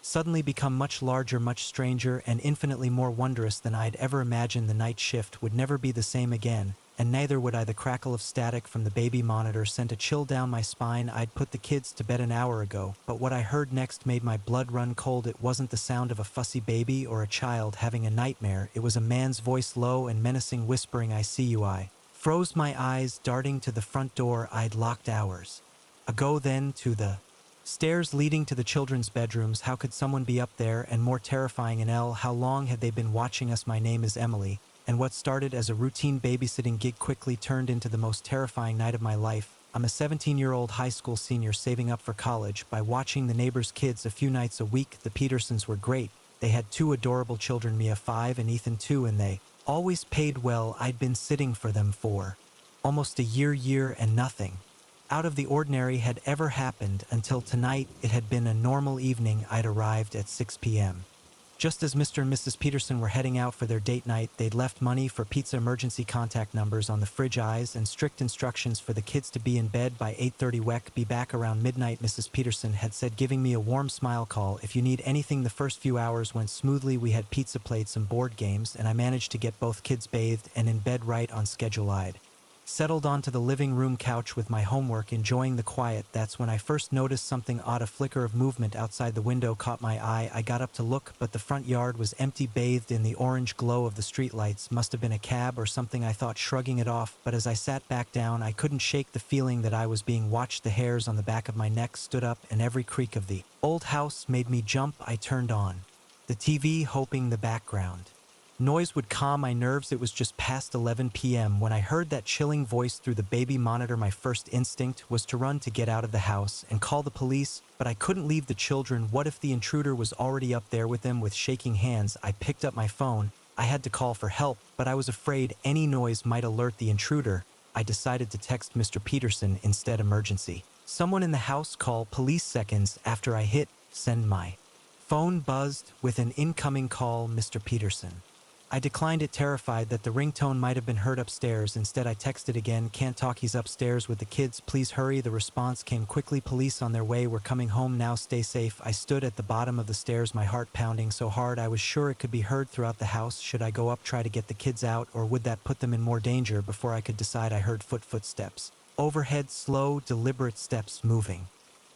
suddenly become much larger, much stranger, and infinitely more wondrous than I'd ever imagined. The night shift would never be the same again, and neither would I. The crackle of static from the baby monitor sent a chill down my spine. I'd put the kids to bed an hour ago, but what I heard next made my blood run cold. It wasn't the sound of a fussy baby or a child having a nightmare. It was a man's voice, low and menacing, whispering, "I see you." I froze, my eyes darting to the front door I'd locked hours ago, then to the stairs leading to the children's bedrooms. How could someone be up there? And more terrifying, how long had they been watching us? My name is Emily, and what started as a routine babysitting gig quickly turned into the most terrifying night of my life. I'm a 17-year-old high school senior saving up for college by watching the neighbors' kids a few nights a week. The Petersons were great. They had two adorable children, Mia 5 and Ethan 2, and they always paid well. I'd been sitting for them for almost a year and nothing out of the ordinary had ever happened until tonight. It had been a normal evening. I'd arrived at 6 p.m. Just as Mr. and Mrs. Peterson were heading out for their date night, they'd left money for pizza emergency contact numbers on the fridge eyes and strict instructions for the kids to be in bed by 8:30 WEC, be back around midnight. Mrs. Peterson had said, giving me a warm smile, call if you need anything. The first few hours went smoothly. We had pizza, played some board games, and I managed to get both kids bathed and in bed right on schedule. I'd settled onto the living room couch with my homework, enjoying the quiet. That's when I first noticed something odd. A flicker of movement outside the window caught my eye. I got up to look, but the front yard was empty, bathed in the orange glow of the streetlights. Must have been a cab or something, I thought, shrugging it off. But as I sat back down, I couldn't shake the feeling that I was being watched. The hairs on the back of my neck stood up, and every creak of the old house made me jump. I turned on the TV, hoping the background noise would calm my nerves. It was just past 11 p.m. when I heard that chilling voice through the baby monitor. My first instinct was to run to get out of the house and call the police, but I couldn't leave the children. What if the intruder was already up there with them? With shaking hands, I picked up my phone. I had to call for help, but I was afraid any noise might alert the intruder. I decided to text Mr. Peterson instead. Emergency. Someone in the house, call police. Seconds after I hit send, my phone buzzed with an incoming call. Mr. Peterson. I declined it, terrified that the ringtone might have been heard upstairs. Instead, I texted again, can't talk, he's upstairs with the kids, please hurry. The response came quickly, police on their way, we're coming home now, stay safe. I stood at the bottom of the stairs, my heart pounding so hard I was sure it could be heard throughout the house. Should I go up, try to get the kids out, or would that put them in more danger? Before I could decide, I heard footsteps. Overhead, slow, deliberate steps moving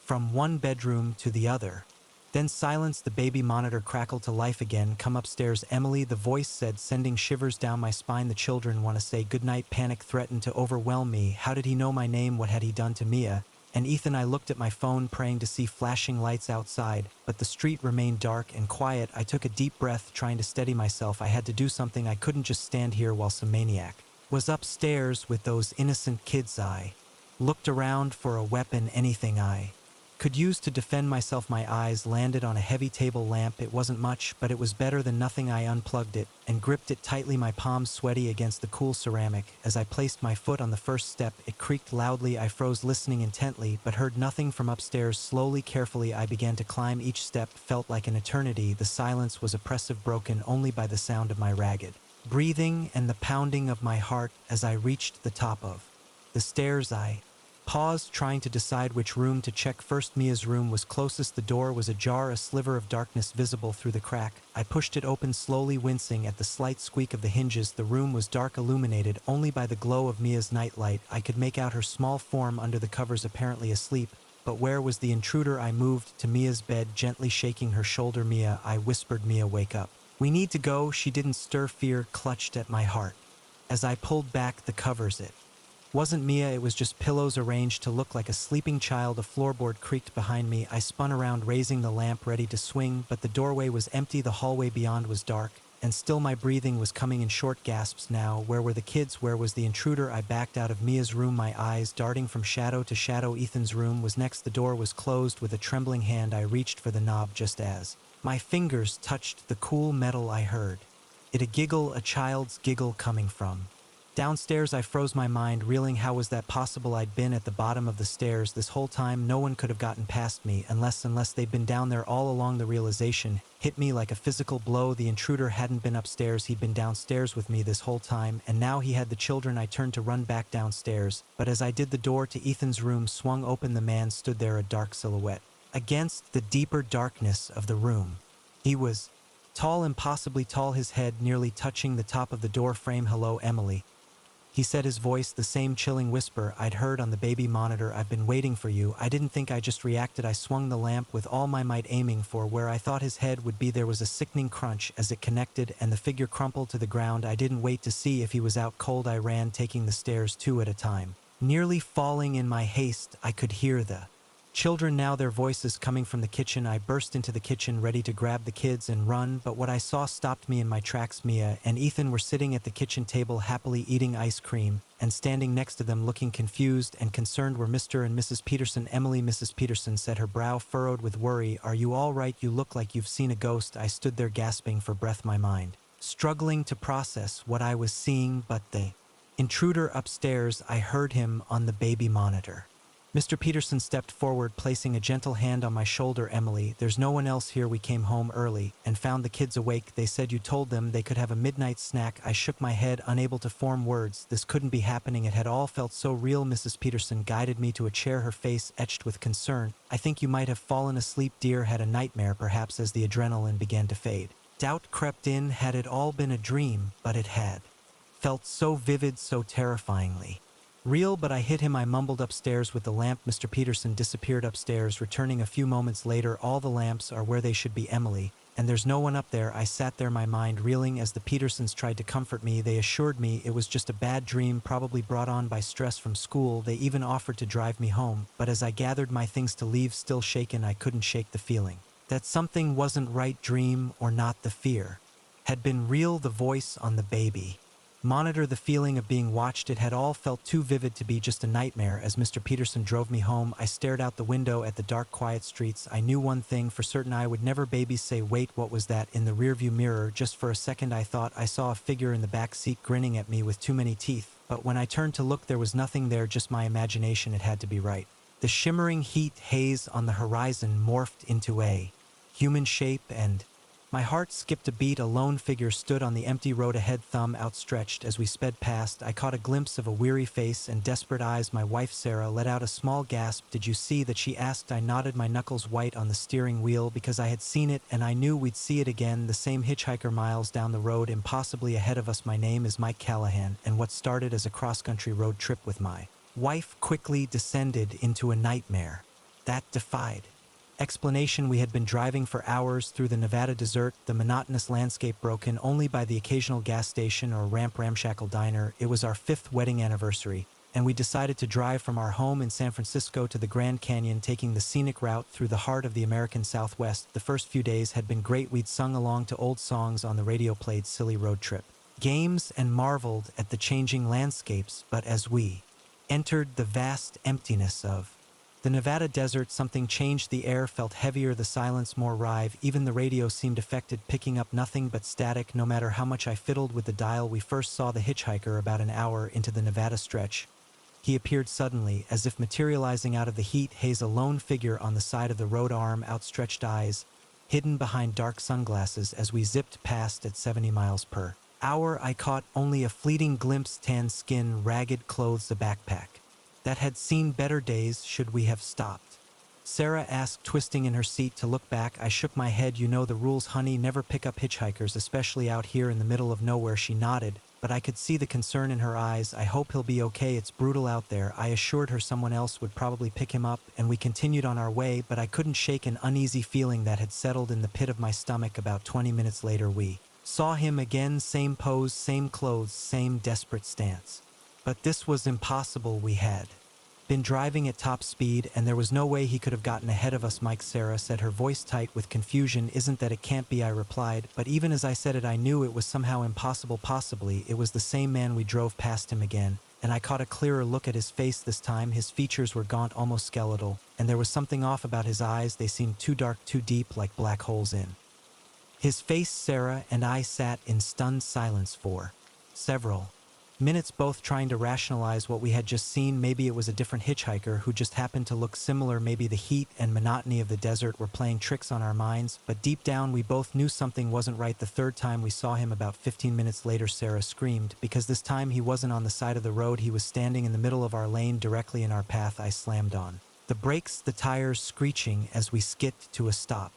from one bedroom to the other. Then silence. The baby monitor crackled to life again. Come upstairs, Emily, the voice said, sending shivers down my spine. The children want to say goodnight. Panic threatened to overwhelm me. How did he know my name? What had he done to Mia and Ethan? I looked at my phone, praying to see flashing lights outside, but the street remained dark and quiet. I took a deep breath, trying to steady myself. I had to do something. I couldn't just stand here while some maniac was upstairs with those innocent kids. I looked around for a weapon, anything I could use to defend myself. My eyes landed on a heavy table lamp. It wasn't much, but it was better than nothing. I unplugged it and gripped it tightly, my palms sweaty against the cool ceramic. As I placed my foot on the first step, it creaked loudly. I froze, listening intently, but heard nothing from upstairs. Slowly, carefully, I began to climb. Each step felt like an eternity. The silence was oppressive, broken only by the sound of my ragged breathing and the pounding of my heart. As I reached the top of the stairs, I paused, trying to decide which room to check first. Mia's room was closest. The door was ajar, a sliver of darkness visible through the crack. I pushed it open slowly, wincing at the slight squeak of the hinges. The room was dark, illuminated only by the glow of Mia's nightlight. I could make out her small form under the covers, apparently asleep. But where was the intruder? I moved to Mia's bed, gently shaking her shoulder. Mia, I whispered. Mia, wake up. We need to go. She didn't stir. Fear clutched at my heart. As I pulled back the covers, it wasn't Mia, it was just pillows arranged to look like a sleeping child. A floorboard creaked behind me. I spun around, raising the lamp, ready to swing, but the doorway was empty. The hallway beyond was dark, and still my breathing was coming in short gasps now. Where were the kids? Where was the intruder? I backed out of Mia's room, my eyes darting from shadow to shadow. Ethan's room was next. The door was closed. With a trembling hand, I reached for the knob. Just as my fingers touched the cool metal, I heard it, a giggle, a child's giggle coming from downstairs. I froze, my mind reeling. How was that possible? I'd been at the bottom of the stairs this whole time. No one could have gotten past me unless they'd been down there all along. The realization hit me like a physical blow. The intruder hadn't been upstairs. He'd been downstairs with me this whole time, and now he had the children. I turned to run back downstairs, but as I did, the door to Ethan's room swung open. The man stood there, a dark silhouette against the deeper darkness of the room. He was tall, impossibly tall, his head nearly touching the top of the door frame. Hello, Emily, he said, his voice the same chilling whisper I'd heard on the baby monitor. I've been waiting for you. I didn't think. I just reacted. I swung the lamp with all my might, aiming for where I thought his head would be. There was a sickening crunch as it connected, and the figure crumpled to the ground. I didn't wait to see if he was out cold. I ran, taking the stairs two at a time, nearly falling in my haste. I could hear the children now, their voices coming from the kitchen. I burst into the kitchen, ready to grab the kids and run, but what I saw stopped me in my tracks. Mia and Ethan were sitting at the kitchen table, happily eating ice cream, and standing next to them, looking confused and concerned, were Mr. and Mrs. Peterson. Emily, Mrs. Peterson said, her brow furrowed with worry. Are you all right? You look like you've seen a ghost. I stood there gasping for breath, my mind struggling to process what I was seeing. But the intruder upstairs, I heard him on the baby monitor. Mr. Peterson stepped forward, placing a gentle hand on my shoulder. Emily, there's no one else here. We came home early and found the kids awake. They said you told them they could have a midnight snack. I shook my head, unable to form words. This couldn't be happening. It had all felt so real. Mrs. Peterson guided me to a chair, her face etched with concern. I think you might have fallen asleep, dear. Had a nightmare, perhaps, as the adrenaline began to fade. Doubt crept in. Had it all been a dream? But it had. Felt so vivid, so terrifyingly real. But I hit him. I mumbled upstairs with the lamp. Mr. Peterson disappeared upstairs, returning a few moments later. All the lamps are where they should be, Emily, and there's no one up there. I sat there, my mind reeling, as the Petersons tried to comfort me. They assured me it was just a bad dream, probably brought on by stress from school. They even offered to drive me home, but as I gathered my things to leave, still shaken, I couldn't shake the feeling that something wasn't right. Dream or not, the fear had been real. The voice on the baby monitor, the feeling of being watched, it had all felt too vivid to be just a nightmare. As Mr. Peterson drove me home, I stared out the window at the dark, quiet streets. I knew one thing for certain: I would never say, wait, what was that? In the rearview mirror, just for a second, I thought I saw a figure in the back seat grinning at me with too many teeth. But when I turned to look, there was nothing there, just my imagination. It had to be right. The shimmering heat haze on the horizon morphed into a human shape, and my heart skipped a beat. A lone figure stood on the empty road ahead, thumb outstretched. As we sped past, I caught a glimpse of a weary face and desperate eyes. My wife, Sarah, let out a small gasp. Did you see that? She asked. I nodded, my knuckles white on the steering wheel, because I had seen it, and I knew we'd see it again. The same hitchhiker miles down the road, impossibly ahead of us. My name is Mike Callahan, and what started as a cross-country road trip with my wife quickly descended into a nightmare that defied explanation. We had been driving for hours through the Nevada desert, the monotonous landscape broken only by the occasional gas station or ramshackle diner. It was our 5th wedding anniversary, and we decided to drive from our home in San Francisco to the Grand Canyon, taking the scenic route through the heart of the American Southwest. The first few days had been great. We'd sung along to old songs on the radio, played silly road trip games, and marveled at the changing landscapes. But as we entered the vast emptiness of the Nevada desert, something changed. The air felt heavier, the silence more rive. Even the radio seemed affected, picking up nothing but static, no matter how much I fiddled with the dial. We first saw the hitchhiker about an hour into the Nevada stretch. He appeared suddenly, as if materializing out of the heat haze, a lone figure on the side of the road, arm outstretched, eyes hidden behind dark sunglasses. As we zipped past at 70 miles per hour, I caught only a fleeting glimpse: tan skin, ragged clothes, a backpack that had seen better days. Should we have stopped? Sarah asked, twisting in her seat to look back. I shook my head. You know the rules, honey. Never pick up hitchhikers, especially out here in the middle of nowhere. She nodded, but I could see the concern in her eyes. I hope he'll be okay. It's brutal out there. I assured her someone else would probably pick him up, and we continued on our way, but I couldn't shake an uneasy feeling that had settled in the pit of my stomach. About 20 minutes later, we saw him again. Same pose, same clothes, same desperate stance. But this was impossible. We had been driving at top speed, and there was no way he could have gotten ahead of us. Mike, Sarah said, her voice tight with confusion. Isn't that? It can't be, I replied. But even as I said it, I knew it was somehow impossible. Possibly it was the same man. We drove past him again, and I caught a clearer look at his face this time. His features were gaunt, almost skeletal, and there was something off about his eyes. They seemed too dark, too deep, like black holes in his face. Sarah and I sat in stunned silence for several minutes, both trying to rationalize what we had just seen. Maybe it was a different hitchhiker who just happened to look similar. Maybe the heat and monotony of the desert were playing tricks on our minds. But deep down, we both knew something wasn't right. The third time we saw him, about 15 minutes later, Sarah screamed, because this time he wasn't on the side of the road. He was standing in the middle of our lane, directly in our path. I slammed on the brakes, the tires screeching as we skidded to a stop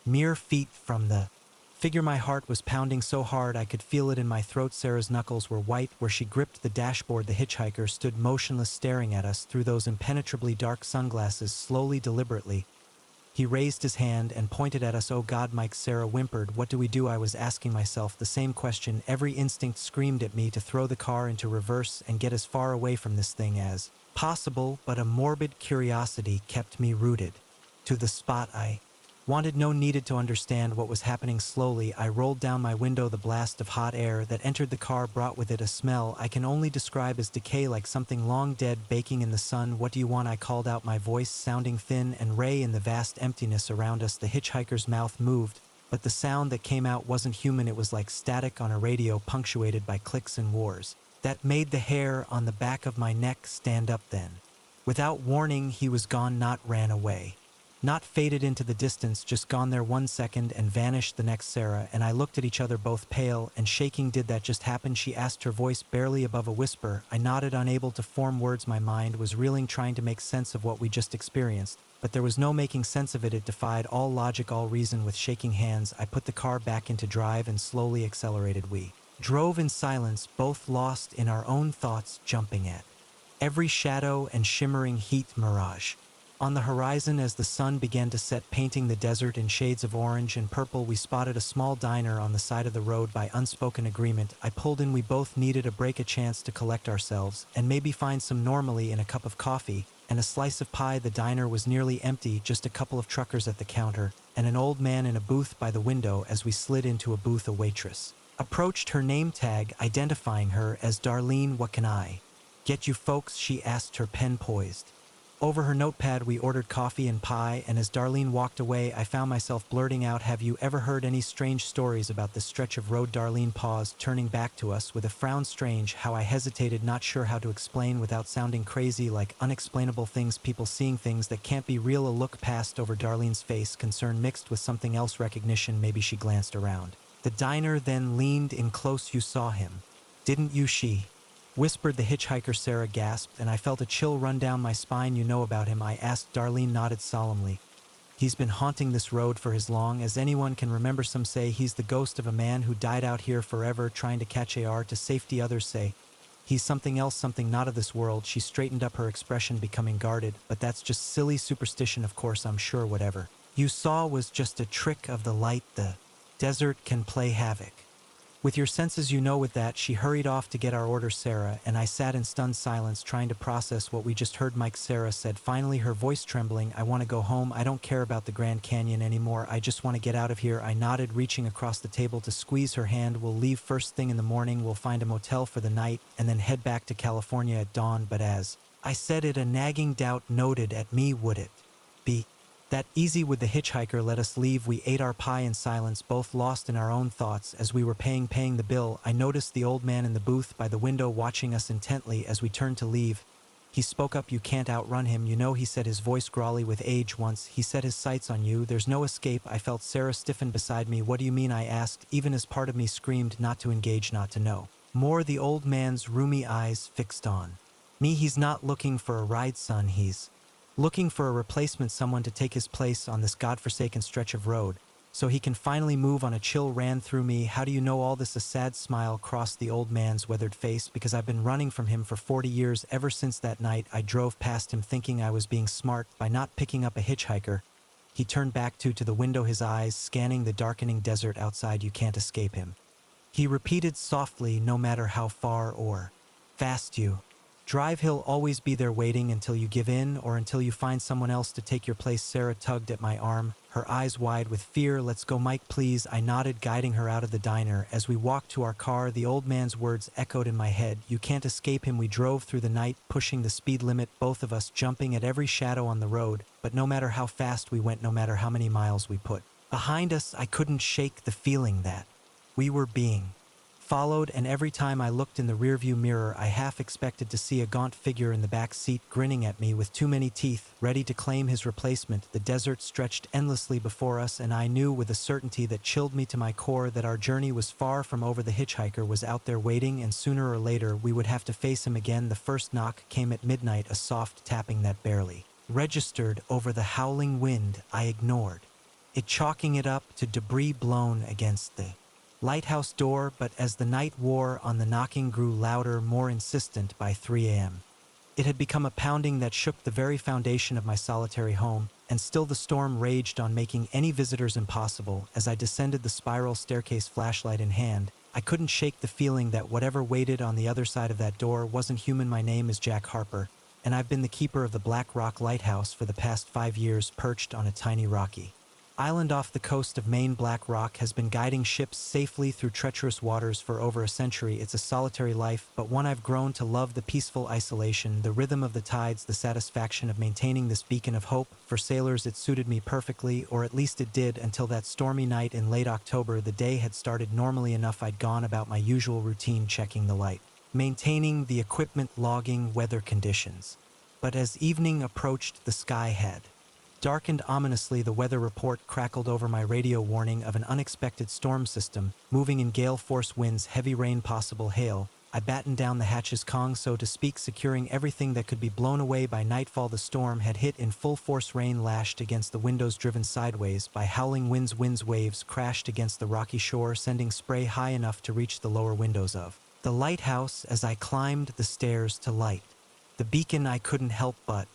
mere feet from the figure. My heart was pounding so hard I could feel it in my throat. Sarah's knuckles were white where she gripped the dashboard. The hitchhiker stood motionless, staring at us through those impenetrably dark sunglasses. Slowly, deliberately, he raised his hand and pointed at us. Oh God, Mike, Sarah whimpered. What do we do? I was asking myself the same question. Every instinct screamed at me to throw the car into reverse and get as far away from this thing as possible, but a morbid curiosity kept me rooted to the spot. I wanted, needed to understand what was happening. Slowly, I rolled down my window. The blast of hot air that entered the car brought with it a smell I can only describe as decay, like something long dead baking in the sun. What do you want? I called out, my voice sounding thin and gray in the vast emptiness around us. The hitchhiker's mouth moved, but the sound that came out wasn't human. It was like static on a radio, punctuated by clicks and wars that made the hair on the back of my neck stand up. Then Without warning, he was gone, not ran away. Not faded into the distance, just gone there 1 second and vanished the next. Sarah and I looked at each other, both pale and shaking. Did that just happen? She asked, her voice barely above a whisper. I nodded, unable to form words. My mind was reeling, trying to make sense of what we just experienced. But there was no making sense of it. It defied all logic, all reason. With shaking hands, I put the car back into drive and slowly accelerated. We drove in silence, both lost in our own thoughts, jumping at every shadow and shimmering heat mirage. On the horizon, as the sun began to set, painting the desert in shades of orange and purple, we spotted a small diner on the side of the road. By unspoken agreement, I pulled in. We both needed a break, a chance to collect ourselves, and maybe find some normally in a cup of coffee and a slice of pie. The diner was nearly empty, just a couple of truckers at the counter, and an old man in a booth by the window. As we slid into a booth, a waitress approached, her name tag identifying her as Darlene. What can I get you folks? She asked, her pen poised over her notepad. We ordered coffee and pie, and as Darlene walked away, I found myself blurting out, have you ever heard any strange stories about this stretch of road? Darlene paused, turning back to us with a frown. Strange? How? I hesitated, not sure how to explain without sounding crazy. Like unexplainable things, people seeing things that can't be real. A look passed over Darlene's face, concern mixed with something else, recognition. Maybe. She glanced around the diner, then leaned in close. You saw him, didn't you? She whispered. The hitchhiker. Sarah gasped, and I felt a chill run down my spine. You know about him? I asked. Darlene nodded solemnly. He's been haunting this road for as long as anyone can remember. Some say he's the ghost of a man who died out here forever trying to catch AR to safety. Others say he's something else, something not of this world. She straightened up, her expression becoming guarded. But that's just silly superstition, of course. I'm sure whatever you saw was just a trick of the light. The desert can play havoc with your senses, you know. With that, she hurried off to get our order. Sarah and I sat in stunned silence, trying to process what we just heard. Mike, Sarah said finally, her voice trembling, I want to go home. I don't care about the Grand Canyon anymore. I just want to get out of here. I nodded, reaching across the table to squeeze her hand. We'll leave first thing in the morning. We'll find a motel for the night and then head back to California at dawn. But as I said it, a nagging doubt noted at me. Would it be that easy? Would the hitchhiker let us leave? We ate our pie in silence, both lost in our own thoughts. As we were paying the bill, I noticed the old man in the booth by the window watching us intently. As we turned to leave, he spoke up. You can't outrun him, you know, he said, his voice growly with age. Once he set his sights on you, there's no escape. I felt Sarah stiffen beside me. What do you mean? I asked, even as part of me screamed not to engage, not to know more. The old man's rheumy eyes fixed on me. He's not looking for a ride, son. He's looking for a replacement, someone to take his place on this godforsaken stretch of road, so he can finally move on. A chill ran through me. How do you know all this? A sad smile crossed the old man's weathered face. Because I've been running from him for 40 years, ever since that night I drove past him thinking I was being smart by not picking up a hitchhiker. He turned back to the window, his eyes scanning the darkening desert outside. You can't escape him, he repeated softly, no matter how far or fast you drive, he'll always be there waiting until you give in or until you find someone else to take your place. Sarah tugged at my arm, her eyes wide with fear. Let's go, Mike, please. I nodded, guiding her out of the diner. As we walked to our car, the old man's words echoed in my head. You can't escape him. We drove through the night, pushing the speed limit, both of us jumping at every shadow on the road. But no matter how fast we went, no matter how many miles we put behind us, I couldn't shake the feeling that we were being followed. And every time I looked in the rearview mirror, I half expected to see a gaunt figure in the back seat, grinning at me with too many teeth, ready to claim his replacement. The desert stretched endlessly before us, and I knew with a certainty that chilled me to my core that our journey was far from over. The hitchhiker was out there waiting, and sooner or later we would have to face him again. The first knock came at midnight, a soft tapping that barely registered over the howling wind. I ignored it, chalking it up to debris blown against the lighthouse door. But as the night wore on, the knocking grew louder, more insistent. By 3 a.m. it had become a pounding that shook the very foundation of my solitary home, and still the storm raged on, making any visitors impossible. As I descended the spiral staircase, flashlight in hand, I couldn't shake the feeling that whatever waited on the other side of that door wasn't human. My name is Jack Harper, and I've been the keeper of the Black Rock Lighthouse for the past 5 years, perched on a tiny rocky island off the coast of Maine. Black Rock has been guiding ships safely through treacherous waters for over a century. It's a solitary life, but one I've grown to love. The peaceful isolation, the rhythm of the tides, the satisfaction of maintaining this beacon of hope. For sailors, it suited me perfectly, or at least it did, until that stormy night in late October. The day had started normally enough. I'd gone about my usual routine, checking the light, maintaining the equipment, logging weather conditions, But as evening approached, the sky had darkened ominously. The weather report crackled over my radio, warning of an unexpected storm system, moving in gale force winds, heavy rain, possible hail. I battened down the hatches, Kong, so to speak, securing everything that could be blown away by nightfall. The storm had hit in full force. Rain lashed against the windows, driven sideways by howling winds. Waves crashed against the rocky shore, sending spray high enough to reach the lower windows of the lighthouse. As I climbed the stairs to light the beacon, I couldn't help but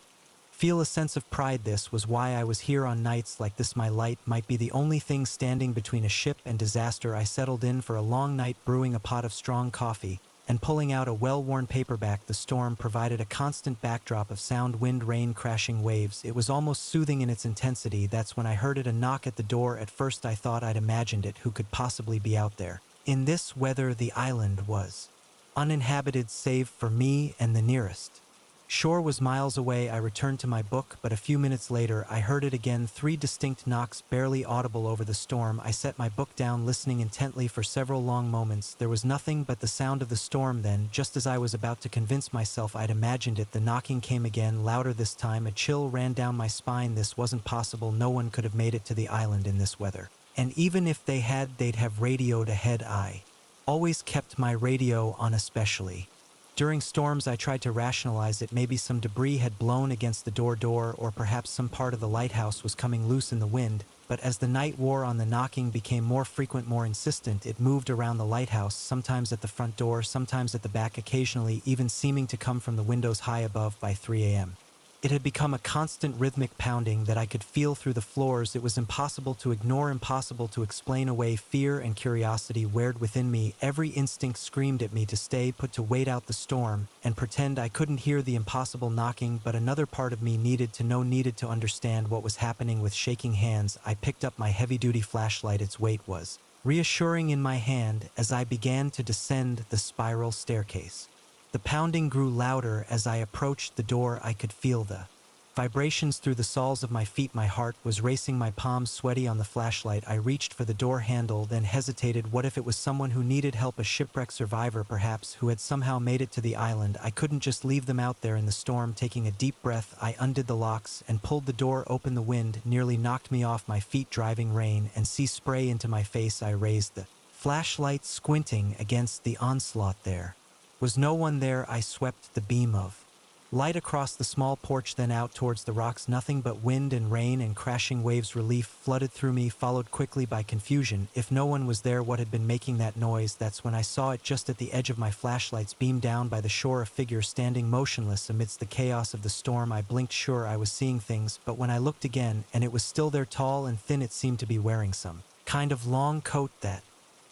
feel a sense of pride. This was why I was here on nights like this. My light might be the only thing standing between a ship and disaster. I settled in for a long night, brewing a pot of strong coffee and pulling out a well-worn paperback. The storm provided a constant backdrop of sound: wind, rain, crashing waves. It was almost soothing in its intensity. That's when I heard it, a knock at the door. At first I thought I'd imagined it. Who could possibly be out there? In this weather, the island was uninhabited save for me, and the nearest shore was miles away. I returned to my book, but a few minutes later I heard it again, 3 distinct knocks, barely audible over the storm. I set my book down, listening intently for several long moments. There was nothing but the sound of the storm. Then, just as I was about to convince myself I'd imagined it, the knocking came again, louder this time. A chill ran down my spine. This wasn't possible. No one could have made it to the island in this weather. And even if they had, they'd have radioed ahead. I always kept my radio on, especially during storms. I tried to rationalize it. Maybe some debris had blown against the door, or perhaps some part of the lighthouse was coming loose in the wind. But as the night wore on, the knocking became more frequent, more insistent. It moved around the lighthouse, sometimes at the front door, sometimes at the back, occasionally even seeming to come from the windows high above. By 3 a.m. it had become a constant rhythmic pounding that I could feel through the floors. It was impossible to ignore, impossible to explain away. Fear and curiosity wared within me. Every instinct screamed at me to stay put, to wait out the storm and pretend I couldn't hear the impossible knocking. But another part of me needed to know, needed to understand what was happening. With shaking hands, I picked up my heavy-duty flashlight. Its weight was reassuring in my hand as I began to descend the spiral staircase. The pounding grew louder as I approached the door. I could feel the vibrations through the soles of my feet. My heart was racing, my palms sweaty on the flashlight. I reached for the door handle, then hesitated. What if it was someone who needed help, a shipwreck survivor perhaps, who had somehow made it to the island? I couldn't just leave them out there in the storm. Taking a deep breath, I undid the locks and pulled the door open. The wind nearly knocked me off my feet, driving rain and sea spray into my face. I raised the flashlight, squinting against the onslaught. There was no one there. I swept the beam of light across the small porch, then out towards the rocks. Nothing but wind and rain and crashing waves. Relief flooded through me, followed quickly by confusion. If no one was there, what had been making that noise? That's when I saw it, just at the edge of my flashlight's beam, down by the shore, a figure standing motionless amidst the chaos of the storm. I blinked, sure I was seeing things, but when I looked again, and it was still there, tall and thin. It seemed to be wearing some kind of long coat that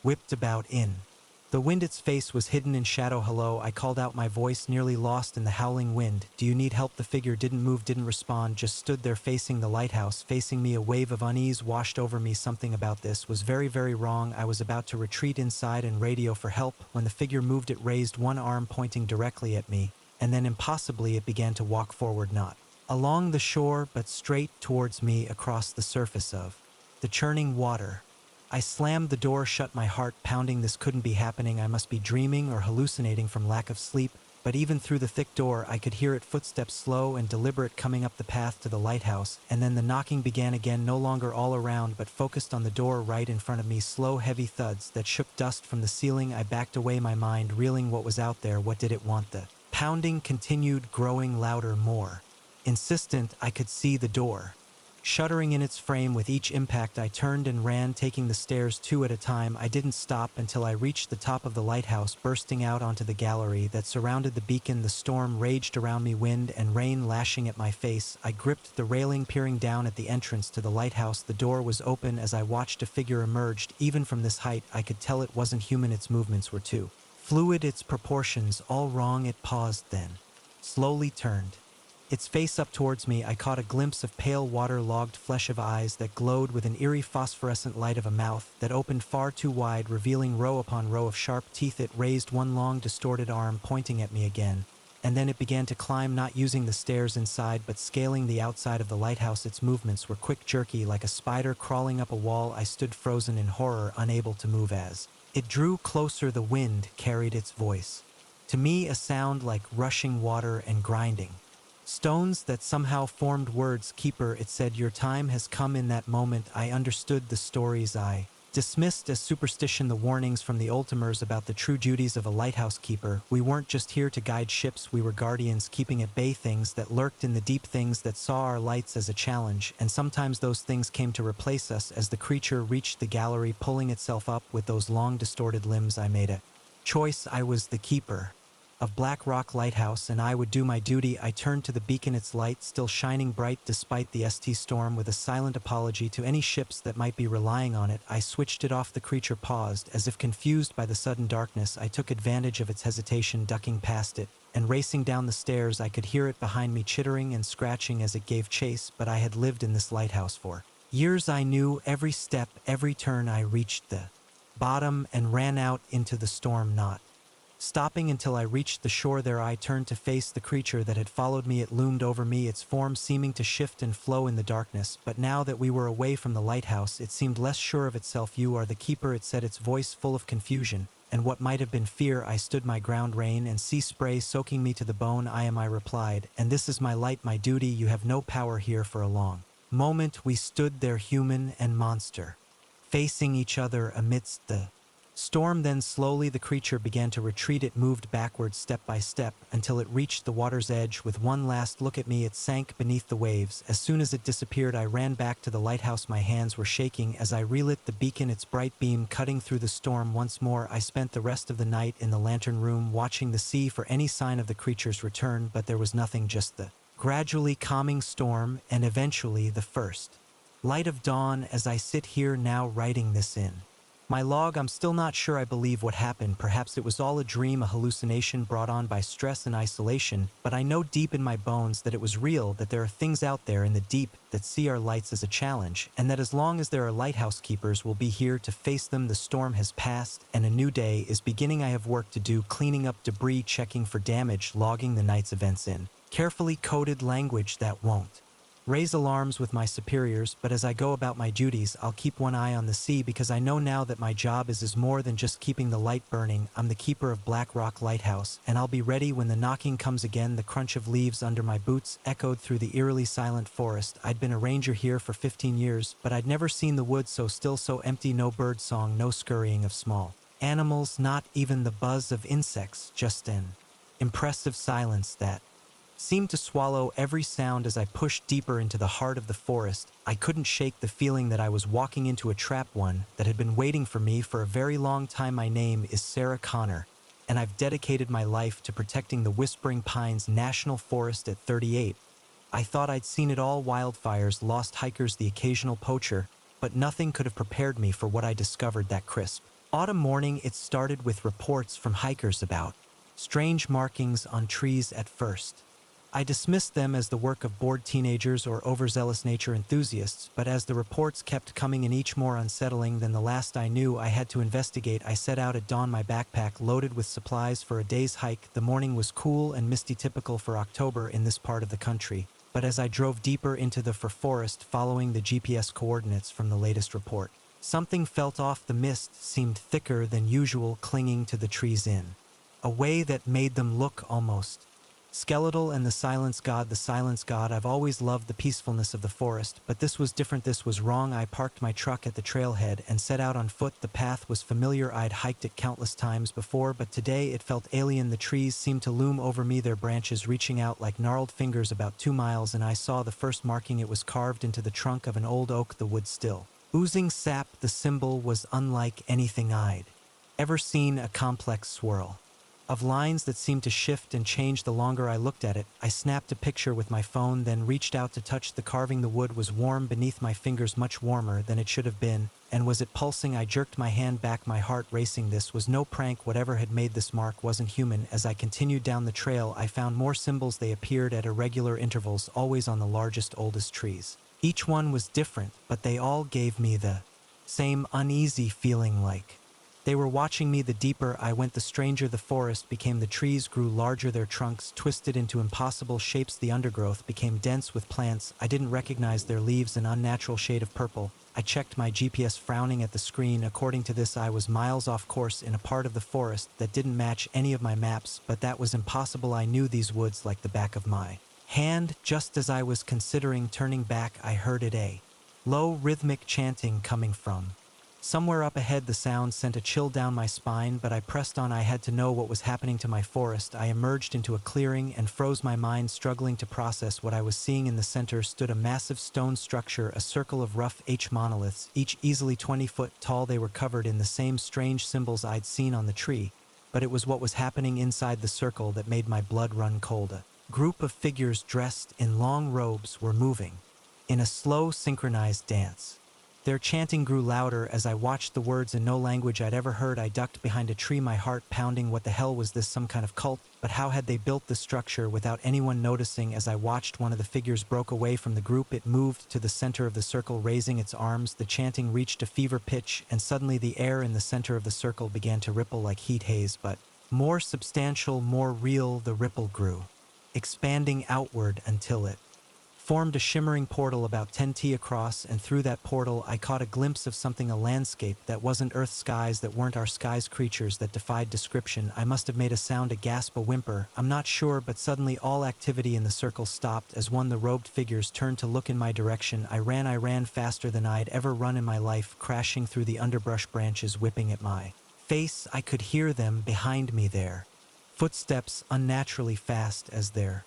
whipped about in the wind. Its face was hidden in shadow. Hello, I called out, my voice nearly lost in the howling wind. Do you need help? The figure didn't move, didn't respond, just stood there facing the lighthouse, facing me. A wave of unease washed over me. Something about this was very, very wrong. I was about to retreat inside and radio for help when the figure moved. It raised one arm, pointing directly at me, and then impossibly it began to walk forward, not along the shore, but straight towards me across the surface of the churning water. I slammed the door shut, my heart pounding. This couldn't be happening. I must be dreaming or hallucinating from lack of sleep. But even through the thick door, I could hear it, footsteps slow and deliberate coming up the path to the lighthouse. And then the knocking began again, no longer all around, but focused on the door right in front of me. Slow, heavy thuds that shook dust from the ceiling. I backed away, my mind reeling. What was out there? What did it want? The pounding continued, growing louder, more insistent. I could see the door shuddering in its frame. With each impact, I turned and ran, taking the stairs 2 at a time. I didn't stop until I reached the top of the lighthouse, bursting out onto the gallery that surrounded the beacon. The storm raged around me, wind and rain lashing at my face. I gripped the railing, peering down at the entrance to the lighthouse. The door was open. As I watched, a figure emerged. Even from this height, I could tell it wasn't human. Its movements were too fluid, its proportions all wrong. It paused, then slowly turned its face up towards me. I caught a glimpse of pale water-logged flesh, of eyes that glowed with an eerie phosphorescent light, of a mouth that opened far too wide, revealing row upon row of sharp teeth. It raised one long, distorted arm, pointing at me again. And then it began to climb, not using the stairs inside, but scaling the outside of the lighthouse. Its movements were quick, jerky, like a spider crawling up a wall. I stood frozen in horror, unable to move. As it drew closer, the wind carried its voice to me, a sound like rushing water and grinding Stones that somehow formed words. Keeper, it said, your time has come. In that moment, I understood the stories I dismissed as superstition, the warnings from the Ultimers about the true duties of a lighthouse keeper. We weren't just here to guide ships, we were guardians, keeping at bay things that lurked in the deep, things that saw our lights as a challenge, and sometimes those things came to replace us as the creature reached the gallery, pulling itself up with those long, distorted limbs. I made a choice. I was the keeper of Black Rock Lighthouse, and I would do my duty. I turned to the beacon, its light still shining bright despite the storm. With a silent apology to any ships that might be relying on it, I switched it off. The creature paused, as if confused by the sudden darkness. I took advantage of its hesitation, ducking past it, and racing down the stairs. I could hear it behind me, chittering and scratching as it gave chase, but I had lived in this lighthouse for years. I knew every step, every turn. I reached the bottom and ran out into the storm, not stopping until I reached the shore. There I turned to face the creature that had followed me. It loomed over me, its form seeming to shift and flow in the darkness, but now that we were away from the lighthouse, it seemed less sure of itself. You are the keeper, it said, its voice full of confusion and what might have been fear. I stood my ground, rain and sea spray soaking me to the bone. I am, I replied, and this is my light, my duty. You have no power here. For a long moment we stood there, human and monster, facing each other amidst the storm. Then slowly the creature began to retreat. It moved backwards step by step until it reached the water's edge. With one last look at me, it sank beneath the waves. As soon as it disappeared, I ran back to the lighthouse. My hands were shaking as I relit the beacon, its bright beam cutting through the storm. Once more I spent the rest of the night in the lantern room, watching the sea for any sign of the creature's return, but there was nothing, just the gradually calming storm and eventually the first light of dawn. As I sit here now writing this in my log, I'm still not sure I believe what happened. Perhaps it was all a dream, a hallucination brought on by stress and isolation, but I know deep in my bones that it was real, that there are things out there in the deep that see our lights as a challenge, and that as long as there are lighthouse keepers, we'll be here to face them. The storm has passed, and a new day is beginning. I have work to do, cleaning up debris, checking for damage, logging the night's events in carefully coded language that won't raise alarms with my superiors. But as I go about my duties, I'll keep one eye on the sea, because I know now that my job is more than just keeping the light burning. I'm the keeper of Black Rock Lighthouse, and I'll be ready when the knocking comes again. The crunch of leaves under my boots echoed through the eerily silent forest. I'd been a ranger here for 15 years, but I'd never seen the woods so still, so empty. No bird song, no scurrying of small animals, not even the buzz of insects, just an impressive silence that seemed to swallow every sound. As I pushed deeper into the heart of the forest, I couldn't shake the feeling that I was walking into a trap, one that had been waiting for me for a very long time. My name is Sarah Connor, and I've dedicated my life to protecting the Whispering Pines National Forest. At 38, I thought I'd seen it all: wildfires, lost hikers, the occasional poacher, but nothing could have prepared me for what I discovered that crisp autumn morning. It started with reports from hikers about strange markings on trees. At first, I dismissed them as the work of bored teenagers or overzealous nature enthusiasts, but as the reports kept coming in, each more unsettling than the last, I knew I had to investigate. I set out at dawn, my backpack loaded with supplies for a day's hike. The morning was cool and misty, typical for October in this part of the country, but as I drove deeper into the forest, following the GPS coordinates from the latest report, something felt off. The mist seemed thicker than usual, clinging to the trees in a way that made them look almost skeletal. And the silence god. I've always loved the peacefulness of the forest, but this was different. This was wrong. I parked my truck at the trailhead and set out on foot. The path was familiar. I'd hiked it countless times before, but today it felt alien. The trees seemed to loom over me, their branches reaching out like gnarled fingers. About 2 miles and I saw the first marking. It was carved into the trunk of an old oak, the wood still oozing sap. The symbol was unlike anything I'd ever seen, a complex swirl of lines that seemed to shift and change the longer I looked at it. I snapped a picture with my phone, then reached out to touch the carving. The wood was warm beneath my fingers, much warmer than it should have been. And was it pulsing? I jerked my hand back, my heart racing. This was no prank. Whatever had made this mark wasn't human. As I continued down the trail, I found more symbols. They appeared at irregular intervals, always on the largest, oldest trees. Each one was different, but they all gave me the same uneasy feeling, like they were watching me. The deeper I went, the stranger the forest became. The trees grew larger, their trunks twisted into impossible shapes. The undergrowth became dense with plants I didn't recognize, their leaves an unnatural shade of purple. I checked my GPS, frowning at the screen. According to this, I was miles off course in a part of the forest that didn't match any of my maps, but that was impossible. I knew these woods like the back of my hand. Just as I was considering turning back, I heard it, a low, rhythmic chanting coming from somewhere up ahead. The sound sent a chill down my spine, but I pressed on. I had to know what was happening to my forest. I emerged into a clearing and froze, my mind struggling to process what I was seeing. In the center stood a massive stone structure, a circle of rough H monoliths, each easily 20 foot tall. They were covered in the same strange symbols I'd seen on the tree, but it was what was happening inside the circle that made my blood run cold. A group of figures dressed in long robes were moving in a slow, synchronized dance. Their chanting grew louder as I watched, the words in no language I'd ever heard. I ducked behind a tree, my heart pounding. What the hell was this, some kind of cult? But how had they built the structure without anyone noticing? As I watched, one of the figures broke away from the group. It moved to the center of the circle, raising its arms. The chanting reached a fever pitch, and suddenly the air in the center of the circle began to ripple like heat haze, but more substantial, more real. The ripple grew, expanding outward until it formed a shimmering portal about 10 feet across, and through that portal I caught a glimpse of something, a landscape that wasn't Earth's skies, that weren't our skies, creatures that defied description. I must have made a sound, a gasp, a whimper, I'm not sure, but suddenly all activity in the circle stopped as one of the robed figures turned to look in my direction. I ran faster than I'd ever run in my life, crashing through the underbrush, branches whipping at my face. I could hear them behind me, their footsteps unnaturally fast as their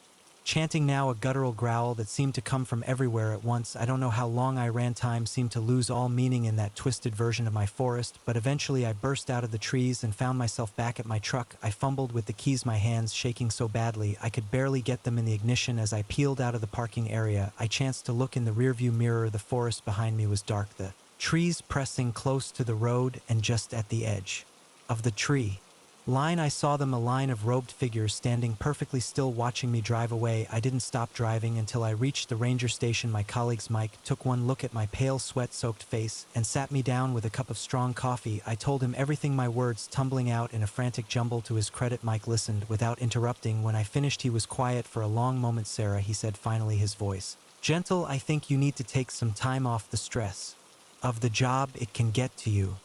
chanting, now a guttural growl that seemed to come from everywhere at once. I don't know how long I ran. Time seemed to lose all meaning in that twisted version of my forest, but eventually I burst out of the trees and found myself back at my truck. I fumbled with the keys, my hands shaking so badly I could barely get them in the ignition. As I peeled out of the parking area, I chanced to look in the rearview mirror. The forest behind me was dark, the trees pressing close to the road, and just at the edge of the tree line I saw them, a line of robed figures standing perfectly still, watching me drive away. I didn't stop driving until I reached the ranger station. My colleague's Mike took one look at my pale, sweat-soaked face and sat me down with a cup of strong coffee. I told him everything, my words tumbling out in a frantic jumble. To his credit, Mike listened without interrupting. When I finished, he was quiet for a long moment. Sarah, he said finally, his voice gentle, I think you need to take some time off. The stress of the job, it can get to you.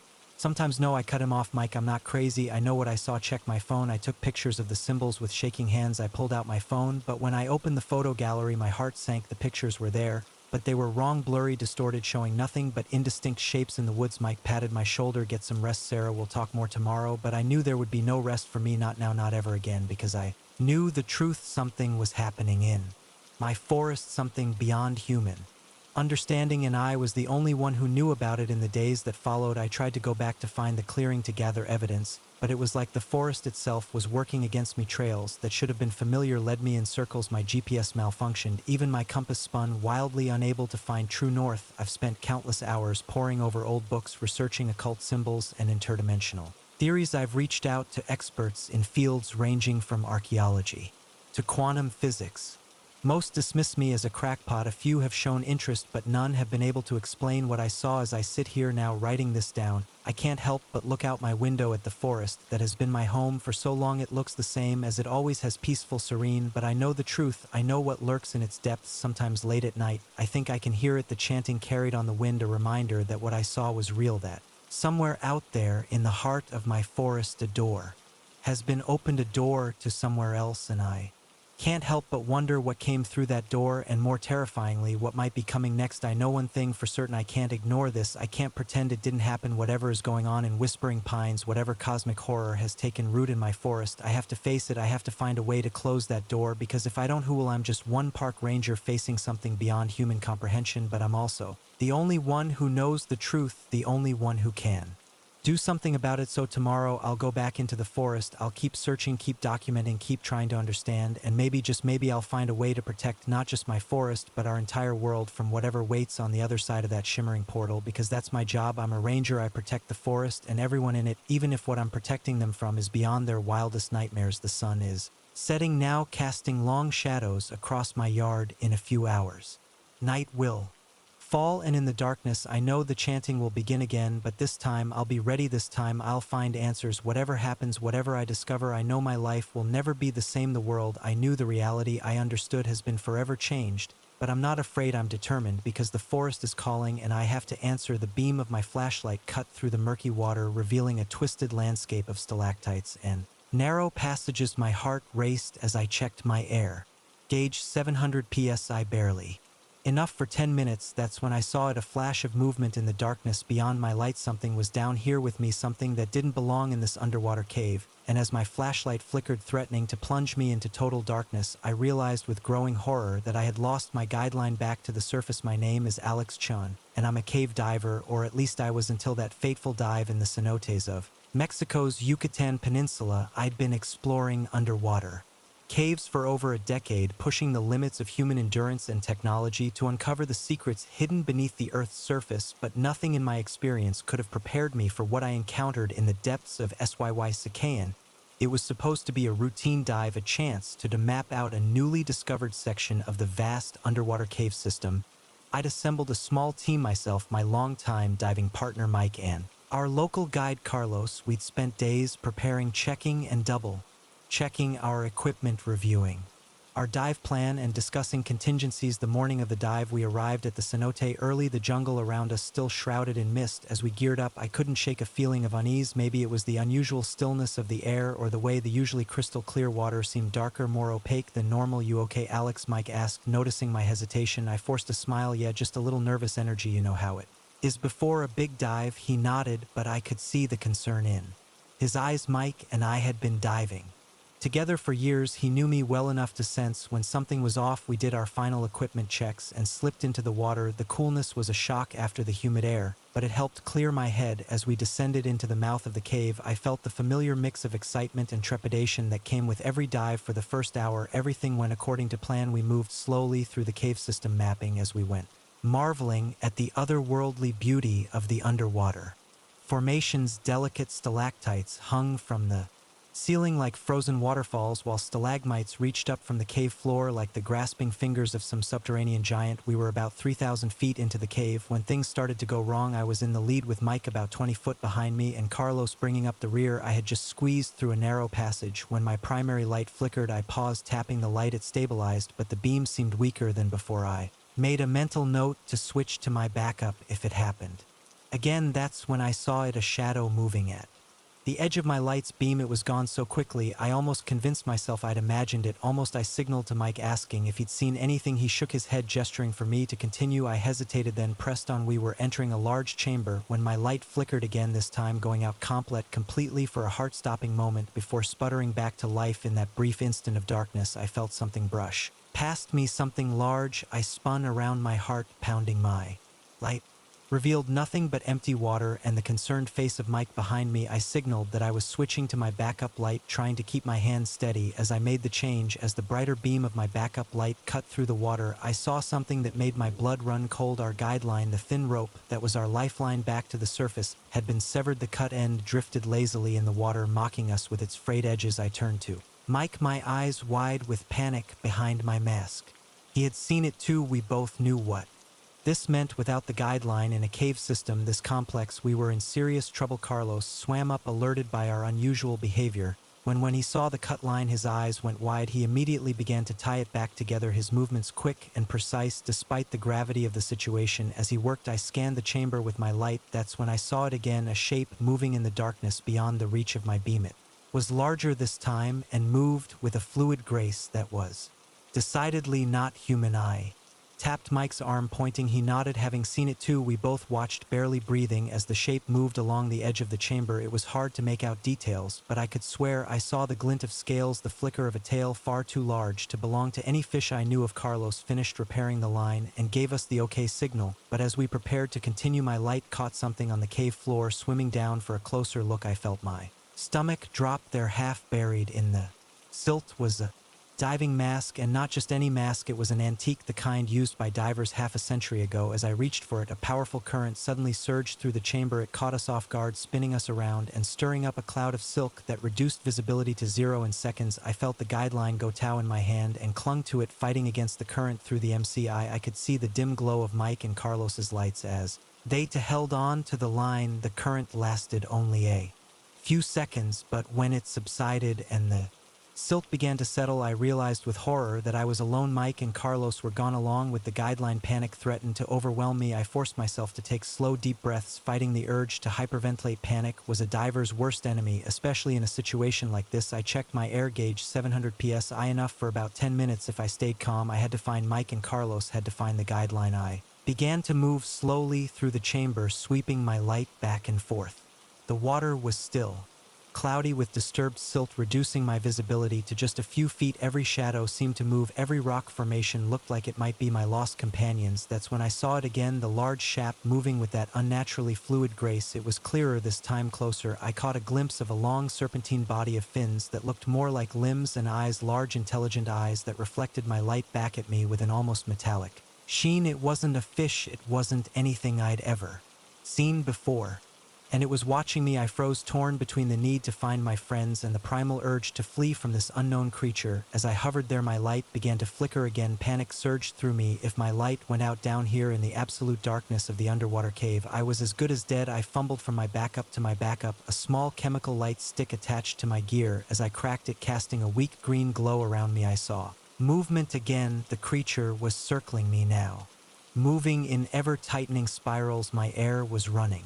Sometimes. No, I cut him off. Mike, I'm not crazy. I know what I saw. Check my phone. I took pictures of the symbols with shaking hands. I pulled out my phone, but when I opened the photo gallery, my heart sank. The pictures were there, but they were wrong, blurry, distorted, showing nothing but indistinct shapes in the woods. Mike patted my shoulder. Get some rest, Sarah. We'll talk more tomorrow. But I knew there would be no rest for me, not now, not ever again, because I knew the truth. Something was happening in my forest, something beyond human understanding, and I was the only one who knew about it. In the days that followed, I tried to go back to find the clearing, to gather evidence, but it was like the forest itself was working against me. Trails that should have been familiar led me in circles. My GPS malfunctioned, even my compass spun wildly, unable to find true north. I've spent countless hours poring over old books, researching occult symbols and interdimensional theories. I've reached out to experts in fields ranging from archaeology to quantum physics. Most dismiss me as a crackpot. A few have shown interest, but none have been able to explain what I saw. As I sit here now writing this down, I can't help but look out my window at the forest that has been my home for so long. It looks the same as it always has, peaceful, serene, but I know the truth. I know what lurks in its depths. Sometimes late at night, I think I can hear it, the chanting carried on the wind, a reminder that what I saw was real, that somewhere out there in the heart of my forest a door has been opened, a door to somewhere else, and I can't help but wonder what came through that door, and more terrifyingly, what might be coming next. I know one thing for certain, I can't ignore this. I can't pretend it didn't happen. Whatever is going on in Whispering Pines, whatever cosmic horror has taken root in my forest, I have to face it. I have to find a way to close that door, because if I don't, who will? I'm just one park ranger facing something beyond human comprehension, but I'm also the only one who knows the truth, the only one who can do something about it. So tomorrow I'll go back into the forest. I'll keep searching, keep documenting, keep trying to understand, and maybe, just maybe, I'll find a way to protect not just my forest, but our entire world from whatever waits on the other side of that shimmering portal, because that's my job. I'm a ranger. I protect the forest and everyone in it, even if what I'm protecting them from is beyond their wildest nightmares. The sun is setting now, casting long shadows across my yard. In a few hours, night will fall, and in the darkness I know the chanting will begin again, but this time I'll be ready. This time I'll find answers. Whatever happens, whatever I discover, I know my life will never be the same. The world I knew, the reality I understood, has been forever changed, but I'm not afraid. I'm determined, because the forest is calling and I have to answer. The beam of my flashlight cut through the murky water, revealing a twisted landscape of stalactites and narrow passages. My heart raced as I checked my air Gauge 700 psi barely. Enough for 10 minutes. That's when I saw it, a flash of movement in the darkness beyond my light. Something was down here with me, something that didn't belong in this underwater cave, and as my flashlight flickered, threatening to plunge me into total darkness, I realized with growing horror that I had lost my guideline back to the surface. My name is Alex Chun, and I'm a cave diver, or at least I was until that fateful dive in the cenotes of Mexico's Yucatan Peninsula. I'd been exploring underwater caves for over a decade, pushing the limits of human endurance and technology to uncover the secrets hidden beneath the Earth's surface, but nothing in my experience could have prepared me for what I encountered in the depths of Syyskayan. It was supposed to be a routine dive, a chance to map out a newly discovered section of the vast underwater cave system. I'd assembled a small team myself, my longtime diving partner Mike and our local guide Carlos. We'd spent days preparing, checking and double-checking our equipment, reviewing our dive plan and discussing contingencies. The morning of the dive, we arrived at the cenote early, the jungle around us still shrouded in mist. As we geared up, I couldn't shake a feeling of unease. Maybe it was the unusual stillness of the air, or the way the usually crystal clear water seemed darker, more opaque than normal. "You okay, Alex?" Mike asked, noticing my hesitation. I forced a smile. "Yeah, just a little nervous energy, you know how it is before a big dive." He nodded, but I could see the concern in his eyes. Mike and I had been diving together for years. He knew me well enough to sense when something was off. We did our final equipment checks and slipped into the water. The coolness was a shock after the humid air, but it helped clear my head. As we descended into the mouth of the cave, I felt the familiar mix of excitement and trepidation that came with every dive. For the first hour, everything went according to plan. We moved slowly through the cave system, mapping as we went, marveling at the otherworldly beauty of the underwater formations. Delicate stalactites hung from the ceiling like frozen waterfalls, while stalagmites reached up from the cave floor like the grasping fingers of some subterranean giant. We were about 3,000 feet into the cave when things started to go wrong. I was in the lead with Mike about 20 foot behind me and Carlos bringing up the rear. I had just squeezed through a narrow passage when my primary light flickered. I paused, tapping the light. It stabilized, but the beam seemed weaker than before. I made a mental note to switch to my backup if it happened again. That's when I saw it, a shadow moving at the edge of my light's beam. It was gone so quickly, I almost convinced myself I'd imagined it. Almost. I signaled to Mike, asking if he'd seen anything. He shook his head, gesturing for me to continue. I hesitated, then pressed on. We were entering a large chamber when my light flickered again, this time going out completely for a heart-stopping moment before sputtering back to life. In that brief instant of darkness, I felt something brush past me, something large. I spun around, my heart pounding. My light revealed nothing but empty water and the concerned face of Mike behind me. I signaled that I was switching to my backup light, trying to keep my hand steady as I made the change. As the brighter beam of my backup light cut through the water, I saw something that made my blood run cold. Our guideline, the thin rope that was our lifeline back to the surface, had been severed. The cut end drifted lazily in the water, mocking us with its frayed edges. I turned to Mike, my eyes wide with panic behind my mask. He had seen it too. We both knew what this meant. Without the guideline in a cave system this complex, we were in serious trouble. Carlos swam up, alerted by our unusual behavior. When he saw the cut line, his eyes went wide. He immediately began to tie it back together, his movements quick and precise despite the gravity of the situation. As he worked, I scanned the chamber with my light. That's when I saw it again, a shape moving in the darkness beyond the reach of my beam. It was larger this time and moved with a fluid grace that was decidedly not human. I tapped Mike's arm, pointing. He nodded, having seen it too. We both watched, barely breathing, as the shape moved along the edge of the chamber. It was hard to make out details, but I could swear I saw the glint of scales, the flicker of a tail far too large to belong to any fish I knew of. Carlos finished repairing the line and gave us the okay signal, but as we prepared to continue, my light caught something on the cave floor. Swimming down for a closer look, I felt my stomach drop there. Half buried in the silt was a diving mask, and not just any mask. It was an antique, the kind used by divers half a century ago. As I reached for it, a powerful current suddenly surged through the chamber. It caught us off guard, spinning us around and stirring up a cloud of silk that reduced visibility to zero in seconds. I felt the guideline go tow in my hand and clung to it, fighting against the current. Through the MCI, I could see the dim glow of Mike and Carlos's lights as they held on to the line. The current lasted only a few seconds, but when it subsided and the Silt began to settle. I realized with horror that I was alone. Mike and Carlos were gone. Along with the guideline, panic threatened to overwhelm me. I forced myself to take slow, deep breaths. Fighting the urge to hyperventilate. Panic was a diver's worst enemy, especially in a situation like this. I checked my air gauge, 700 psi, enough for about 10 minutes. If I stayed calm, I had to find Mike, and Carlos had to find the guideline. I began to move slowly through the chamber, sweeping my light back and forth. The water was still, cloudy with disturbed silt, reducing my visibility to just a few feet. Every shadow seemed to move. Every rock formation looked like it might be my lost companions. That's when I saw it again, the large shape moving with that unnaturally fluid grace. It was clearer this time, closer. I caught a glimpse of a long serpentine body of fins that looked more like limbs and eyes, large intelligent eyes that reflected my light back at me with an almost metallic sheen. It wasn't a fish, it wasn't anything I'd ever seen before, and it was watching me. I froze, torn between the need to find my friends and the primal urge to flee from this unknown creature. As I hovered there, my light began to flicker again. Panic surged through me. If my light went out down here in the absolute darkness of the underwater cave, I was as good as dead. I fumbled from my backup to my backup, a small chemical light stick attached to my gear. As I cracked it, casting a weak green glow around me, I saw movement again. The creature was circling me now, moving in ever-tightening spirals. My air was running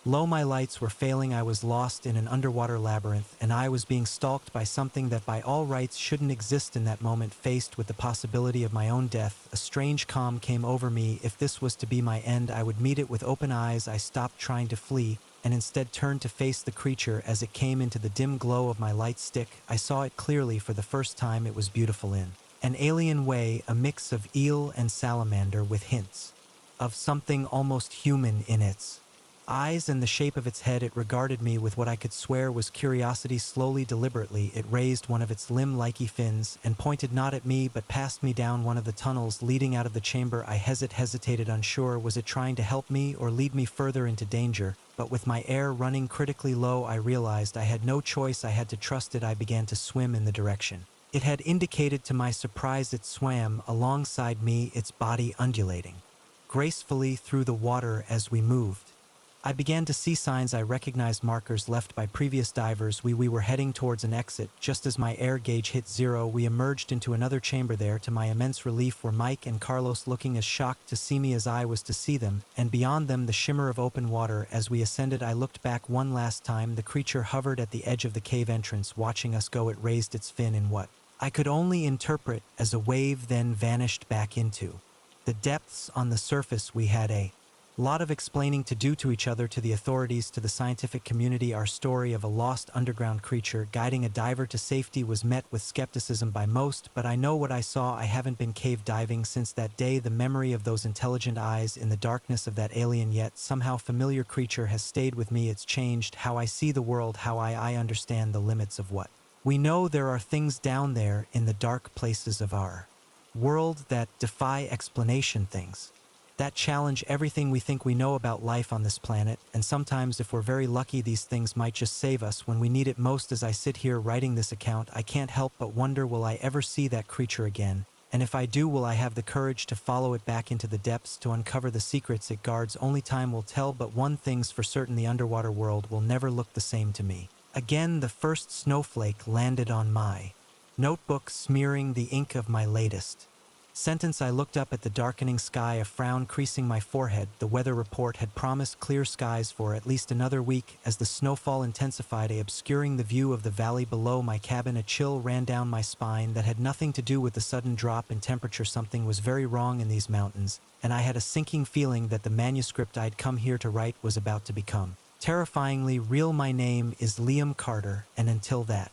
low, my lights were failing. I was lost in an underwater labyrinth, and I was being stalked by something that by all rights shouldn't exist. In that moment, faced with the possibility of my own death, a strange calm came over me. If this was to be my end, I would meet it with open eyes. I stopped trying to flee and instead turned to face the creature. As it came into the dim glow of my light stick, I saw it clearly for the first time. It was beautiful in an alien way, a mix of eel and salamander with hints of something almost human in its eyes and the shape of its head. It regarded me with what I could swear was curiosity. Slowly, deliberately, it raised one of its limb-likey fins and pointed not at me but past me down one of the tunnels leading out of the chamber. I hesitated, unsure. Was it trying to help me or lead me further into danger? But with my air running critically low, I realized I had no choice. I had to trust it. I began to swim in the direction it had indicated. To my surprise, it swam alongside me, its body undulating gracefully through the water as we moved. I began to see signs. I recognized markers left by previous divers. We were heading towards an exit. Just as my air gauge hit 0, we emerged into another chamber. There, to my immense relief, were Mike and Carlos, looking as shocked to see me as I was to see them, and beyond them the shimmer of open water. As we ascended, I looked back one last time. The creature hovered at the edge of the cave entrance, watching us go. It raised its fin in what I could only interpret as a wave, then vanished back into the depths. On the surface, we had a lot of explaining to do to each other, to the authorities, to the scientific community. Our story of a lost underground creature guiding a diver to safety was met with skepticism by most, but I know what I saw. I haven't been cave diving since that day. The memory of those intelligent eyes in the darkness of that alien yet somehow familiar creature has stayed with me. It's changed how I see the world, how I understand the limits of what we know. There are things down there in the dark places of our world that defy explanation, things that challenge everything we think we know about life on this planet, and sometimes, if we're very lucky, these things might just save us when we need it most. As I sit here writing this account, I can't help but wonder, will I ever see that creature again? And if I do, will I have the courage to follow it back into the depths to uncover the secrets it guards? Only time will tell, but one thing's for certain: the underwater world will never look the same to me again. The first snowflake landed on my notebook, smearing the ink of my latest sentence. I looked up at the darkening sky, a frown creasing my forehead. The weather report had promised clear skies for at least another week. As the snowfall intensified, obscuring the view of the valley below my cabin, a chill ran down my spine that had nothing to do with the sudden drop in temperature. Something was very wrong in these mountains, and I had a sinking feeling that the manuscript I'd come here to write was about to become terrifyingly real. My name is Liam Carter, and until that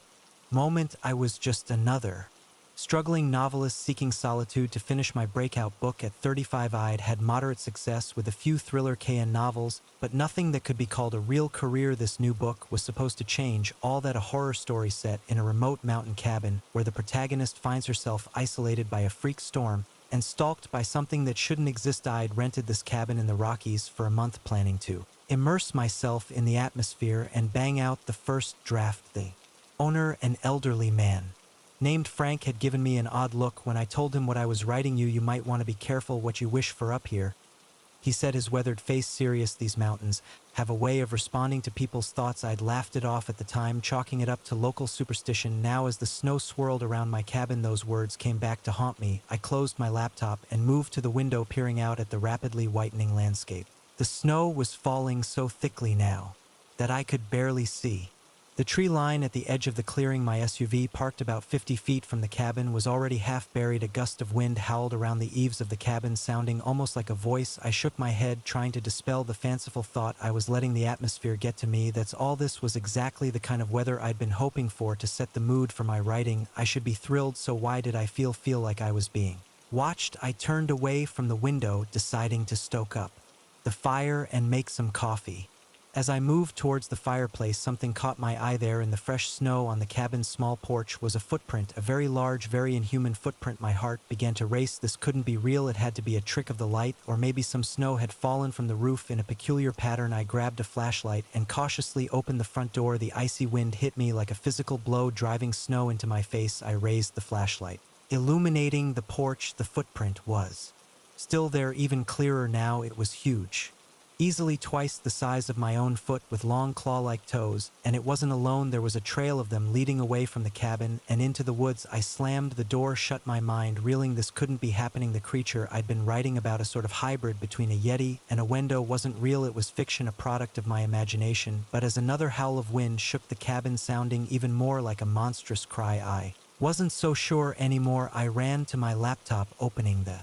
moment, I was just another struggling novelist seeking solitude. To finish my breakout book at 35, I'd had moderate success with a few thriller KN novels, but nothing that could be called a real career. This new book was supposed to change all that. A horror story set in a remote mountain cabin where the protagonist finds herself isolated by a freak storm and stalked by something that shouldn't exist. I'd rented this cabin in the Rockies for a month, planning to immerse myself in the atmosphere and bang out the first draft. The owner, an elderly man named Frank, had given me an odd look when I told him what I was writing. You might want to be careful what you wish for up here," he said, his weathered face serious. "These mountains, have a way of responding to people's thoughts. I'd laughed it off at the time, chalking it up to local superstition. Now, as the snow swirled around my cabin, those words came back to haunt me. I closed my laptop and moved to the window, peering out at the rapidly whitening landscape. The snow was falling so thickly now that I could barely see. The tree line at the edge of the clearing, my SUV parked about 50 feet from the cabin, was already half buried. A gust of wind howled around the eaves of the cabin, sounding almost like a voice. I shook my head, trying to dispel the fanciful thought I was letting the atmosphere get to me. That's all. This was exactly the kind of weather I'd been hoping for to set the mood for my writing. I should be thrilled, so why did I feel like I was being watched? I turned away from the window, deciding to stoke up the fire and make some coffee. As I moved towards the fireplace, something caught my eye. There in the fresh snow on the cabin's small porch was a footprint, a very large, very inhuman footprint. My heart began to race. This couldn't be real. It had to be a trick of the light, or maybe some snow had fallen from the roof in a peculiar pattern. I grabbed a flashlight and cautiously opened the front door. The icy wind hit me like a physical blow, driving snow into my face. I raised the flashlight, illuminating the porch. The footprint was still there, even clearer now. It was huge, easily twice the size of my own foot, with long claw-like toes, and it wasn't alone. There was a trail of them leading away from the cabin and into the woods. I slammed the door shut, my mind reeling. This couldn't be happening. The creature I'd been writing about, a sort of hybrid between a yeti and a Wendigo, wasn't real. It was fiction, a product of my imagination. But as another howl of wind shook the cabin, sounding even more like a monstrous cry, I wasn't so sure anymore. I ran to my laptop, opening the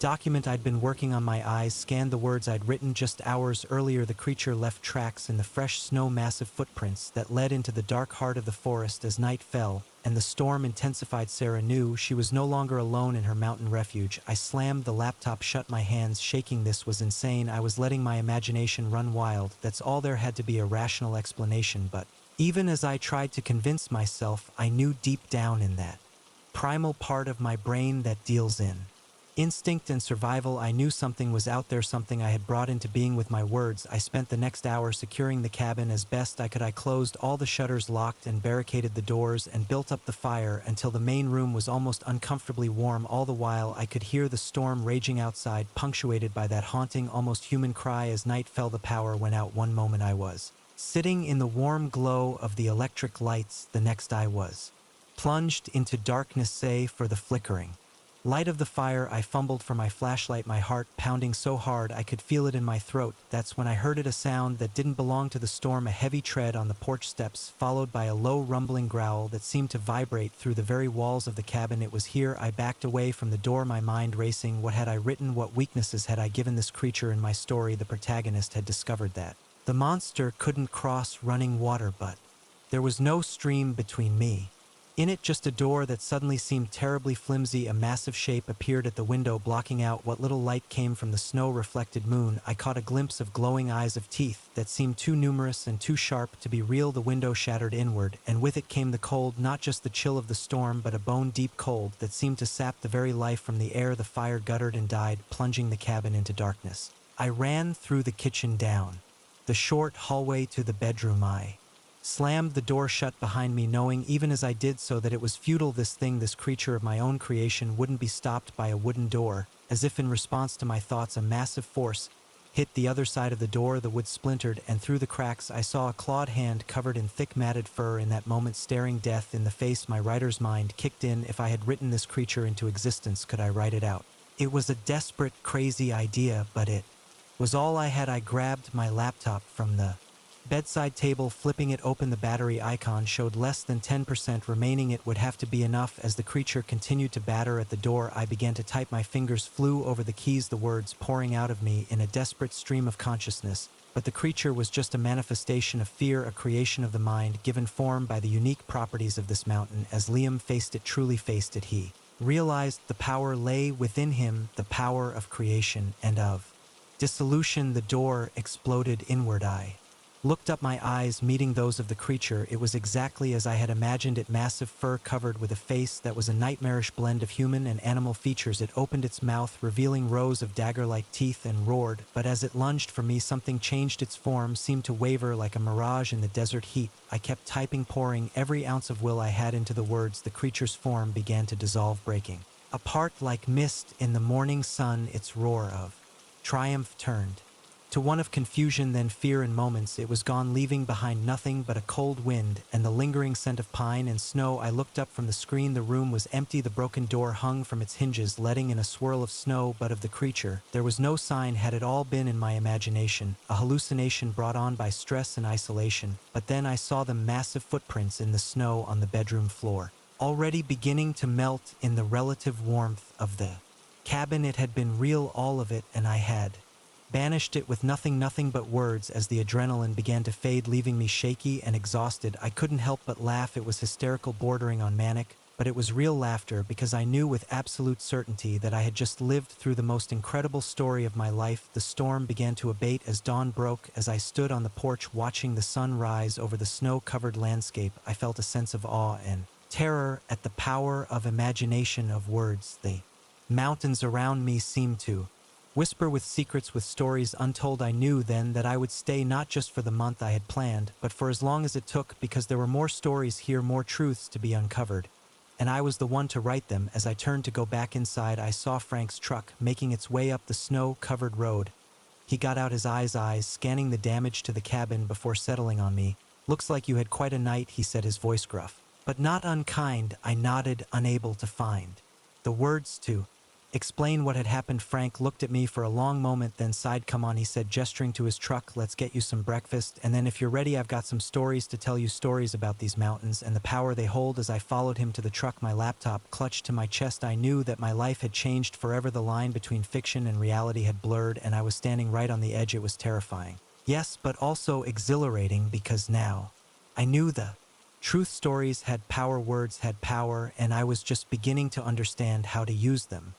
document I'd been working on. My eyes scanned the words I'd written just hours earlier. The creature left tracks in the fresh snow, massive footprints that led into the dark heart of the forest. As night fell and the storm intensified, Sarah knew she was no longer alone in her mountain refuge. I slammed the laptop shut, my hands shaking. This was insane. I was letting my imagination run wild. That's all. There had to be a rational explanation, but even as I tried to convince myself, I knew deep down in that primal part of my brain that deals in instinct and survival, I knew something was out there, something I had brought into being with my words. I spent the next hour securing the cabin as best I could. I closed all the shutters, locked and barricaded the doors, and built up the fire until the main room was almost uncomfortably warm. All the while, I could hear the storm raging outside, punctuated by that haunting, almost human cry. As night fell, the power went out. One moment I was sitting in the warm glow of the electric lights, the next I was plunged into darkness. Save for the flickering light of the fire, I fumbled for my flashlight, my heart pounding so hard I could feel it in my throat. That's when I heard it, a sound that didn't belong to the storm, a heavy tread on the porch steps, followed by a low rumbling growl that seemed to vibrate through the very walls of the cabin. It was here. I backed away from the door, my mind racing. What had I written? What weaknesses had I given this creature in my story? The protagonist had discovered that the monster couldn't cross running water, but there was no stream between me. In it, just a door that suddenly seemed terribly flimsy. A massive shape appeared at the window, blocking out what little light came from the snow-reflected moon. I caught a glimpse of glowing eyes of teeth that seemed too numerous and too sharp to be real. The window shattered inward, and with it came the cold, not just the chill of the storm, but a bone-deep cold that seemed to sap the very life from the air. The fire guttered and died, plunging the cabin into darkness. I ran through the kitchen, down the short hallway to the bedroom. I slammed the door shut behind me, knowing even as I did so that it was futile. This creature of my own creation, wouldn't be stopped by a wooden door. As if in response to my thoughts, a massive force hit the other side of the door. The wood splintered, and through the cracks I saw a clawed hand covered in thick matted fur. In that moment, staring death in the face, my writer's mind kicked in. If I had written this creature into existence, could I write it out? It was a desperate, crazy idea, but it was all I had. I grabbed my laptop from the bedside table, flipping it open. The battery icon showed less than 10% remaining. It would have to be enough. As the creature continued to batter at the door, I began to type. My fingers flew over the keys, the words pouring out of me in a desperate stream of consciousness. But the creature was just a manifestation of fear, a creation of the mind, given form by the unique properties of this mountain. As Liam faced it, truly faced it, he realized the power lay within him, the power of creation and of dissolution. The door exploded inward. I looked up, my eyes meeting those of the creature. It was exactly as I had imagined it, massive, fur covered, with a face that was a nightmarish blend of human and animal features. It opened its mouth, revealing rows of dagger-like teeth, and roared. But as it lunged for me, something changed. Its form seemed to waver like a mirage in the desert heat. I kept typing, pouring every ounce of will I had into the words. The creature's form began to dissolve, breaking apart like mist in the morning sun. Its roar of triumph turned To one of confusion, then fear in moments. It was gone, leaving behind nothing but a cold wind and the lingering scent of pine and snow. I looked up from the screen. The room was empty. The broken door hung from its hinges, letting in a swirl of snow, but of the creature there was no sign. Had it all been in my imagination, a hallucination brought on by stress and isolation? But then I saw the massive footprints in the snow on the bedroom floor, already beginning to melt in the relative warmth of the cabin. It had been real, all of it, and I had banished it with nothing but words. As the adrenaline began to fade, leaving me shaky and exhausted, I couldn't help but laugh. It was hysterical, bordering on manic, but it was real laughter, because I knew with absolute certainty that I had just lived through the most incredible story of my life. The storm began to abate as dawn broke. As I stood on the porch watching the sun rise over the snow-covered landscape, I felt a sense of awe and terror at the power of imagination, of words. The mountains around me seemed to whisper with secrets, with stories untold. I knew then that I would stay, not just for the month I had planned, but for as long as it took, because there were more stories here, more truths to be uncovered, and I was the one to write them. As I turned to go back inside, I saw Frank's truck making its way up the snow-covered road. He got out, his eyes scanning the damage to the cabin before settling on me. "Looks like you had quite a night," he said, his voice gruff, but not unkind. I nodded, unable to find the words to explain what had happened. Frank looked at me for a long moment, then sighed. "Come on," he said, gesturing to his truck. "Let's get you some breakfast, and then if you're ready, I've got some stories to tell you, stories about these mountains and the power they hold." As I followed him to the truck, my laptop clutched to my chest, I knew that my life had changed forever. The line between fiction and reality had blurred, and I was standing right on the edge. It was terrifying, yes, but also exhilarating, because now I knew the truth. Stories had power, words had power, and I was just beginning to understand how to use them.